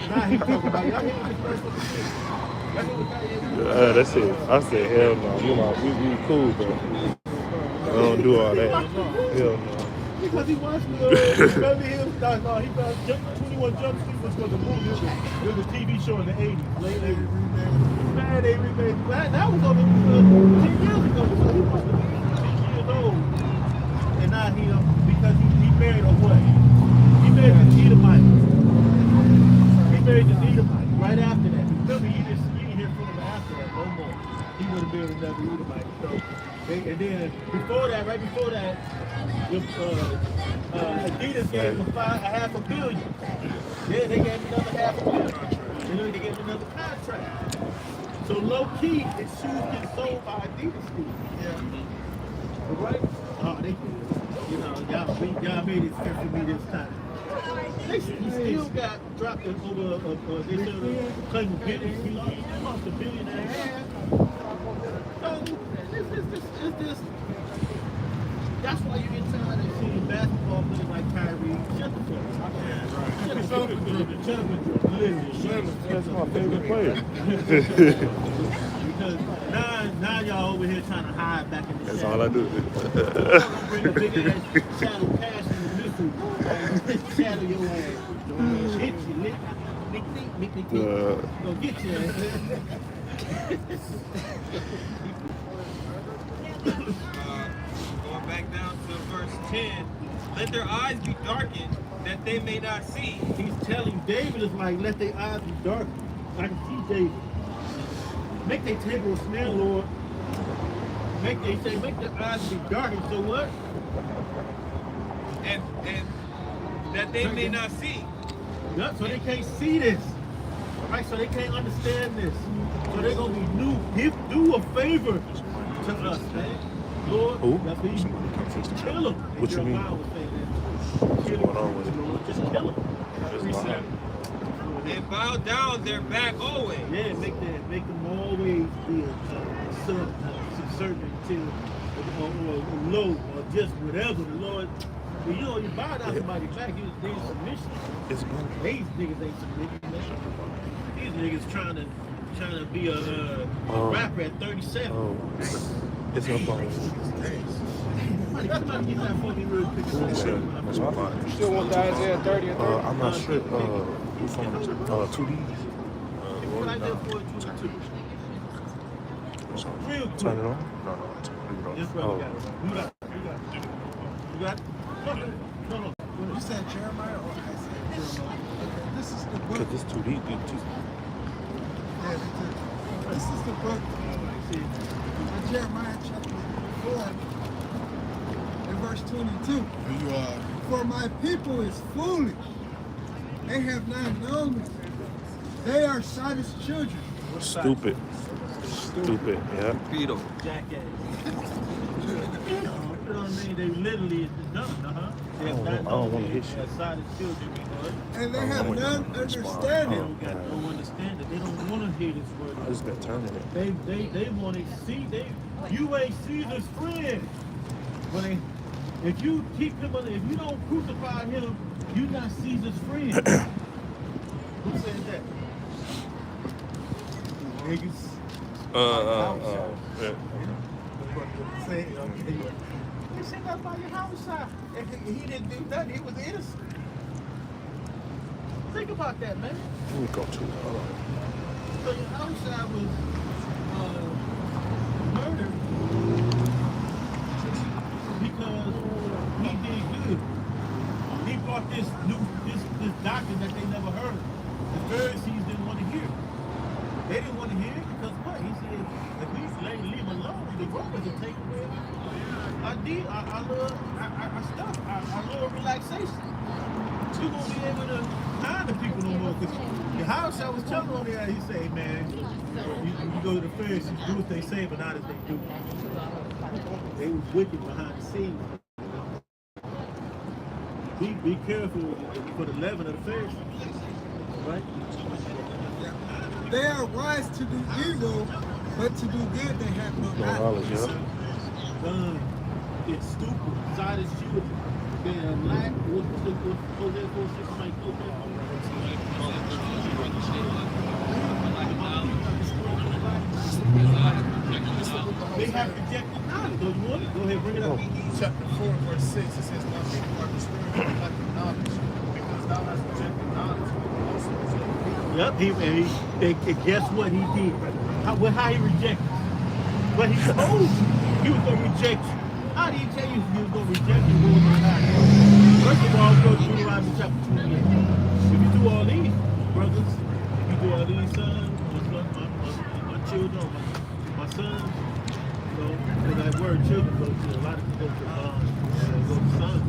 Now he talking about y'all hear this motherfucking shit. Y'all hear what Kanye That's it. I said, hell no. We cool, bro. I don't do all that. Hell no. Because he watched Beverly Hills. No, he thought 21 Jump Street was a movie. It was a TV show in the 80s, late 80s. Man, they remade that. That was over 10 years ago. So he must have been 10 years old. And now because he married a what? He married the Edomite. He married the Edomite right after that. Remember, you didn't hear from him after that no more. He would have married another Edomite. So, and then before that, right before that, Adidas gave him $500 million. Yeah, they gave him another $500 million. And then they gave him another contract. So low key, his shoes get sold by Adidas still. Yeah. Right? Oh, they, y'all made it fair for me this time. He still got dropped over. They said claim of billions. He lost $1.5 billion. So it's this. That's why you get tired of seeing basketball players like Kyrie. Shut the fuck up. That's my favorite player. Because now y'all over here trying to hide back in the That's shadow. all I do. Bring a big ass shadow pass in the missile. Shadow your ass. Hit you, lick. Go get your ass. Going back down to verse 10, let their eyes be darkened that they may not see. He's telling David is like, let their eyes be darkened. I can see David. Make their table smell, Lord. Make their eyes be darkened. So what? And that they may not see. Yeah, so they can't see this. Right? So they can't understand this. So they're gonna be do a favor to us, man. Lord, who? Kill them. What you mean? What's going on with it? Just kill them. And bow down their back always. Yeah, make them always be subservient to or low or just whatever the Lord. But you know, you bow down somebody's back, they in submission. It's good. These niggas ain't submitting. These niggas trying to be a rapper at 37. Oh, it's no problem. Somebody get that fucking real picture. That's my fault. You still want the Isaiah 30 and 30? I'm not sure. Who's on 2D? Right there for 22. Real quick. Turn it on? No. Yes, brother, got it. You got it? No. You said Jeremiah or Isaiah? Okay, this is the book. Because this 2D. Yeah, this is the book of Jeremiah chapter 4 and verse 22. For my people is foolish. They have not known me. They are Sodom's children. Stupid, yeah. Beetle. Jackass. You know what I mean? They literally is dumb, They have not I don't want to hit you. Children, And they have none They understanding. don't got no understanding. They don't want to hear this word. I just got terminated. They want to see. You ain't Caesar's friend. When if you keep him, if you don't crucify him, you not Caesar's friend. Who said that? Niggas. Yeah. Say, you said that by your homicide. If he didn't do that, he was innocent. Think about that, man. Let me go to it. Hold on. So your homicide was murdered because he did good. He brought this doctrine that they never heard. The Pharisees didn't want to hear it. They didn't want to hear it because what? He said, if we leave alone, the Romans will take away our stuff, our little relaxation. you won't be able to hide the people no more. Because the house I was telling on there, he say, man, you go to the Pharisees, do what they say, but not as they do. They was wicked behind the scenes. Be careful for the leaven of the Pharisees, right? They are wise to do evil, but to do good they have no knowledge. It's stupid. Side is stupid. They are lack. What Hosea 4:6 might go They have rejected knowledge. Don't you want it? Go ahead, bring it up. Chapter 4, verse 6, it says, "My people are destroyed for lack of knowledge, because thou hast rejected knowledge, you will also reject me." Yep, and guess what he did? How he rejected? What he told you he was going to reject you. How did he tell you he was going to reject you? First of all, go to Deuteronomy chapter 28. If you do all these, brothers, if you do all these sons, my children, my sons, you know, because that word children goes to a lot of people go to sons.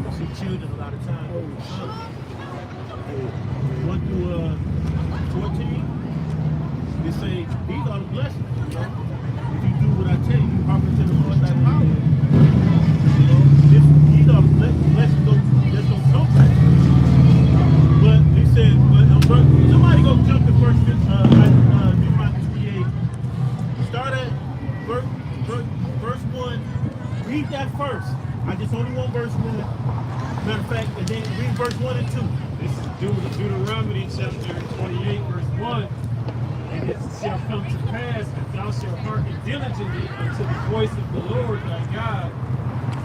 You see children a lot of times go to sons. 1 through 14, they say these are the blessings. You know? If you do what I tell you, hearken to the Lord thy power. You know, these are the blessings that don't come back. But he said, somebody go jump to Deuteronomy 28. Start at verse 1. Read that first. I just only want verse 1. Matter of fact, and then read verse 1 and 2. This is Deuteronomy chapter 28, verse 1. And it shall come to pass that thou shalt hearken diligently unto the voice of the Lord thy God,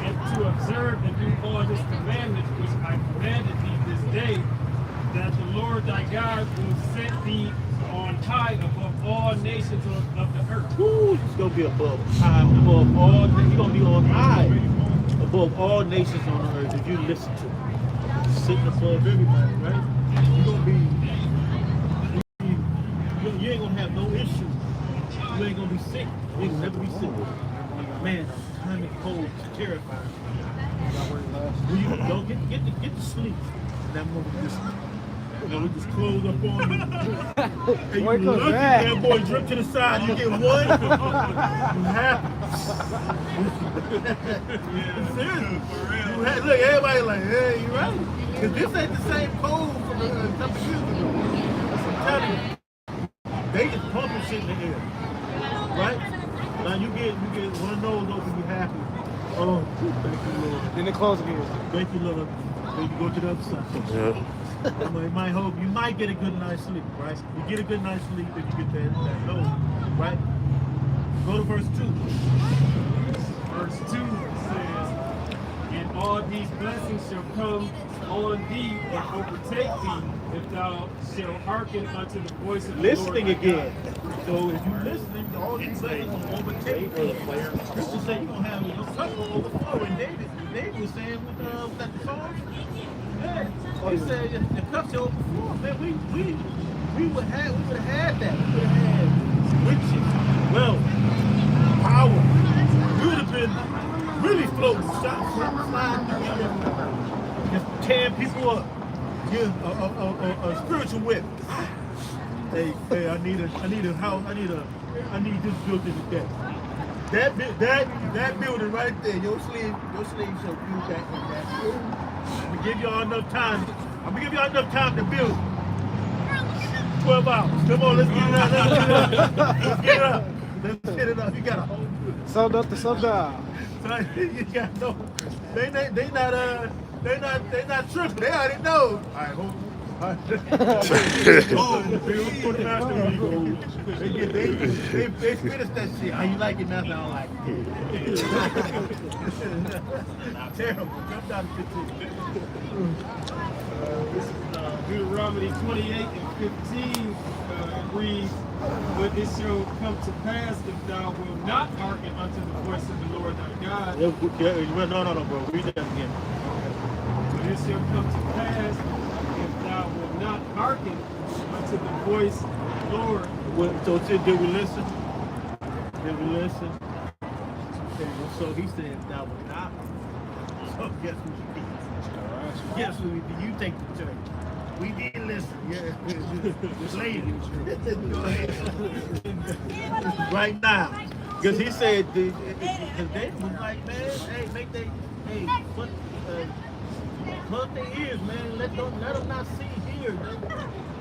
and to observe and do all his commandments which I commanded thee this day, that the Lord thy God will set thee on high above all nations of the earth. Woo, it's going to be above all. He's going to be on high above all nations on the earth if you listen to him. Sitting above everybody, right? You're going to be. You ain't gonna have no issue. You ain't gonna be sick. You ain't gonna never be sick. Man, time and cold is terrifying. You don't get to sleep. That moment we just close up on you. And you look at that boy, drip to the side, you get one. You happy. Look, everybody like, hey, you right? Because this ain't the same cold from a couple years ago. I'm telling you. They just pumping shit in the air, right? Now you get one of those open, you happy. Oh, thank you, Lord. Then they close again. Thank you, Lord. Then you go to the other side. Yeah. You might get a good night's sleep, right? You get a good night's sleep if you get that nose, right? Go to verse 2. Verse 2 says, "And all these blessings shall come on thee and overtake thee, if thou shalt hearken unto the voice of the listening Lord again. So if you're listening, all these blessings will overtake you. Scripture say you're gonna have no cup will overflow. And David was saying with that song, yeah, he said the cup shall overflow. Man, we would have had that. We would have had riches, wealth, power. We would have been really floating, sliding together, just tearing people up. Give a spiritual whip. Hey, I need a house. I need this building today. That building right there. Your sleeve shall build that in that building. I'm gonna give y'all enough time to build. 12 hours. Come on, let's get it up. Let's get it up. You got a whole. Sold up to sundown. You got no. They not tripping. They already know. All right, hold on. They finished that shit. How you like it now? I don't like it. Terrible. Jump down to 15. This is Deuteronomy 28 and 15 reads, "But it shall come to pass if thou wilt not hearken unto the voice of the Lord thy God." No, bro. Read that again. "But it shall come to pass if thou wilt not hearken unto the voice of the Lord." So did we listen? Did we listen? Okay, so he said that was not. So Oh, guess who we did? Guess who we did? You take the church. We did listen. Yeah. Later. Go ahead. Right now. Because he said, because they was like, man, hey, make they, hey, plug their ears, man. Let them not see here.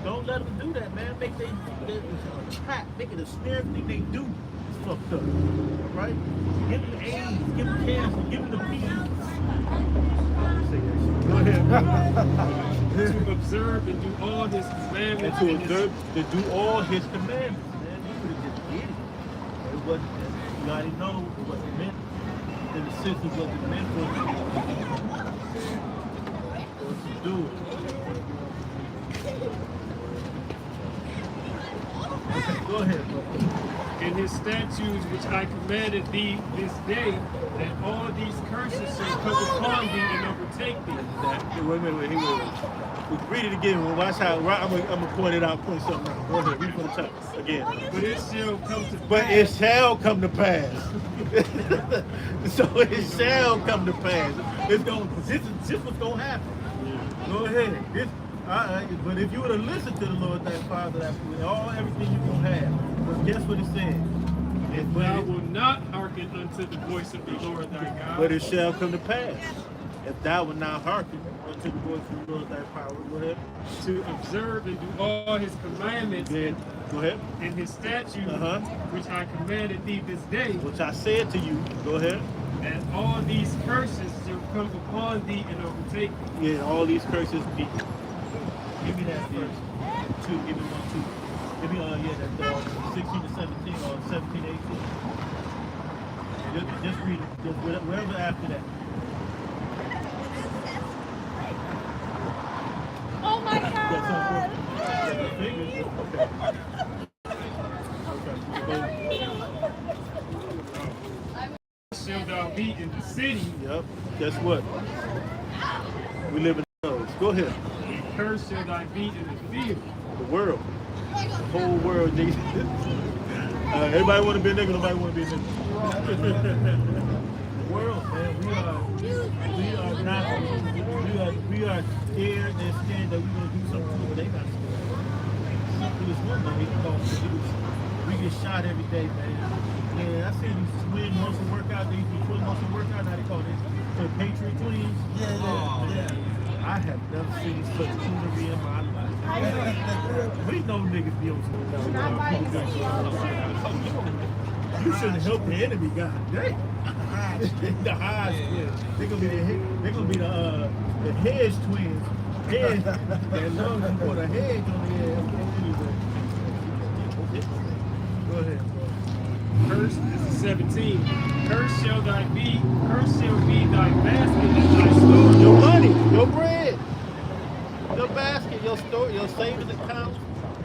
Don't let them do that, man. Make they a trap, make it a snare. Everything they do is fucked up. All right? Give them the AIDS, give them cancer, give them the peace. Go ahead. To observe and do all his commandments. And to observe, to do all his commandments, man. He could have just did it. It wasn't, you already know it wasn't meant, in the sense it wasn't meant for us to do it. Okay, go ahead, bro. And his statutes which I commanded thee this day, that all these curses shall come upon thee and overtake thee. Wait. Read it again. Watch how. I'm gonna point it out. Point something out. Go ahead. Read from the top again. But it shall come to But pass. it shall come to pass. So it shall come to pass. It's going. This is what's gonna happen. Go ahead. But if you would have listened to the Lord thy Father, everything you're gonna have. But guess what it said? Thou wilt not hearken unto the voice of the Lord thy God. But it shall come to pass. If thou wilt not hearken unto the voice of the Lord thy power, go ahead. To observe and do all his commandments. Go ahead. And his statutes, which I commanded thee this day. Which I said to you. Go ahead. And all these curses shall come upon thee and overtake thee. Yeah, all these curses be. Give me that verse. 2. Give me 1, 2. Give me that 16 to 17 or 17 to 18. Just read it. Just wherever after that. Oh my God! Shall thou be in the city? Yep. Guess what? We live in those. Go ahead. Cursed shall thy be in the field. The world. The whole world. Everybody want to be a nigga. Nobody want to be a nigga. The world, man. We are scared. They're scared that we're gonna do something to them, but they not scared. Something is one thing we can call produce. We get shot every day, man. Yeah, I see these twin muscle workout. They used to be twin muscle workout. Now they call it the Patriot twins. Yeah. I have never seen such coonery in my life. We know niggas be on some. You shouldn't help the enemy, God dang. The highs, they're gonna be the hedge twins. Hedge, that love to put a hedge on the head. Go ahead. Cursed, this is 17. Cursed shall thy be, cursed shall be thy basket and thy store. Your money, your bread, your basket, your store, your savings account,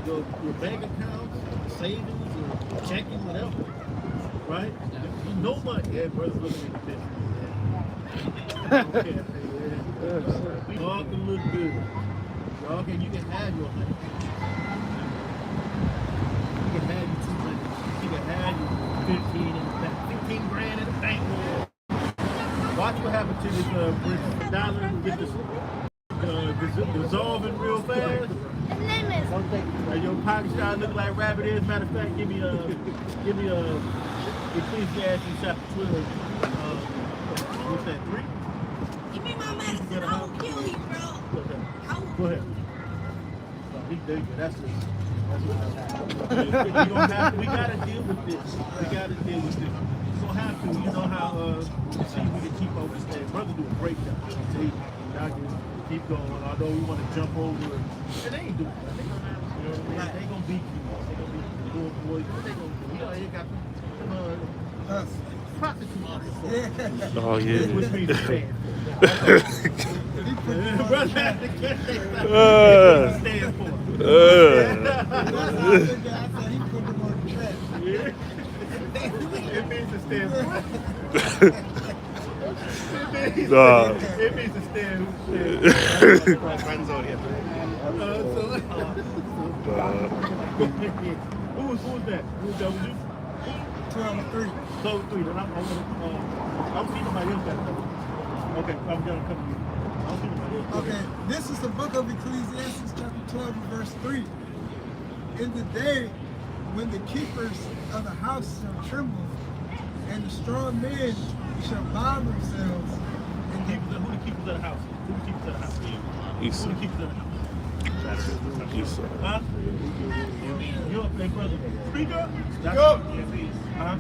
your bank account, savings, your checking, whatever. Right? No money. Yeah, brother's looking at the business. We all can look good. Y'all can, you can have your money. You can have you 200. You can have you 15 in the bank, 15 grand in the bank. Watch what happens to this British dollar and get this dissolving real fast. Your pocket start looking like rabbit ears. Matter of fact, give me Ecclesiastes chapter 12. What's that, 3? Give me my medicine. I will kill you, bro. Go ahead. That's what we gotta deal with this. We're gonna have to. You know how see if we can keep up with that. Brother do a great job. See, y'all can keep going. Although we want to jump over it. And they ain't doing it. You know what I mean? They gonna beat you. They gonna beat the little boys. What they gonna do? You know, they got prostitutes. Oh yeah. Which means stand. Stand for. It means to stand for. It means to stand. Who's that? Who's that with you? 12-3. 12-3. Then I'm seeing somebody else got it. Okay, I'm gonna come to you. I'll see what Okay, this is the book of Ecclesiastes, chapter 12, and verse 3. In the day when the keepers of the house shall tremble, and the strong men shall bow themselves, and Who the keepers of the house? Who the keepers of the house? Esau. Who the keepers of the house? Esau. Huh? You're up there, brother. Speak up. Speak up. Huh?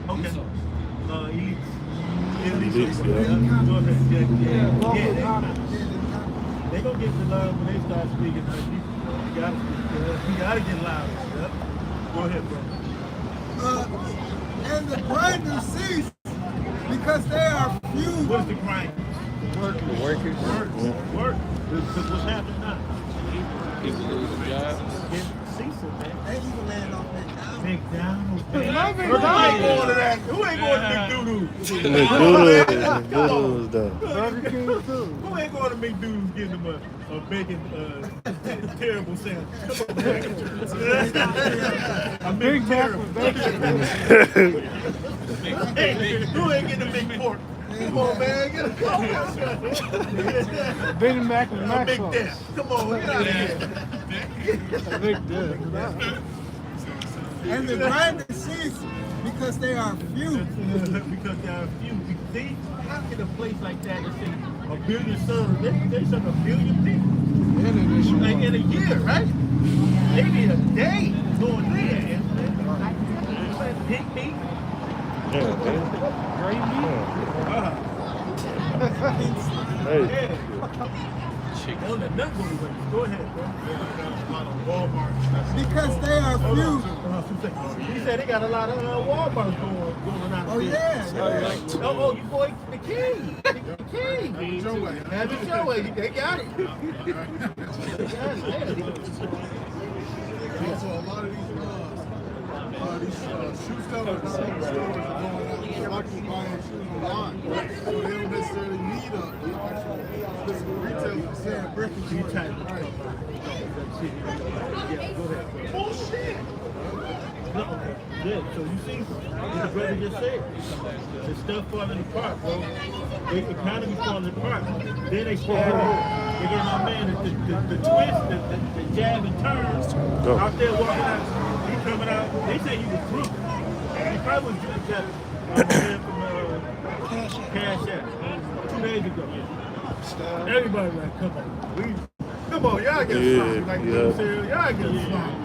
Okay. Elites. Elites, yeah. Go ahead. Yeah. local Yeah. economies. They gonna get the love when they start speaking. You gotta get louder. Yep. Go ahead, bro. and the grinders cease because they are few. What's the grind? Workers. Work. What's happening now? People losing jobs. It's ceasing, man. They even land off that McDonald's. Love Who McDonald's. ain't going to that? Who ain't going to McDonald's? Doodles though. Burger King too. Who ain't going to McDonald's getting them a bacon terrible sandwich? Come on, man. A Big Mac terrible. with bacon. Hey, who ain't getting a big pork? Come on, man. Get a Big Mac with a mac big sauce. dip. Come on, get out of here. A big dip. and the grinders cease because they are few. Because there are few. See, how can a place like that that's in a billion serve? They serve a billion people. Like in a year, right? Maybe a day going there. Pig meat. Yeah, man. Great meat. Hey. Yeah. Chicken. Go ahead, bro. Walmart. Because they are few. He said they got a lot of Walmart going out. Oh, yeah. Oh, you boy, the king. The king. Have it your way. They got it. Also, a lot of these shoe sellers, stores are going out. A lot of people buying shoes online, so they don't necessarily need a actual physical retailer to sell brick and mortar. Bullshit. No, good. So you see, what the brother just said, the stuff falling apart, bro. The economy falling apart. Then they stab it. They get my man the twist, the jab and turns. Out there walking out, he coming out. They say he was drunk. He probably was drunk that man from Cash App 2 days ago. Everybody like, come on, y'all get sloppy. Like you know, y'all get sloppy.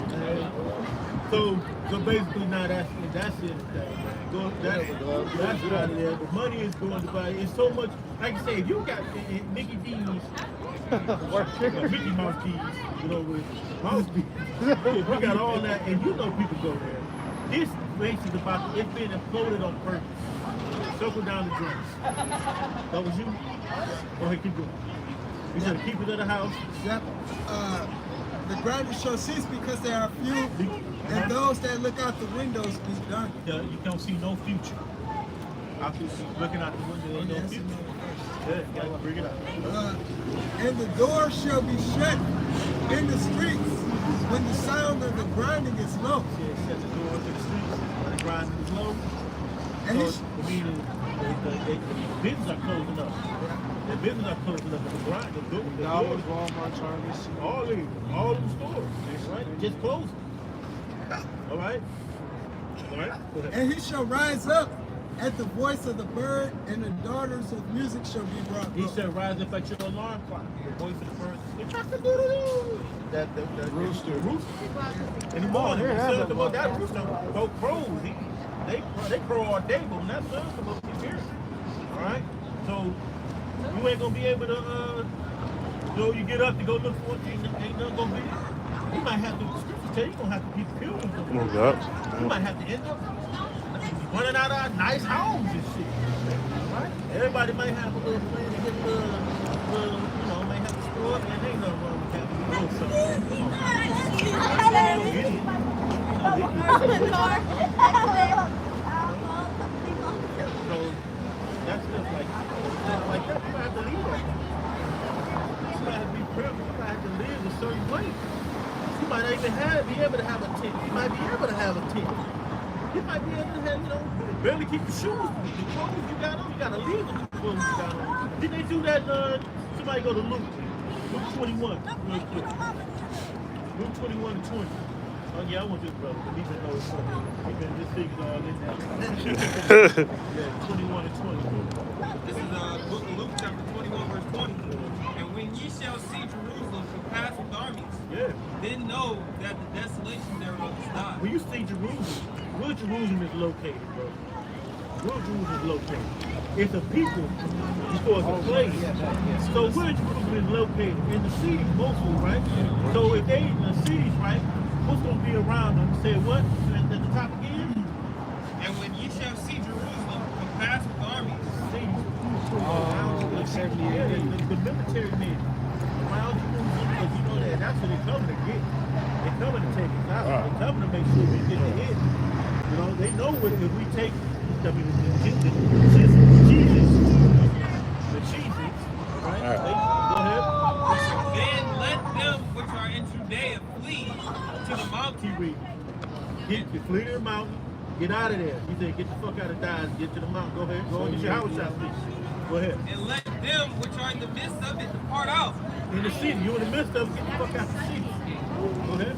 So basically now that's it. That's out of there. The money is going to buy. It's so much. Like I say, if you got Mickey D's, Mickey Mouse keys, with mouse keys. You got all that, and people go there. This place is it's been imploded on purpose. Circle down the drinks. That was you? Go ahead, keep going. You said keep it at the house. Yep. The grinders shall cease because they are few, and those that look out the windows be done. You don't see no future. Looking out the window, ain't no future. Yeah, you gotta bring it out. And the door shall be shut in the streets when the sound of the grinding is low. Yeah, shut the door to the streets when the grinding is low. And So, meaning the business are closing up. The business are closing up. The grind, the Dollars, Walmart, Target. all them stores, right? Just closing. All right. Go ahead. And he shall rise up at the voice of the bird, and the daughters of music shall be brought He up. said, rise up at your alarm clock. The voice of the bird. That rooster. In the morning, that rooster, both crows. They crow all day, but when that sun comes up, you hear it. All right. So you ain't gonna be able to. You get up to go look for it. Ain't nothing gonna be. You might have to. Scripture tell you gonna have to be pilgrims. You might have to end up running out of nice homes and shit. Right? Everybody might have a little plan to get may have to screw up, and ain't nothing wrong with that. So that's just like that. You might have to leave that. You might have to be prayerful. You might have to live a certain way. You might not even be able to have a tent. You might be able to have a tent. You might be able to have, barely keep the shoes, the clothes you got on. You gotta leave with the clothes you got on. Did they do that? Somebody go to Luke 21 real quick. Luke 21 and 20. Oh yeah, I want this brother. He been know it's something. He been this figure's all in there. Yeah, 21 and 20. This is book of Luke chapter 21 verse 20. And when ye shall see Jerusalem compassed with armies, then know that the desolation thereof is nigh. When you see Jerusalem, where Jerusalem is located, bro? Where Jerusalem is located? It's a people before it's a place. So where Jerusalem is located? In the cities mostly, right? So if they in the cities, right, what's going to be around them? Say what? At the top again? And when ye shall see Jerusalem compassed with armies, the military men around Jerusalem, because you know that's what they're coming to get. They're coming to take it out. They're coming to make sure we get the hit. They know what if we take, the cheeses, right? Go ahead. Then let them which are in Judea flee to the mountain. Flee to the mountain. Get out of there. He said, get the fuck out of Dodge. Get to the mountain. Go ahead. Go and get your house shot, please. Go ahead. And let them which are in the midst of it depart out. In the city. You in the midst of it, get the fuck out of the city. Go ahead.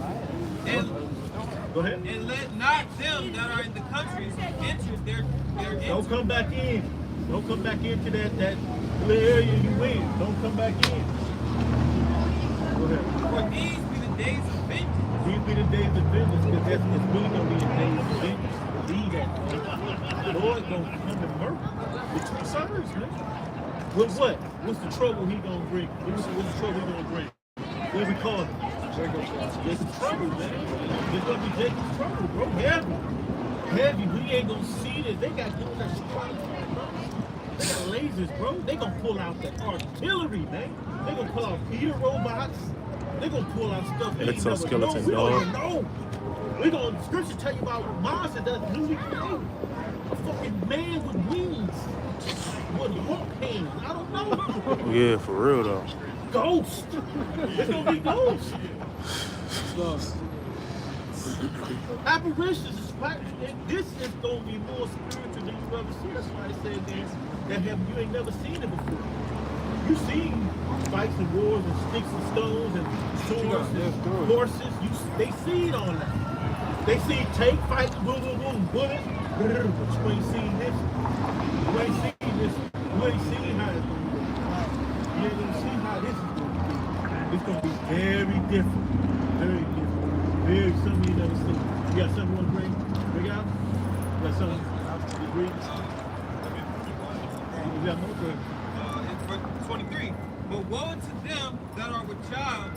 Go ahead. And let not them that are in the countries enter their Don't come back in. Don't come back into that little area you in. Don't come back in. Go ahead. For these be the days of vengeance. These be the days of vengeance, because it's really going to be the days of vengeance. Believe that. The Lord going to come and murder the two sons, man. With what? What's the trouble he going to bring? What's the trouble he going to bring? What we call it? Jacob's trouble, man. It's going to be Jacob's trouble, bro. Heavy. We ain't going to see this. They got people that shoot out of fire, bro. They got lasers, bro. They going to pull out the artillery, man. They going to pull out Peter robots. They're gonna pull out stuff they ain't never known. We don't even know. We're gonna scripture tell you about monsters that knew we created. A fucking man with wings. With hawk hands. I don't know. Yeah, for real though. Ghost. It's gonna be ghosts. Apparitions. This is gonna be more spiritual than you've ever seen. That's why I said that you ain't never seen it before. You see fights and wars and sticks and stones and swords and horses. They see it on that. They see take, fight, boom, boom, boom, bullet. But you ain't seen this. You ain't seen this. You ain't seen how it's going to be. You ain't going to see how this is going to be. It's going to be very different. Very different. Very something you never seen. You got something you want to bring out? You got something you bring? You got more? 23. But woe to them that are with child.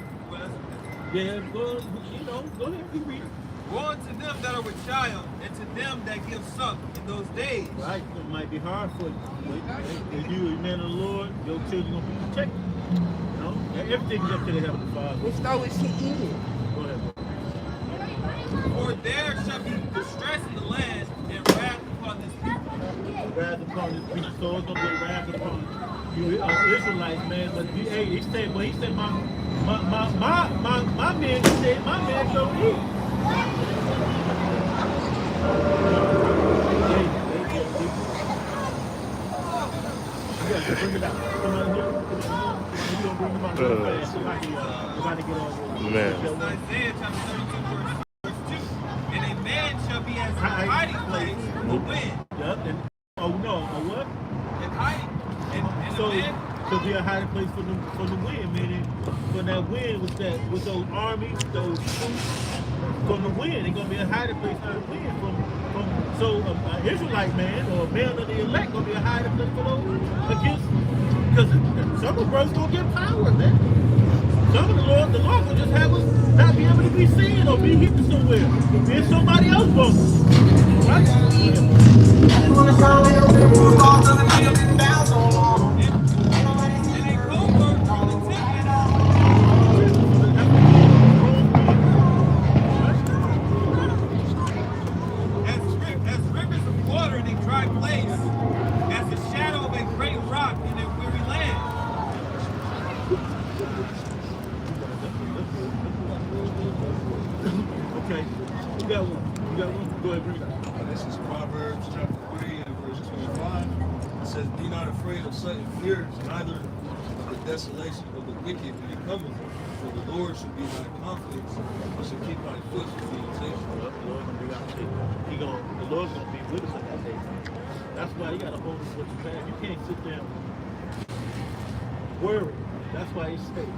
Yeah, go ahead, you read it. Woe to them that are with child, and to them that give suck in those days. Right, it might be hard for you. But if you a man of the Lord, your children gonna be protected. Everything's up to the Heavenly Father. Which though is he eating? Go ahead. For there shall be distress in the land, and wrath upon this people. Wrath upon this people. So it's gonna be wrath upon you Israelites, man. But he said, my man, he said, my man don't eat. You got to bring it out. Come out here. You're gonna bring them out real fast. About to get on. Man. Isaiah chapter 32 verse 2. And a man shall be as a hiding place for wind. Yep. And what? And hiding. And So a man. to be a hiding place for the wind, meaning when that wind was with those armies, those troops from the wind. It's gonna be a hiding place for the wind so an Israelite man or a man of the elect gonna be a hiding place for those against, because some of the brothers gonna get power, man. Some of the Lord will just have us not be able to be seen or be hidden somewhere. Be somebody else boat. Right? As rivers of water in a dry place, as the shadow of a great rock in a weary land. Okay, you got one. Go ahead, bring it out. afraid of sudden fears, neither of the desolation of the wicked when it cometh. For the Lord should be thy confidence, and should keep thy foot from being taken. The Lord's gonna be our savior. The Lord's gonna be with us in that day. That's why you gotta hold us what you have. You can't sit there and worry. That's why he said,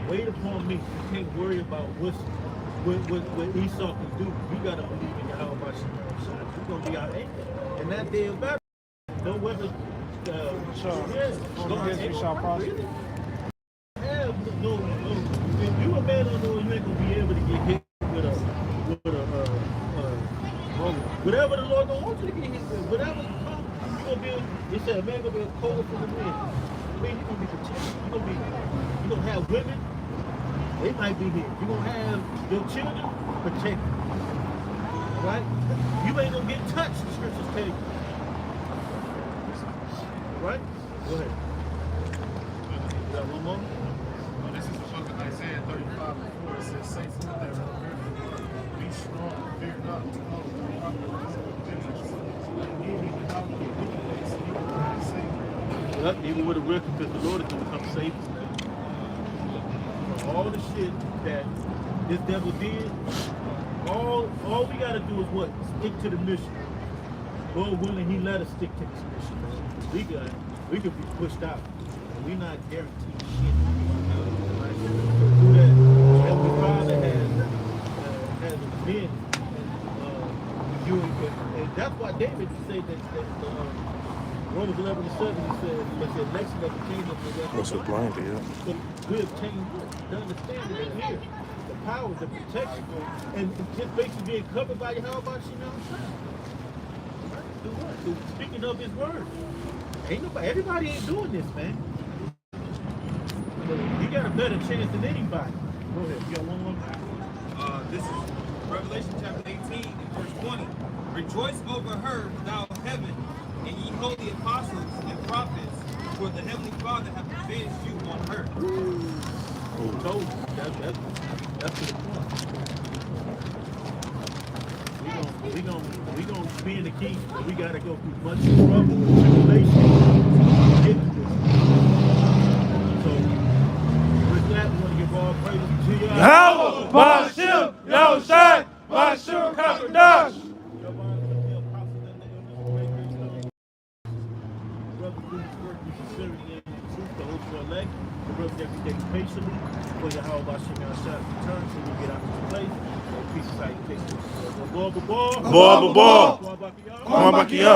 wait upon me. You can't worry about what Esau can do. You gotta believe in Yahweh by Shemar. You're gonna be our anchor. And that day of battle, no weapon shall prosper. If you a man on the Lord, you ain't gonna be able to get hit with a whatever the Lord don't want you to get hit with. Whatever you gonna be. He said a man gonna be a cold from the wind. I mean, you're gonna be protected. You're gonna have women. They might be here. You're gonna have your children protected. Right? You ain't gonna get touched. The scriptures tell you. Right? Go ahead. You got one more? This is the book of Isaiah 35 and 4. It says, Saints of the devil, be strong, fear not, behold, the prophet of well, even with a record, because the Lord is going to come save us, man. So all the shit that this devil did, all we got to do is what? Stick to the mission. Lord willing, he let us stick to this mission, man. We could be pushed out. We're not guaranteed shit. Through that, Heavenly Father has been and that's why David said that Romans 11 and 7, he said, but the election of the kingdom is What's with blinded, yeah. so we obtain the understanding and here, the power, the protection, and just basically being covered by Yahweh by Shemar. Speaking of his word. Everybody ain't doing this, man. You got a better chance than anybody. Go ahead. You got one more? This is Revelation chapter 18 and verse 20. Rejoice over her, thou heaven, and ye holy apostles and prophets, for the heavenly Father hath avenged you on earth. Told you. That's the point. We gonna be in the kingdom, but we gotta go through much trouble and tribulation to get to this. So with that, we want to give all praise to Yahweh. Yahweh, Ba'ashem, Yahushai, Ba'ashem, Kakadash. Patiently for Yahweh by Shemar shot return so we get out of this place. Peace, sight, peace. Ball. Come on, Bakiyah.